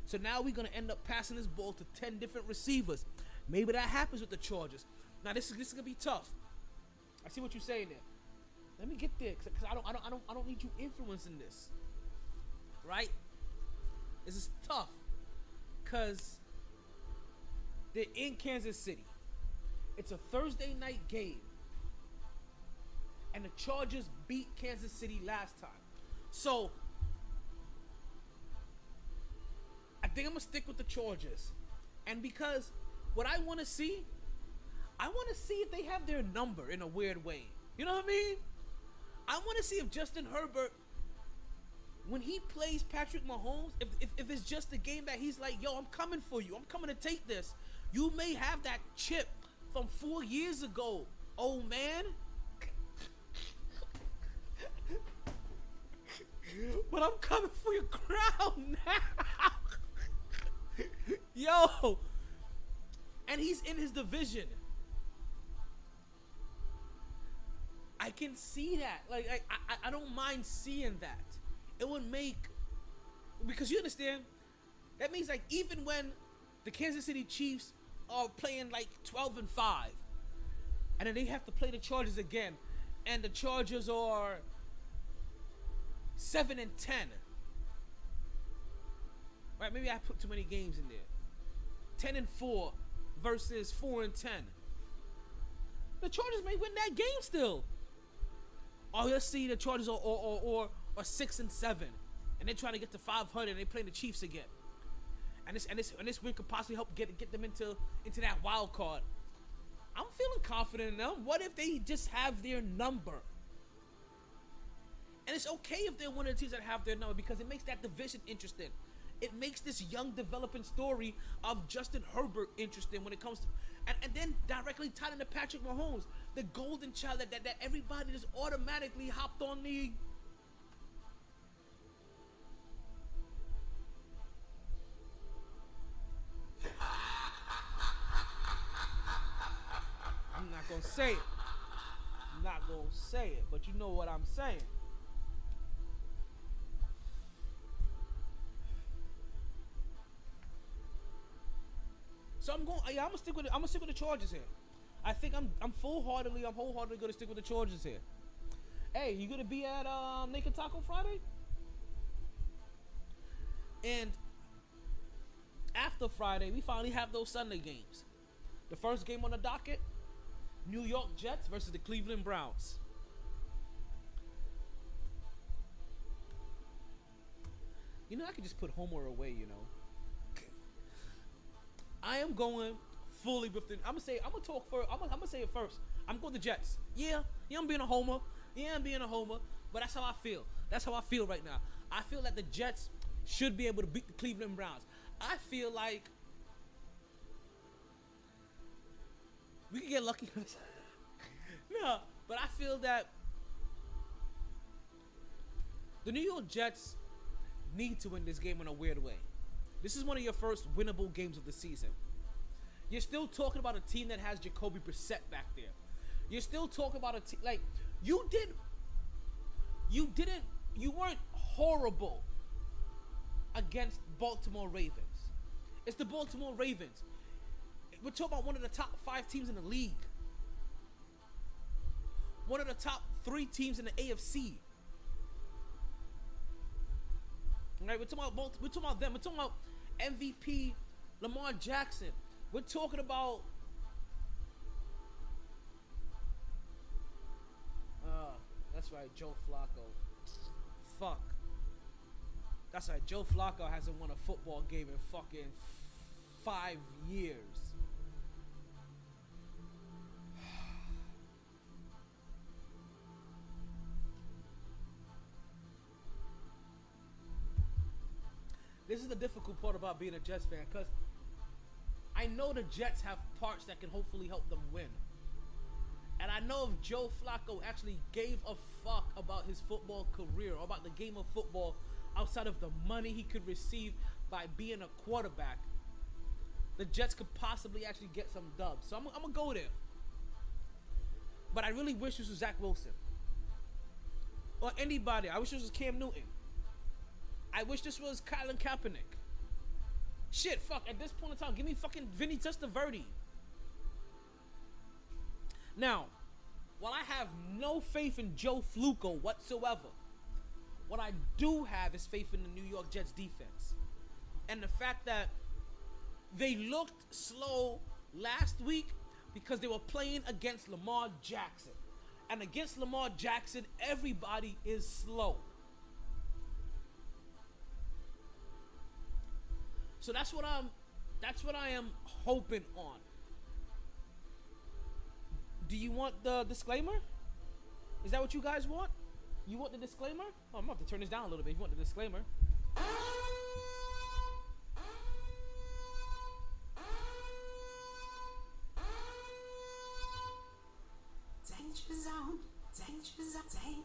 So now we're going to end up passing this ball to 10 different receivers. Maybe that happens with the Chargers. Now this is going to be tough. I see what you're saying there. Let me get there, because I don't need you influencing this. Right? This is tough. Because they're in Kansas City. It's a Thursday night game. And the Chargers beat Kansas City last time. So, I think I'm going to stick with the Chargers. And because what I want to see if they have their number in a weird way. You know what I mean? I want to see if Justin Herbert, when he plays Patrick Mahomes, if it's just a game that he's like, yo, I'm coming for you. I'm coming to take this. You may have that chip from 4 years ago, old man. But I'm coming for your crown now. Yo. And he's in his division. I can see that. Like I don't mind seeing that. It would make, because you understand, that means like even when the Kansas City Chiefs are playing like 12-5, and then they have to play the Chargers again, and the Chargers are 7-10. Right? Maybe I put too many games in there. 10-4 versus 4-10. The Chargers may win that game still. Or let's see the Chargers are 6-7, and they're trying to get to 500, and they play the Chiefs again. And this win could possibly help get them into that wild card. I'm feeling confident in them. What if they just have their number? And it's okay if they're one of the teams that have their number because it makes that division interesting. It makes this young developing story of Justin Herbert interesting when it comes to, and then directly tied into Patrick Mahomes, the golden child that everybody just automatically hopped on the. I'm not gonna say it. I'm not gonna say it, but you know what I'm saying. So I'm gonna stick with the Chargers here. I think I'm wholeheartedly gonna stick with the Chargers here. Hey, you gonna be at Naked Taco Friday? And after Friday, we finally have those Sunday games. The first game on the docket, New York Jets versus the Cleveland Browns. You know, I could just put Homer away, you know. I am going fully with the. I'm gonna say it first. I'm going to Jets. Yeah, I'm being a homer. But that's how I feel. That's how I feel right now. I feel that the Jets should be able to beat the Cleveland Browns. I feel like we can get lucky. No, but I feel that the New York Jets need to win this game in a weird way. This is one of your first winnable games of the season. You're still talking about a team that has Jacoby Brissett back there. You're still talking about a team like you weren't horrible against Baltimore Ravens. It's the Baltimore Ravens. We're talking about one of the top 5 teams in the league. One of the top 3 teams in the AFC. Right? We're talking about them. We're talking about MVP Lamar Jackson. We're talking about that's right, Joe Flacco. Fuck. That's right, Joe Flacco hasn't won a football game in fucking 5 years. This is the difficult part about being a Jets fan, because I know the Jets have parts that can hopefully help them win. And I know if Joe Flacco actually gave a fuck about his football career or about the game of football outside of the money he could receive by being a quarterback, the Jets could possibly actually get some dubs. So I'm going to go there. But I really wish this was Zach Wilson. Or anybody. I wish this was Cam Newton. I wish this was Colin Kaepernick. Shit, fuck. At this point in time, give me fucking Vinny Testaverde. Now, while I have no faith in Joe Flacco whatsoever, what I do have is faith in the New York Jets defense. And the fact that they looked slow last week because they were playing against Lamar Jackson. And against Lamar Jackson, everybody is slow. So that's what I am hoping on. Do you want the disclaimer? Is that what you guys want? You want the disclaimer? Oh, I'm gonna have to turn this down a little bit if you want the disclaimer. Danger zone, danger zone,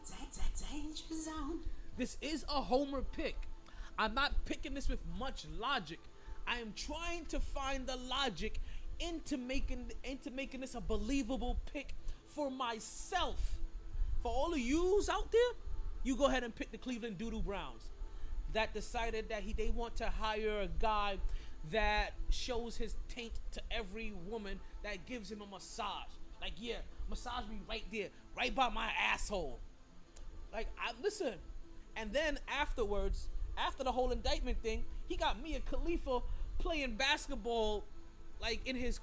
danger zone. This is a homer pick. I'm not picking this with much logic. I am trying to find the logic into making this a believable pick for myself. For all of yous out there, you go ahead and pick the Cleveland Doo-Doo Browns that decided that they want to hire a guy that shows his taint to every woman that gives him a massage. Like, yeah, massage me right there, right by my asshole. Like, listen. And then afterwards, after the whole indictment thing, he got Mia Khalifa playing basketball, like in his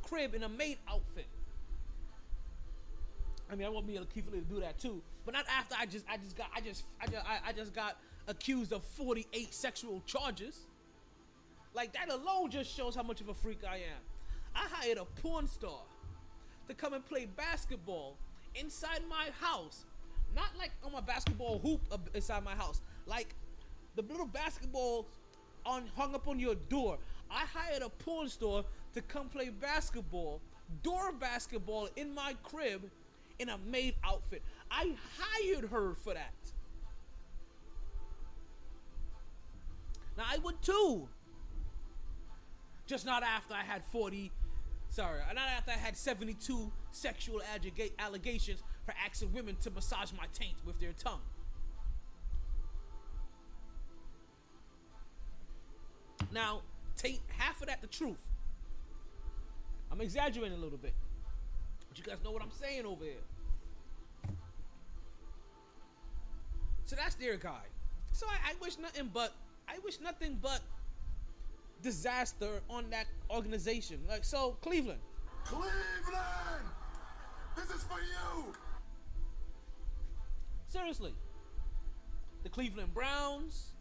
crib in a maid outfit. I mean, I want Mia Khalifa to do that too, but not after I just got accused of 48 sexual charges. Like, that alone just shows how much of a freak I am. I hired a porn star to come and play basketball inside my house, Not like on my basketball hoop inside my house. Like the little basketball hung up on your door. I hired a porn store to come play basketball, door basketball in my crib in a maid outfit. I hired her for that. Now I would too. Just not after I had not after I had 72 sexual allegations for asking women to massage my taint with their tongue. Now, taint half of that the truth. I'm exaggerating a little bit. But you guys know what I'm saying over here. So that's their guy. So I wish nothing but disaster on that organization. Like, so Cleveland. Cleveland! This is for you! Seriously. The Cleveland Browns,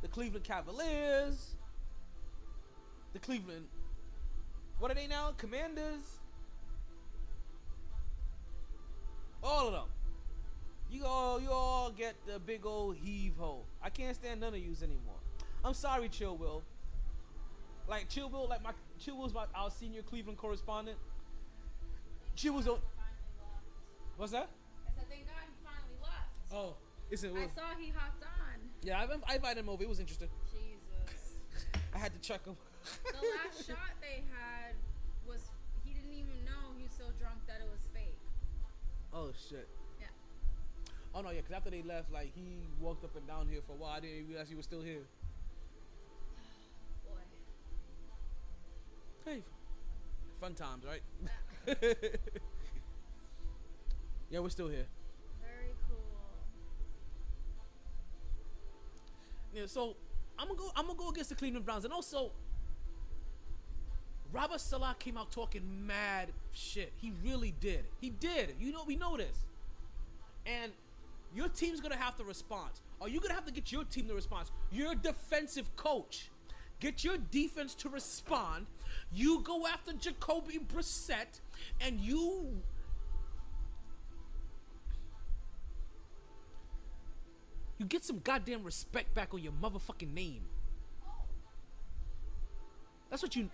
the Cleveland Cavaliers, the Cleveland, what are they now? Commanders. All of them. You all get the big old heave-ho. I can't stand none of yous anymore. I'm sorry, Chill Will. Like Chill Will's our senior Cleveland correspondent. Chill was on. What's that? I said, thank God he finally left. Oh, I saw he hopped on. Yeah, I invited him over. It was interesting. Jesus. I had to check him. The last shot they had was, he didn't even know, he was so drunk that it was fake. Oh shit. Yeah. Oh no, yeah, because after they left, like he walked up and down here for a while. I didn't realize he was still here. Boy. Hey, fun times, right? Yeah, we're still here. Very cool. Yeah, so I'm gonna go against the Cleveland Browns, and also Robert Salah came out talking mad shit. He really did. He did. You know, we know this. And your team's gonna have to respond. Or you're gonna have to get your team to respond. You're a defensive coach. Get your defense to respond. You go after Jacoby Brissett, and you get some goddamn respect back on your motherfucking name. That's what you,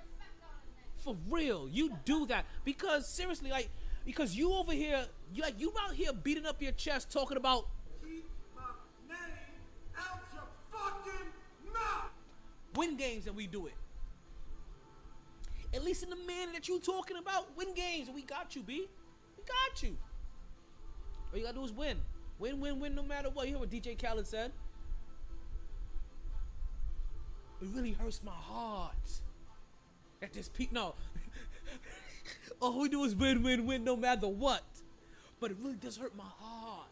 for real, you do that. Because seriously, like, because you over here, you out here beating up your chest talking about Keep my name out your fucking mouth! win games, and we do it. At least in the manner that you talking about, win games, and we got you, B. We got you. All you gotta do is win. Win, win, win, no matter what. You hear what DJ Khaled said? It really hurts my heart that this no. All we do is win, win, win, no matter what. But it really does hurt my heart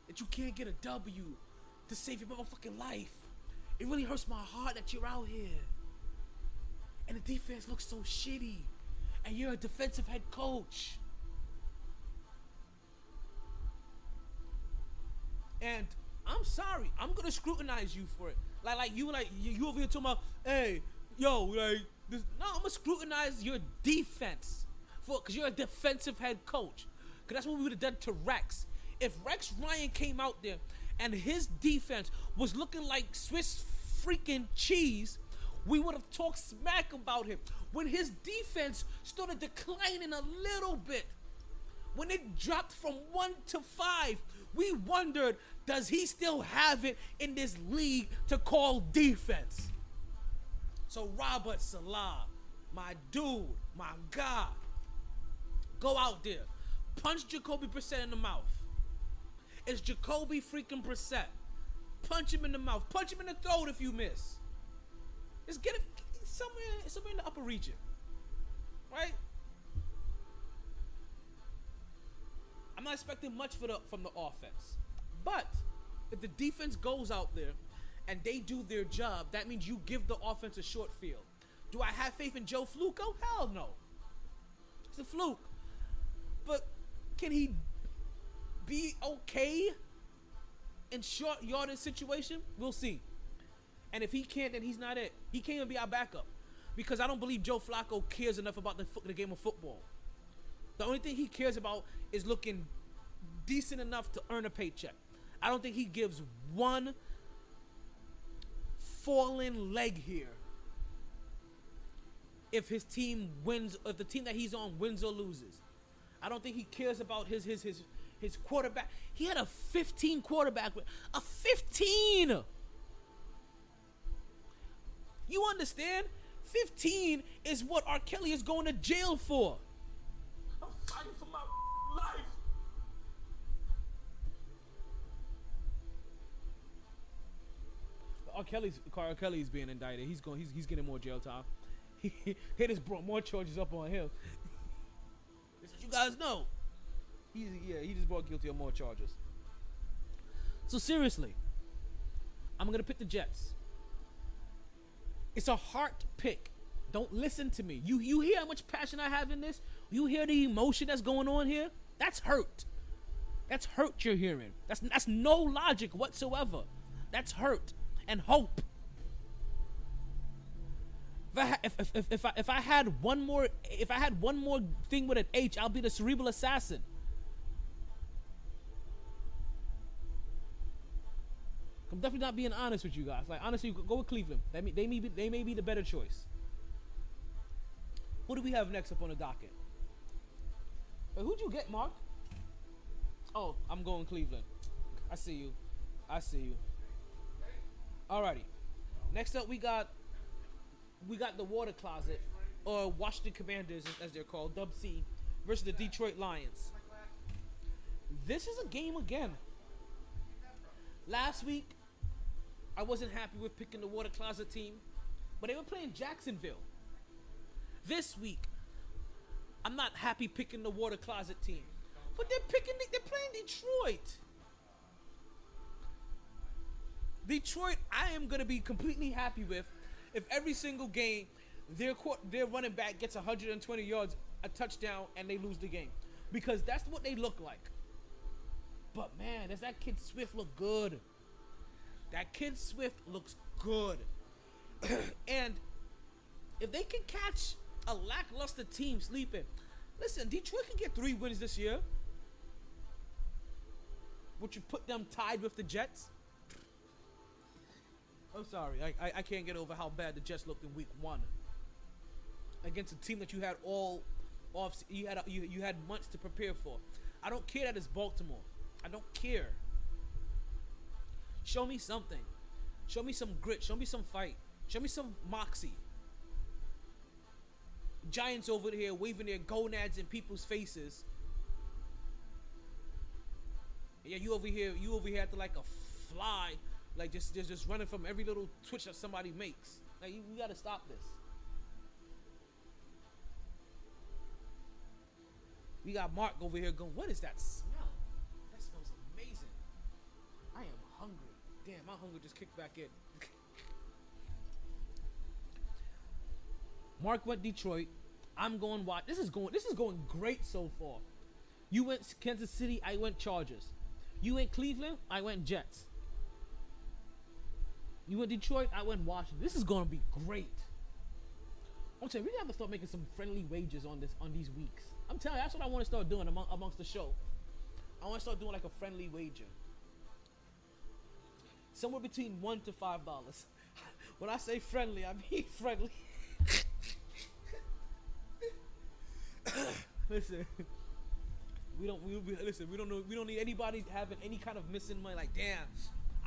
that you can't get a W to save your motherfucking life. It really hurts my heart that you're out here and the defense looks so shitty, and you're a defensive head coach. And I'm sorry, I'm gonna scrutinize you for it. Like you over here talking about, hey, yo, like this. No, I'm gonna scrutinize your defense because you're a defensive head coach. Because that's what we would have done to Rex. If Rex Ryan came out there and his defense was looking like Swiss freaking cheese, we would have talked smack about him. When his defense started declining a little bit, when it dropped from 1 to 5, we wondered, does he still have it in this league to call defense? So Robert Salah, my dude, my guy, go out there, punch Jacoby Brissett in the mouth. It's Jacoby freaking Brissett. Punch him in the mouth. Punch him in the throat if you miss. Just get it somewhere in the upper region, right? I'm not expecting much from the offense. But if the defense goes out there and they do their job, that means you give the offense a short field. Do I have faith in Joe Flacco? Hell no. It's a fluke. But can he be okay in short yardage situation? We'll see. And if he can't, then he's not it. He can't even be our backup. Because I don't believe Joe Flacco cares enough about the game of football. The only thing he cares about is looking decent enough to earn a paycheck. I don't think he gives one fallen leg here if his team wins, if the team that he's on wins or loses. I don't think he cares about his quarterback. He had a 15 quarterback. A 15! You understand? 15 is what R. Kelly is going to jail for. I'm fighting for my life. R. Kelly's being indicted. He's getting more jail time. He just brought more charges up on him. Just so you guys know, he just brought guilty of more charges. So seriously, I'm gonna pick the Jets. It's a heart pick. Don't listen to me. You hear how much passion I have in this? You hear the emotion that's going on here? That's hurt. That's hurt you're hearing. That's no logic whatsoever. That's hurt and hope. If I had one more thing with an H, I'll be the cerebral assassin. I'm definitely not being honest with you guys. Like, honestly, go with Cleveland. They may be the better choice. Who do we have next up on the docket? Who'd you get, Mark? Oh, I'm going Cleveland. I see you. Alrighty. Next up, we got the Water Closet, or Washington Commanders, as they're called, Dub C, versus the Detroit Lions. This is a game again. Last week, I wasn't happy with picking the Water Closet team, but they were playing Jacksonville. This week, I'm not happy picking the Water Closet team, but they're playing Detroit. Detroit, I am gonna be completely happy with if every single game their running back gets 120 yards, a touchdown, and they lose the game, because that's what they look like. But man, does that kid Swift look good? That kid Swift looks good. And if they can catch a lackluster team sleeping, listen, Detroit can get 3 wins this year. Would you put them tied with the Jets? I'm sorry, I can't get over how bad the Jets looked in week 1 against a team that you had all off. You had months to prepare for. I don't care that it's Baltimore. I don't care. Show me something. Show me some grit. Show me some fight. Show me some moxie. Giants over here waving their gonads in people's faces. Yeah, you over here acting like a fly, like just running from every little twitch that somebody makes. Like, we gotta stop this. We got Mark over here going, what is that smell? That smells amazing. I am hungry. Damn, my hunger just kicked back in. Mark went Detroit. I'm going Watch. This is going great so far. You went Kansas City, I went Chargers. You went Cleveland, I went Jets. You went Detroit, I went Washington. This is going to be great. I'm saying, we have to start making some friendly wagers on these weeks. I'm telling you, that's what I want to start doing amongst the show. I want to start doing like a friendly wager. Somewhere between $1 to $5. When I say friendly, I mean friendly. Listen, we don't need anybody having any kind of missing money. Like, damn,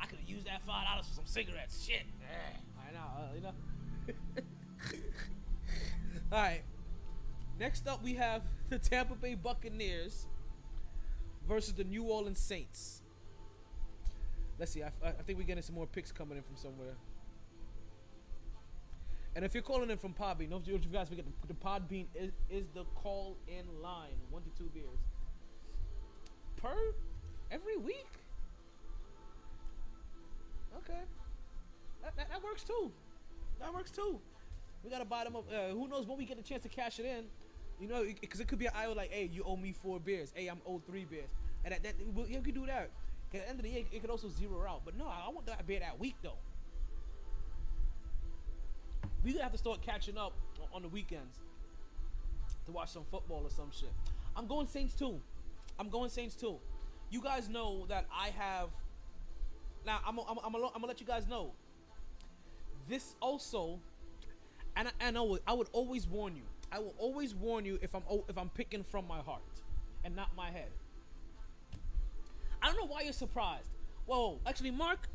I could have used that $5 for some cigarettes. Shit, I know, you know. All right. Next up, we have the Tampa Bay Buccaneers versus the New Orleans Saints. Let's see. I think we're getting some more picks coming in from somewhere. And if you're calling in from Podbean, don't you guys forget the Podbean is the call-in line. 1 to 2 beers per every week. Okay, that works too. That works too. We gotta buy them up. Who knows when we get a chance to cash it in? You know, because it could be an aisle like, hey, you owe me 4 beers. Hey, I'm owed 3 beers. And you can do that. At the end of the year, it could also zero out. But no, I want that beer that week though. We gonna have to start catching up on the weekends to watch some football or some shit. I'm going Saints too. you guys know that I have. Now I'm gonna let you guys know. This also, and I would always warn you. I will always warn you if I'm picking from my heart and not my head. I don't know why you're surprised. Whoa, actually, Mark,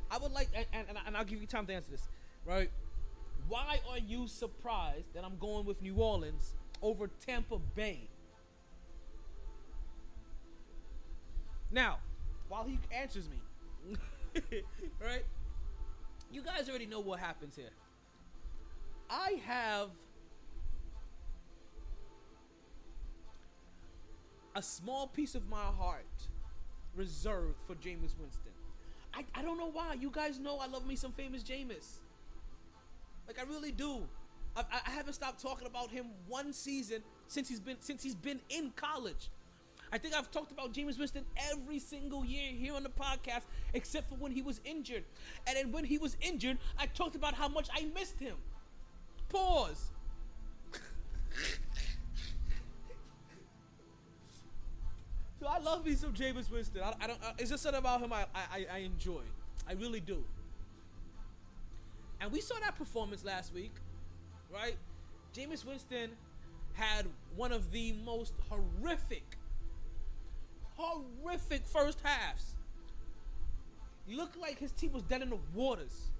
I would like, and I'll give you time to answer this, right? Why are you surprised that I'm going with New Orleans over Tampa Bay? Now, while he answers me, right? You guys already know what happens here. I have a small piece of my heart reserved for Jameis Winston. I don't know why. You guys know I love me some famous Jameis. Like, I really do. I haven't stopped talking about him one season since he's been in college. I think I've talked about Jameis Winston every single year here on the podcast, except for when he was injured. And then when he was injured, I talked about how much I missed him. Pause. So I love me some Jameis Winston. I don't. It's just something about him I enjoy. I really do. And we saw that performance last week, right? Jameis Winston had one of the most horrific first halves. Looked like his team was dead in the waters.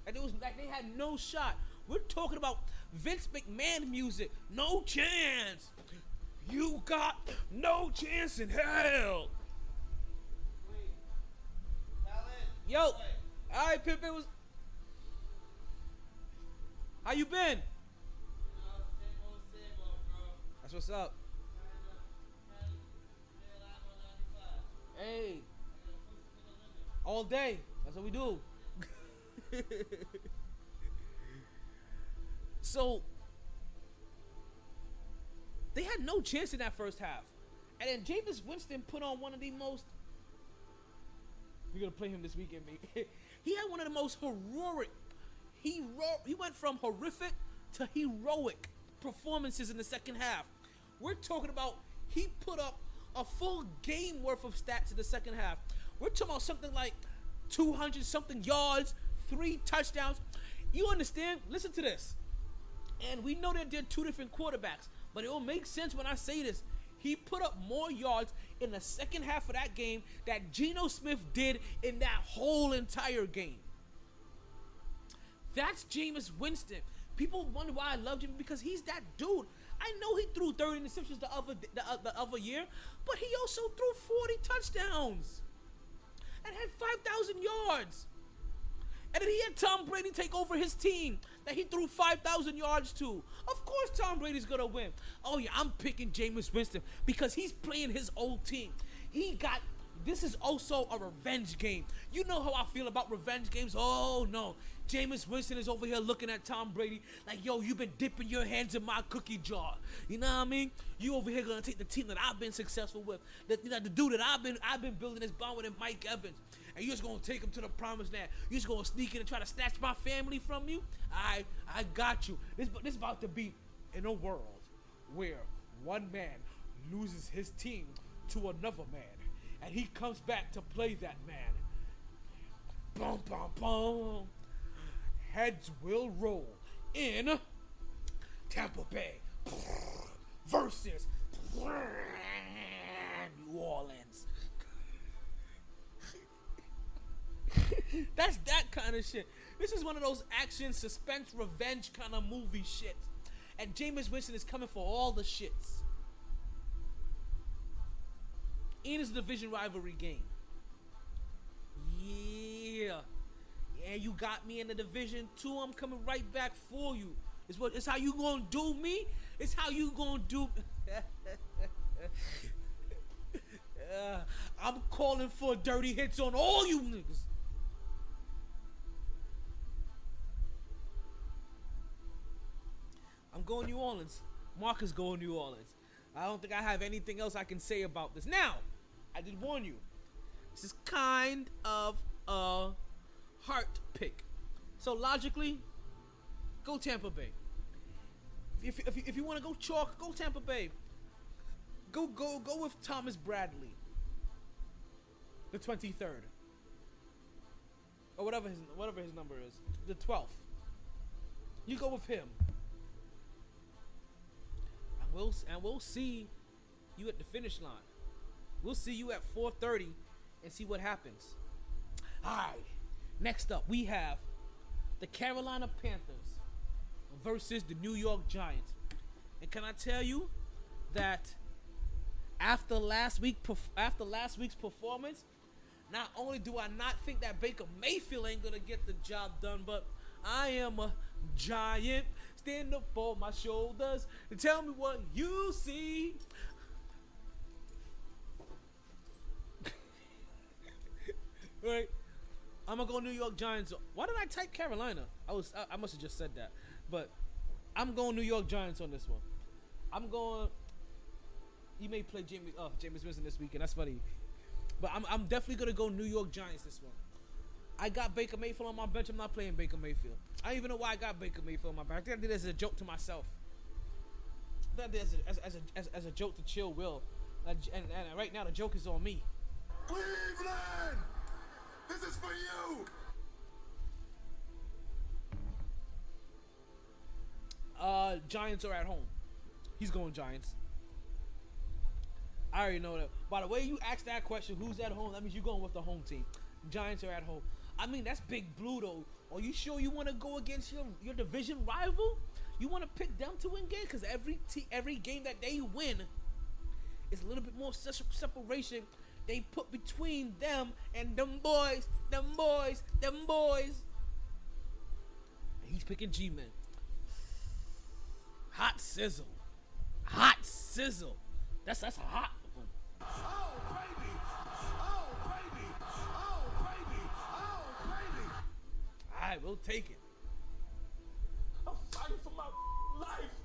And it was like they had no shot. We're talking about Vince McMahon music. No chance. You got no chance in hell. Yo. All right, Pippin was. How you been? That's what's up. Hey. All day. That's what we do. So, they had no chance in that first half. And then Jameis Winston put on one of the most... We're going to play him this weekend, mate. He had one of the most heroic... He went from horrific to heroic performances in the second half. We're talking about he put up a full game worth of stats in the second half. We're talking about something like 200-something yards, 3 touchdowns. You understand? Listen to this. And we know that they're two different quarterbacks, but it will make sense when I say this. He put up more yards in the second half of that game that Geno Smith did in that whole entire game. That's Jameis Winston. People wonder why I loved him because he's that dude. I know he threw 30 interceptions the other year, but he also threw 40 touchdowns and had 5,000 yards. And then he had Tom Brady take over his team that he threw 5,000 yards to. Of course Tom Brady's going to win. Oh, yeah, I'm picking Jameis Winston because he's playing his old team. This is also a revenge game. You know how I feel about revenge games. Oh, no. Jameis Winston is over here looking at Tom Brady like, yo, you've been dipping your hands in my cookie jar. You know what I mean? You over here going to take the team that I've been successful with. The dude that I've been building this bond with him, Mike Evans. And you're just going to take him to the promised land. You're just going to sneak in and try to snatch my family from you? I got you. This about to be in a world where one man loses his team to another man. And he comes back to play that man. Boom, boom, boom. Heads will roll in Tampa Bay versus New Orleans. That's that kind of shit. This is one of those action, suspense, revenge kind of movie shit. And Jameis Winston is coming for all the shits. And it's a division rivalry game. Yeah. Yeah, you got me in the division too. I'm coming right back for you. It's how you gonna do me? It's how you gonna do. I'm calling for dirty hits on all you niggas. I'm going New Orleans. Mark is going New Orleans. I don't think I have anything else I can say about this. Now, I did warn you. This is kind of a heart pick. So logically, go Tampa Bay. If you want to go chalk, go Tampa Bay. Go with Thomas Bradley. The 23rd. Or whatever his number is. The 12th. You go with him. And we'll see you at the finish line. We'll see you at 4:30 and see what happens. Alright. Next up, we have the Carolina Panthers versus the New York Giants. And can I tell you that after last week's performance, not only do I not think that Baker Mayfield ain't gonna get the job done, but I am a giant. Stand up on my shoulders and tell me what you see. Right? I'm gonna go New York Giants. Why did I type Carolina? I must have just said that. But I'm going New York Giants on this one. I'm going. You may play Jameis Winston this weekend. That's funny. But I'm definitely gonna go New York Giants this one. I got Baker Mayfield on my bench. I'm not playing Baker Mayfield. I don't even know why I got Baker Mayfield on my bench. I think I did it as a joke to myself. I did it as a joke to chill Will. And right now the joke is on me. Cleveland! This is for you! Giants are at home. He's going Giants. I already know that. By the way you asked that question, who's at home? That means you're going with the home team. Giants are at home. I mean, that's big blue, though. Are you sure you want to go against your division rival? You want to pick them to win games? Because every game that they win is a little bit more separation they put between them and them boys. And he's picking G-Men. Hot sizzle. That's a hot one. Oh, baby! Oh, baby! Oh, baby! Oh, baby! Alright, we'll take it. I'm fighting for my life.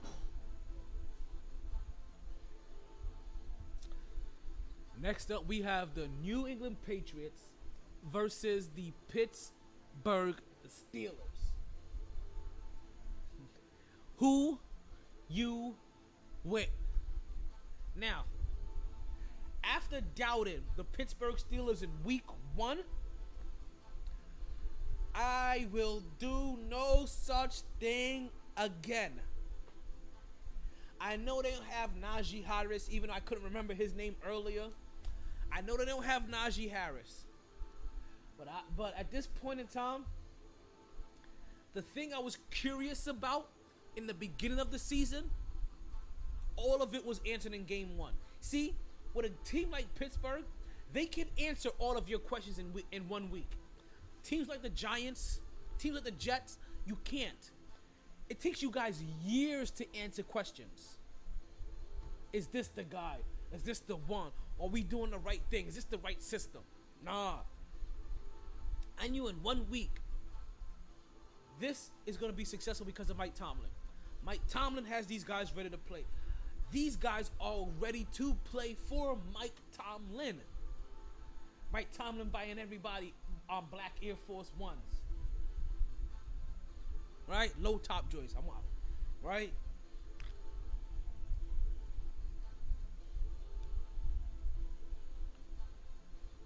Next up, we have the New England Patriots versus the Pittsburgh Steelers. Who you with? Now, after doubting the Pittsburgh Steelers in week 1, I will do no such thing again. I know they don't have Najee Harris, even though I couldn't remember his name earlier. I know they don't have Najee Harris. But at this point in time, the thing I was curious about in the beginning of the season, all of it was answered in game 1. See, with a team like Pittsburgh, they can answer all of your questions in 1 week. Teams like the Giants, teams like the Jets, you can't. It takes you guys years to answer questions. Is this the guy? Is this the one? Are we doing the right thing? Is this the right system? Nah. I knew in 1 week, this is going to be successful because of Mike Tomlin. Mike Tomlin has these guys ready to play. These guys are ready to play for Mike Tomlin. Mike Tomlin buying everybody on black Air Force Ones. Right? Low top joints. I'm out. Right?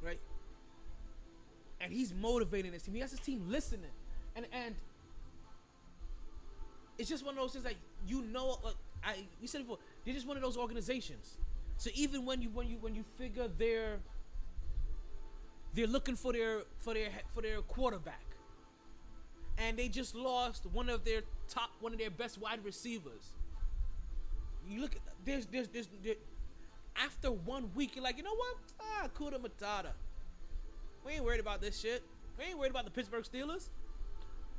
Right? And he's motivating his team. He has his team listening. And it's just one of those things like, you know, like you said before, they're just one of those organizations. So even when you figure they're looking for their quarterback, and they just lost one of their best wide receivers. You look at there's after 1 week, you're like, you know what? Kuda Matata. We ain't worried about this shit. We ain't worried about the Pittsburgh Steelers.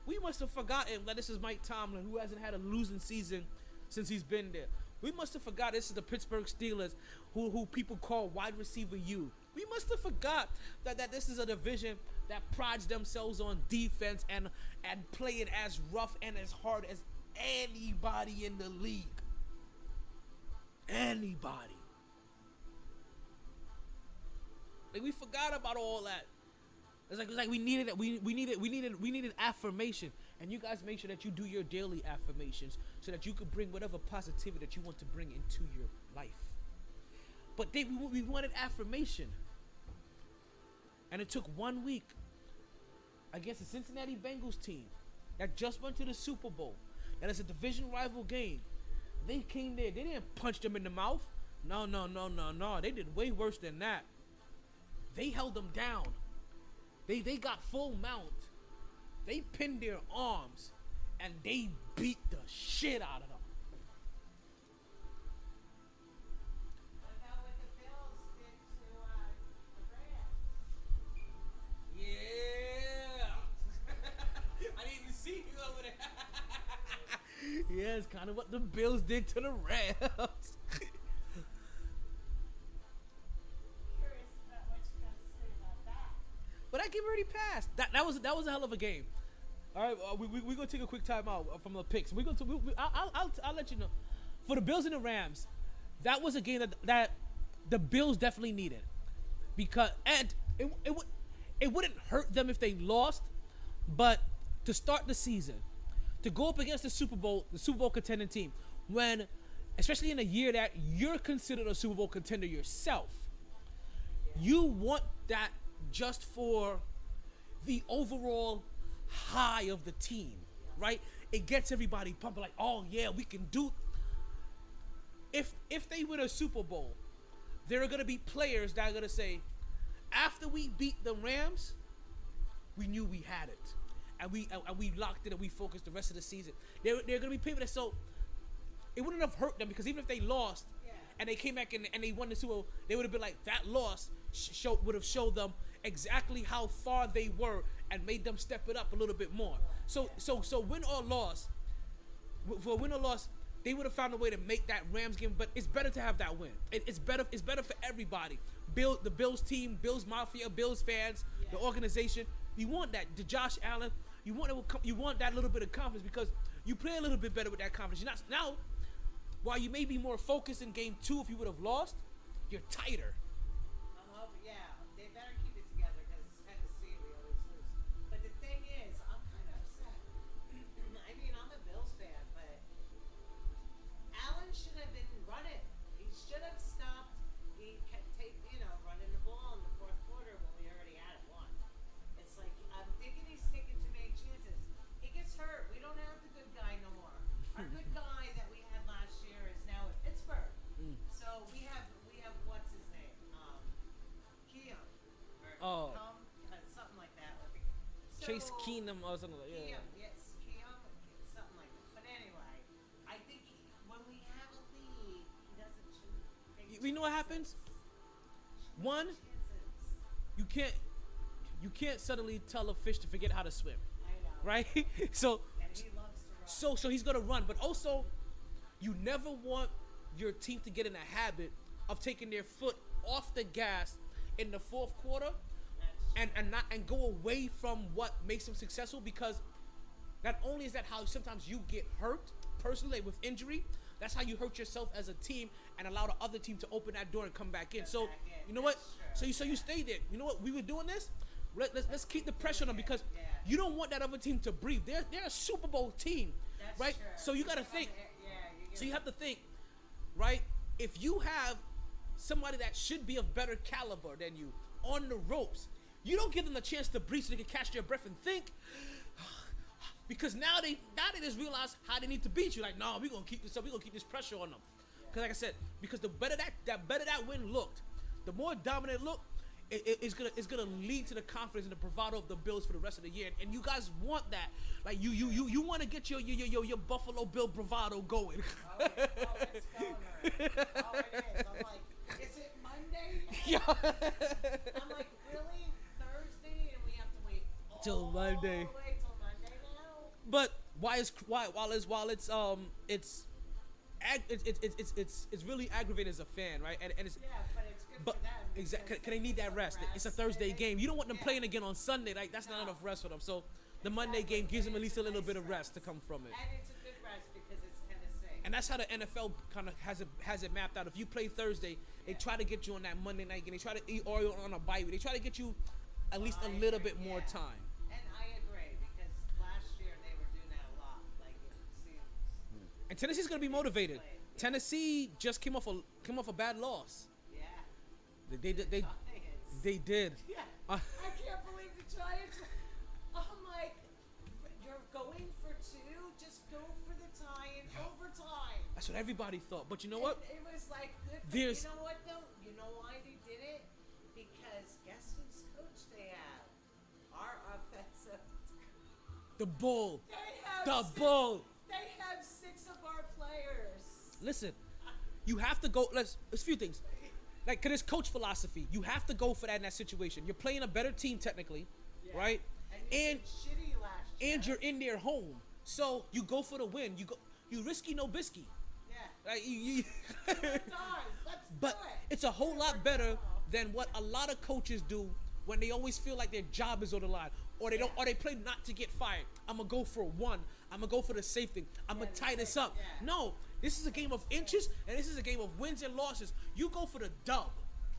We must have forgotten that this is Mike Tomlin, who hasn't had a losing season since he's been there. We must have forgot this is the Pittsburgh Steelers, who people call wide receiver U. We must have forgot that this is a division that prides themselves on defense and playing as rough and as hard as anybody in the league. Anybody. Like, we forgot about all that. It's like we needed affirmation, and you guys make sure that you do your daily affirmations so that you can bring whatever positivity that you want to bring into your life. But we wanted affirmation. And it took 1 week against the Cincinnati Bengals team that just went to the Super Bowl. That is a division rival game. They came there. They didn't punch them in the mouth. No. They did way worse than that. They held them down. They got full mount. They pinned their arms. And they beat the shit out of them. What about what the Bills did to the Rams? Yeah. I didn't even see you over there. Yeah, it's kind of what the Bills did to the Rams. Curious about what you got to say about that. But that game already passed. That was a hell of a game. All right, we're gonna take a quick time out from the picks. I'll let you know. For the Bills and the Rams, that was a game that the Bills definitely needed, because and it wouldn't hurt them if they lost, but to start the season, to go up against the Super Bowl contending team, when, especially in a year that you're considered a Super Bowl contender yourself, you want that just for the overall high of the team, right? It gets everybody pumping like, oh yeah, we can do. If they win a Super Bowl, there are gonna be players that are gonna say, after we beat the Rams, we knew we had it, and we locked it and we focused the rest of the season. There are gonna be people that, so it wouldn't have hurt them, because even if they lost and they came back and they won the Super Bowl, they would have been like, that loss would have showed them exactly how far they were and made them step it up a little bit more. So win or loss, for win or loss, they would have found a way to make that Rams game. But it's better to have that win. It's better for everybody. The Bills team, Bills Mafia, Bills fans, the organization. You want that. The Josh Allen. You want that little bit of confidence, because you play a little bit better with that confidence. You're not now. While you may be more focused in game 2, if you would have lost, you're tighter. I'm hoping, they better keep it together, because it's Tennessee, we always lose. But the thing is, I'm kind of upset. I mean, I'm a Bills fan, but Allen should have been running. He should have stopped. He kept running the ball in the fourth quarter when we already had it won. It's like, I'm thinking he's taking too many chances. He gets hurt. We don't have the good guy no more. Our good guy that we had last year is now at Pittsburgh. So we have what's his name? Keum. Something like that. Chase Keenum or something like that. Yeah. Keum, yes, Keum, something like that. But anyway, I think when we have a lead, he doesn't take You know what happens? One, chances. you can't suddenly tell a fish to forget how to swim, I know. right? So And he loves to run. so he's gonna run, but also you never want your team to get in a habit of taking their foot off the gas in the fourth quarter and go away from what makes them successful, because not only is that how sometimes you get hurt personally with injury, that's how you hurt yourself as a team and allow the other team to open that door and come back in. So you know what? So you stay there. You know what? We were doing this. Let's keep the pressure on them, because you don't want that other team to breathe. They're a Super Bowl team, That's right? true. So you gotta think. Yeah, So you have to think, right? If you have somebody that should be of better caliber than you on the ropes, you don't give them a chance to breathe so they can catch their breath and think. Because now they just realize how they need to beat you. Like, no, we're gonna keep this up. We're gonna keep this pressure on them. Because like I said, because the better that win looked, the more dominant it looked, it's gonna lead to the confidence and the bravado of the Bills for the rest of the year. And you guys want that. Like you want to get your Buffalo Bill bravado going. Oh, it's going already. Oh, it is. I'm like, is it Monday? Yeah. I'm like, really? Thursday, and we have to wait Till all Monday. the way till Monday now? But it's really aggravating as a fan, right? And it's Yeah, but it's good but for them. exactly. because Can they need that some rest? It's a Thursday and game. You don't want them yeah. playing again on Sunday. Like that's not No. enough rest for them. So the Monday game gives them at least a little bit of rest to come from it. And it's a good rest because it's Tennessee. And that's how the NFL kind of has it mapped out. If you play Thursday, they try to get you on that Monday night game. They try to or you're on a bye week. They try to get you at least a little bit more time. And I agree because last year they were doing that a lot. Like it seems. And Tennessee's gonna be motivated. Tennessee just came off a bad loss. Yeah. They did. Giants. They did. Yeah. Uh, I can't believe the Giants. I'm like, you're going for two? Just go for the tie in overtime. That's what everybody thought. But you know what? And it was like good. There's- You know what though? You know why they did it? Because guess whose coach they have? Our offensive. The bull. They have The six, bull. They have 6 of our players. Listen, you have to go. There's a few things. Like, cause it's coach philosophy. You have to go for that in that situation. You're playing a better team technically, Yeah. right? you And did shitty last year. and you're in their home, so you go for the win. You risky no bisky. Yeah. Right? You Let's but do it. it's a whole lot better than what a lot of coaches do when they always feel like their job is on the line, or they don't, or they play not to get fired. I'm gonna go for one. I'm gonna go for the safe thing. I'm gonna tie this up. yeah. No, this is a game of inches, and this is a game of wins and losses. You go for the dub.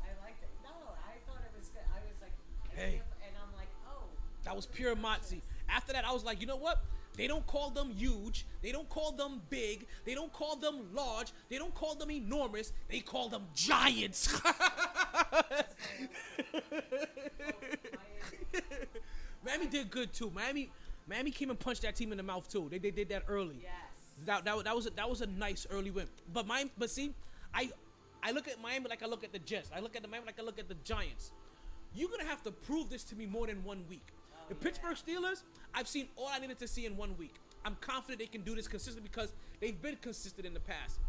I liked it. No, I thought it was good. I was like, Hey. and I'm like, oh. That was pure moxie. After that, I was like, you know what? They don't call them huge. They don't call them big. They don't call them large. They don't call them enormous. They call them giants. Miami did good too. Miami came and punched that team in the mouth too. They did that early. Yes. That was a nice early win. But see, I look at Miami like I look at the Jets. I look at the Miami like I look at the Giants. You're gonna have to prove this to me more than 1 week. The Pittsburgh Steelers, I've seen all I needed to see in 1 week. I'm confident they can do this consistently because they've been consistent in the past.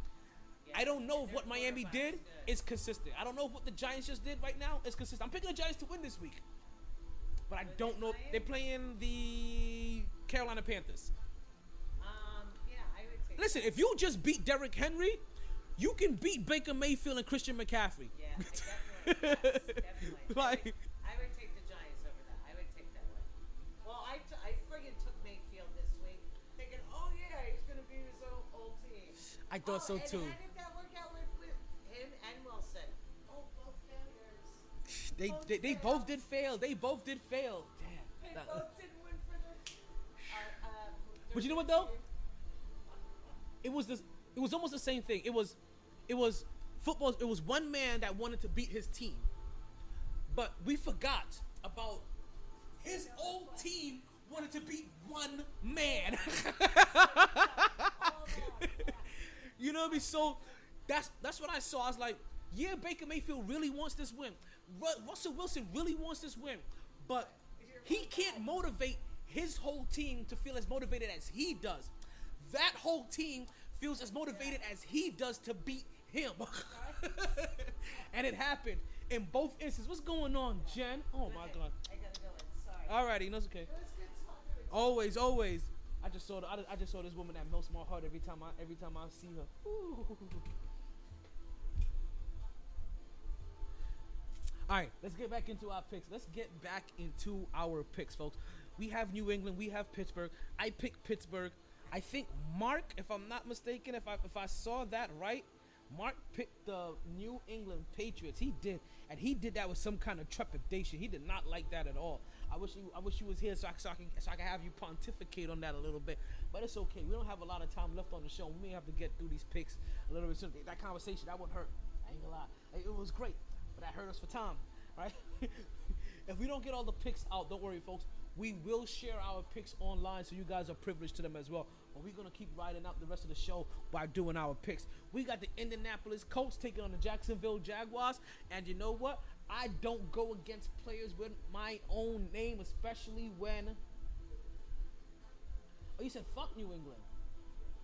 I don't know if what Miami did is consistent. I don't know if what the Giants just did right now is consistent. I'm picking the Giants to win this week. But I don't know. They're playing the Carolina Panthers. Yeah, I would take. Listen, if you just beat Derrick Henry, you can beat Baker Mayfield and Christian McCaffrey. Yeah, definitely. Yes, definitely. Like, I would take the Giants over that. I would take that one. Well, I friggin' took Mayfield this week, thinking, oh yeah, he's gonna beat his old team. I thought so and too. How did that work out with him and Wilson? Oh, both failures. They both did fail. They both did fail. Damn. They That- both didn't win for their. But you know what though? It was almost the same thing. It was football. It was one man that wanted to beat his team, but we forgot about his old team wanted to beat one man. You know what I mean? So that's what I saw. I was like, yeah, Baker Mayfield really wants this win. Russell Wilson really wants this win, but he can't motivate his whole team to feel as motivated as he does. That whole team feels as motivated as he does to beat him. And it happened in both instances. What's going on, Jen? Oh my God. I gotta go in. Sorry. Alrighty, no, it's okay. It was good talking. Always. I just saw this woman that melts my heart every time I see her. Ooh. All right, let's get back into our picks. Folks. We have New England. We have Pittsburgh. I picked Pittsburgh. I think Mark, if I'm not mistaken, if I saw that right, Mark picked the New England Patriots. He did, and he did that with some kind of trepidation. He did not like that at all. I wish you was here so I can have you pontificate on that a little bit. But it's okay. We don't have a lot of time left on the show. We may have to get through these picks a little bit soon. That conversation, that would hurt. I ain't gonna lie. It was great, but that hurt us for time, right? If we don't get all the picks out, don't worry, folks. We will share our picks online, so you guys are privileged to them as well. But we're gonna keep riding out the rest of the show by doing our picks. We got the Indianapolis Colts taking on the Jacksonville Jaguars, and you know what? I don't go against players with my own name, especially when. Oh, you said fuck New England.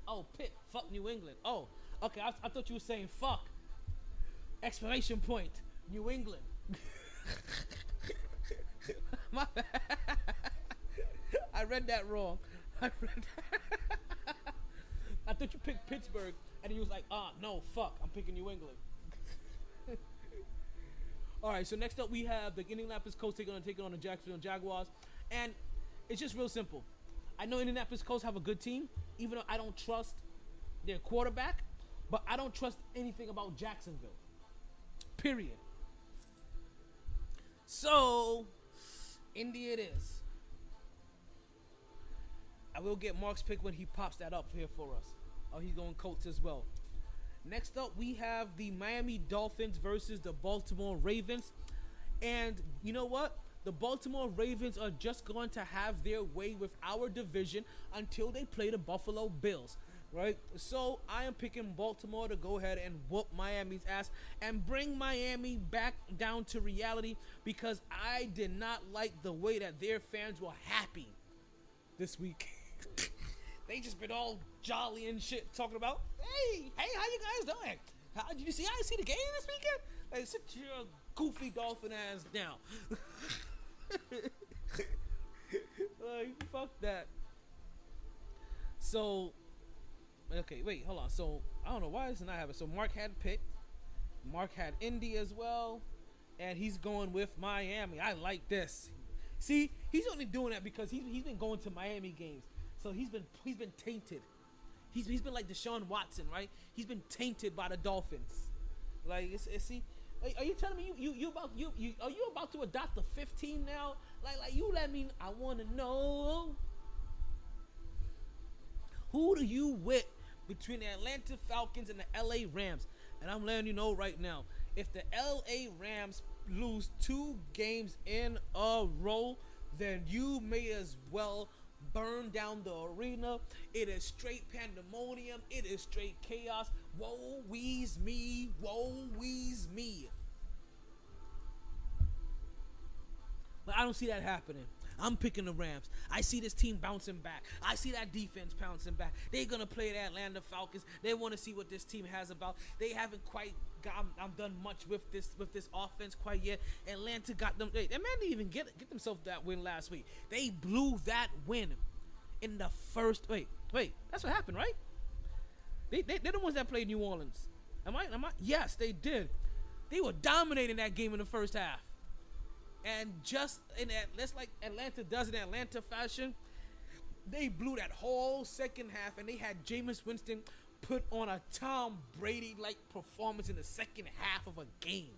Oh, Pitt, fuck New England. Oh, okay. I thought you were saying fuck. Exclamation point, New England. My bad. I read that wrong. I thought you picked Pittsburgh, and he was like, no, fuck, I'm picking New England. All right, so next up we have the Indianapolis Colts taking on the Jacksonville Jaguars, and it's just real simple. I know Indianapolis Colts have a good team, even though I don't trust their quarterback, but I don't trust anything about Jacksonville. Period. So, Indy it is. I will get Mark's pick when he pops that up here for us. Oh, he's going Colts as well. Next up, we have the Miami Dolphins versus the Baltimore Ravens. And you know what? The Baltimore Ravens are just going to have their way with our division until they play the Buffalo Bills, right? So I am picking Baltimore to go ahead and whoop Miami's ass and bring Miami back down to reality, because I did not like the way that their fans were happy this week. They just been all jolly and shit, talking about, hey, how you guys doing? How did you see the game this weekend? Like, sit your goofy dolphin ass down. Like, fuck that. So, okay, wait, hold on. So, I don't know why this is not happening. So, Mark had picked. Mark had Indy as well. And he's going with Miami. I like this. See, he's only doing that because he's been going to Miami games. So he's been tainted. He's been like Deshaun Watson, right? He's been tainted by the Dolphins. Like, see, are you telling me you are you about to adopt the 15 now? Like you let me. I want to know, who do you with between the Atlanta Falcons and the LA Rams? And I'm letting you know right now, if the LA Rams lose 2 games in a row, then you may as well burn down the arena. It is straight pandemonium. It is straight chaos. Woe wees me. Woe wees me. But I don't see that happening. I'm picking the Rams. I see this team bouncing back. I see that defense bouncing back. They're going to play the Atlanta Falcons. They want to see what this team has about. They haven't quite done much with this offense quite yet. Atlanta got them. That man didn't even get themselves that win last week. They blew that win in the first. Wait. That's what happened, right? They're the ones that played New Orleans. Am I? Yes, they did. They were dominating that game in the first half. And just in that, that's like Atlanta does in Atlanta fashion, they blew that whole second half, and they had Jameis Winston put on a Tom Brady-like performance in the second half of a game.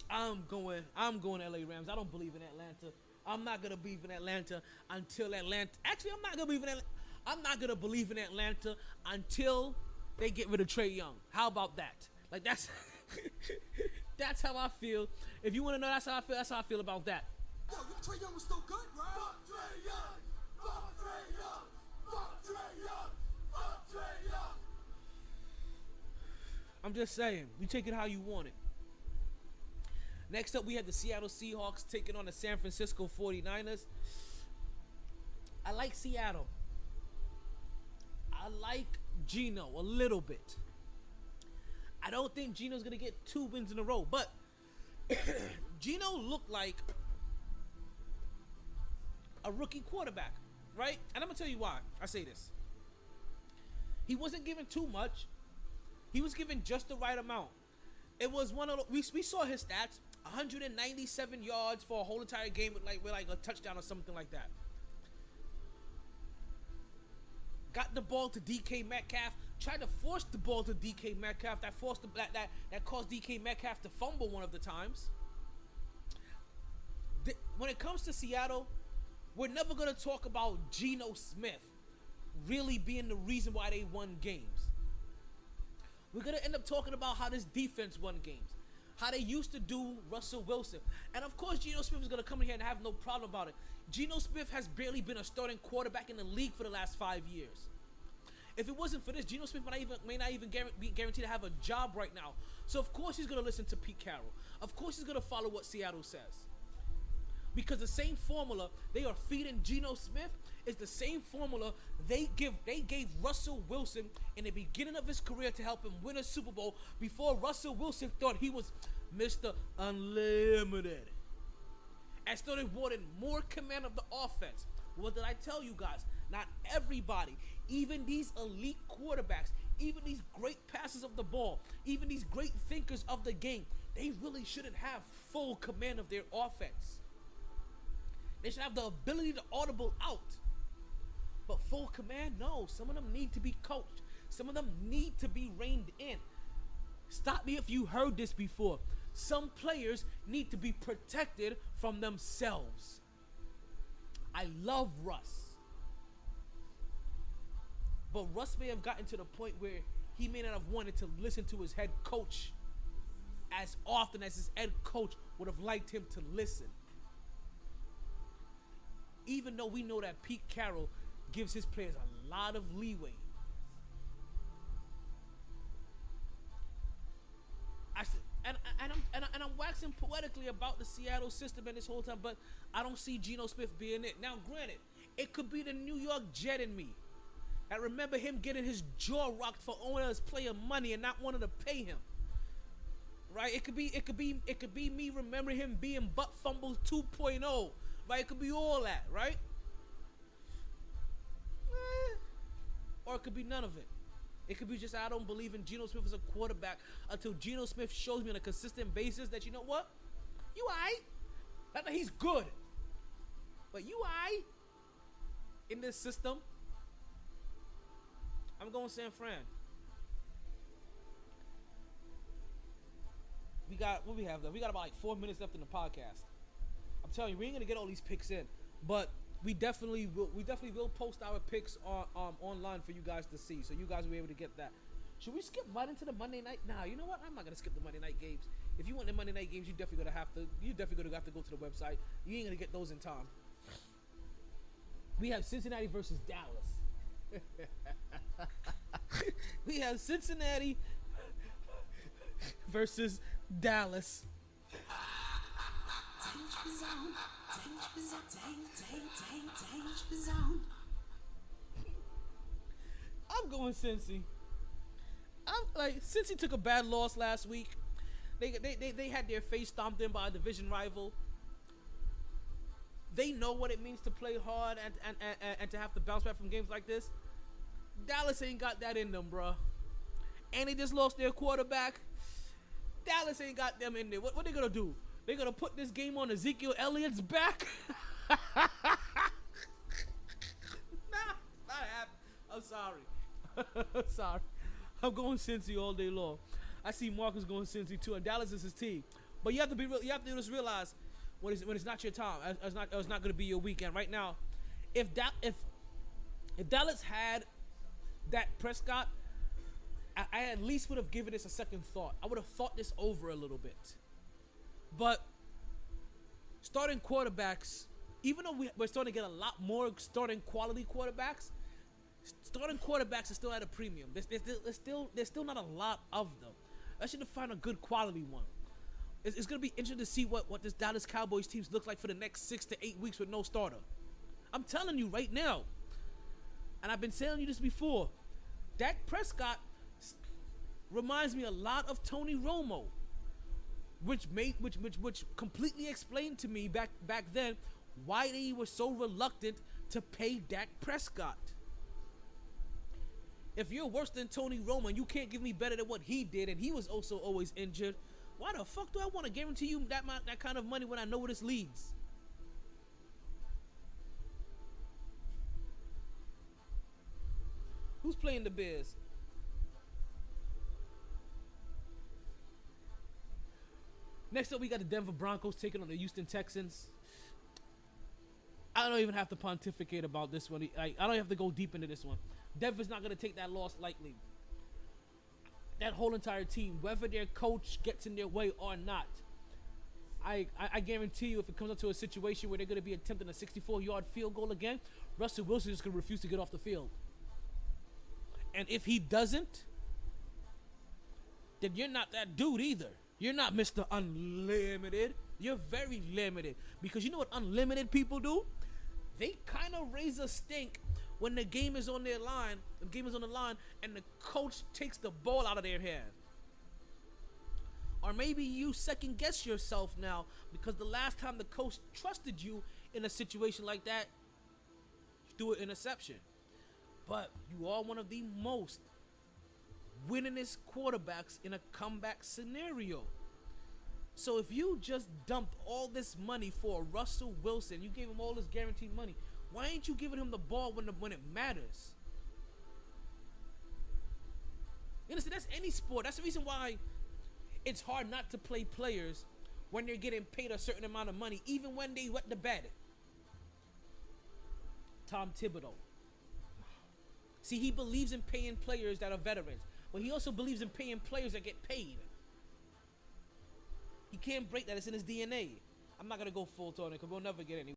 I'm going LA Rams. I don't believe in Atlanta. I'm not gonna believe in Atlanta until Atlanta. Actually, I'm not gonna believe in Atlanta. I'm not gonna believe in Atlanta until they get rid of Trey Young. How about that? Like, that's that's how I feel. If you want to know, that's how I feel. That's how I feel about that. Yo, Trey Young was still good, bro. Fuck Trey Young. Fuck Trey Young. Fuck Trey Young. Fuck Trey Young. I'm just saying, you take it how you want it. Next up, we have the Seattle Seahawks taking on the San Francisco 49ers. I like Seattle. I like Geno a little bit. I don't think Geno's going to get 2 wins in a row, but Geno looked like a rookie quarterback, right? And I'm going to tell you why I say this. He wasn't given too much. He was given just the right amount. It was one of the, we saw his stats, 197 yards for a whole entire game with like a touchdown or something like that. Got the ball to DK Metcalf, tried to force the ball to DK Metcalf. That caused DK Metcalf to fumble one of the times. When it comes to Seattle, we're never going to talk about Geno Smith really being the reason why they won games. We're going to end up talking about how this defense won games, how they used to do Russell Wilson. And of course, Geno Smith is going to come in here and have no problem about it. Geno Smith has barely been a starting quarterback in the league for the last 5 years. If it wasn't for this, Geno Smith may not even be guaranteed to have a job right now. So of course he's going to listen to Pete Carroll. Of course he's going to follow what Seattle says. Because the same formula they are feeding Geno Smith is the same formula they gave Russell Wilson in the beginning of his career to help him win a Super Bowl before Russell Wilson thought he was Mr. Unlimited and started wanting more command of the offense. What did I tell you guys? Not everybody, even these elite quarterbacks, even these great passers of the ball, even these great thinkers of the game, they really shouldn't have full command of their offense. They should have the ability to audible out. But full command, no. Some of them need to be coached. Some of them need to be reined in. Stop me if you heard this before. Some players need to be protected from themselves. I love Russ. But Russ may have gotten to the point where he may not have wanted to listen to his head coach as often as his head coach would have liked him to listen. Even though we know that Pete Carroll gives his players a lot of leeway. I'm waxing poetically about the Seattle system and this whole time, but I don't see Geno Smith being it. Now, granted, it could be the New York Jet in me. I remember him getting his jaw rocked for owing his player money and not wanting to pay him. Right? It could be me remembering him being butt fumble 2.0. Right? It could be all that, right? Or it could be none of it. It could be just I don't believe in Geno Smith as a quarterback until Geno Smith shows me on a consistent basis that, you know what? You aight. Not that he's good. But you aight. In this system. I'm going San Fran. We got, what we have left? We got about like 4 minutes left in the podcast. I'm telling you, we ain't gonna get all these picks in, but we definitely will post our picks on online for you guys to see, so you guys will be able to get that. Should we skip right into the Monday night? Nah, you know what? I'm not gonna skip the Monday night games. If you want the Monday night games, you definitely gonna have to go to the website. You ain't gonna get those in time. We have Cincinnati versus Dallas. We have Cincinnati versus Dallas. I'm going Cincy. Cincy took a bad loss last week. They had their face stomped in by a division rival. They know what it means to play hard and to have to bounce back from games like this. Dallas ain't got that in them, bruh. And they just lost their quarterback. Dallas ain't got them in there. What they gonna do? They gonna put this game on Ezekiel Elliott's back? Nah, not happening. I'm sorry. Sorry. I'm going Cincy all day long. I see Marcus going Cincy too, and Dallas is his team. But you have to be real. You have to just realize when it's not your time. It's not going to be your weekend right now. If Dallas had Dak Prescott, I at least would have given this a second thought. I would have thought this over a little bit. But starting quarterbacks, even though we're starting to get a lot more starting quality quarterbacks, starting quarterbacks are still at a premium. There's still not a lot of them. I should have found a good quality one. It's going to be interesting to see what this Dallas Cowboys teams look like for the next 6 to 8 weeks with no starter. I'm telling you right now, and I've been telling you this before, Dak Prescott reminds me a lot of Tony Romo, which completely explained to me back then why they were so reluctant to pay Dak Prescott. If you're worse than Tony Romo and you can't give me better than what he did, and he was also always injured, why the fuck do I want to guarantee you that kind of money when I know where this leads? Who's playing the Bears? Next up, we got the Denver Broncos taking on the Houston Texans. I don't even have to pontificate about this one. I don't have to go deep into this one. Denver's not going to take that loss lightly. That whole entire team, whether their coach gets in their way or not, I guarantee you if it comes up to a situation where they're going to be attempting a 64-yard field goal again, Russell Wilson is going to refuse to get off the field. And if he doesn't, then you're not that dude either. You're not Mr. Unlimited. You're very limited. Because you know what unlimited people do? They kind of raise a stink when the game is on their line, and the coach takes the ball out of their hand. Or maybe you second guess yourself now because the last time the coach trusted you in a situation like that, you threw an interception. But you are one of the most winningest quarterbacks in a comeback scenario. So if you just dumped all this money for Russell Wilson, you gave him all this guaranteed money, why ain't you giving him the ball when it matters? You understand? That's any sport. That's the reason why it's hard not to play players when they're getting paid a certain amount of money, even when they wet the bed. Tom Thibodeau. See, he believes in paying players that are veterans, but he also believes in paying players that get paid. He can't break that. It's in his DNA. I'm not going to go full on it because we'll never get anywhere.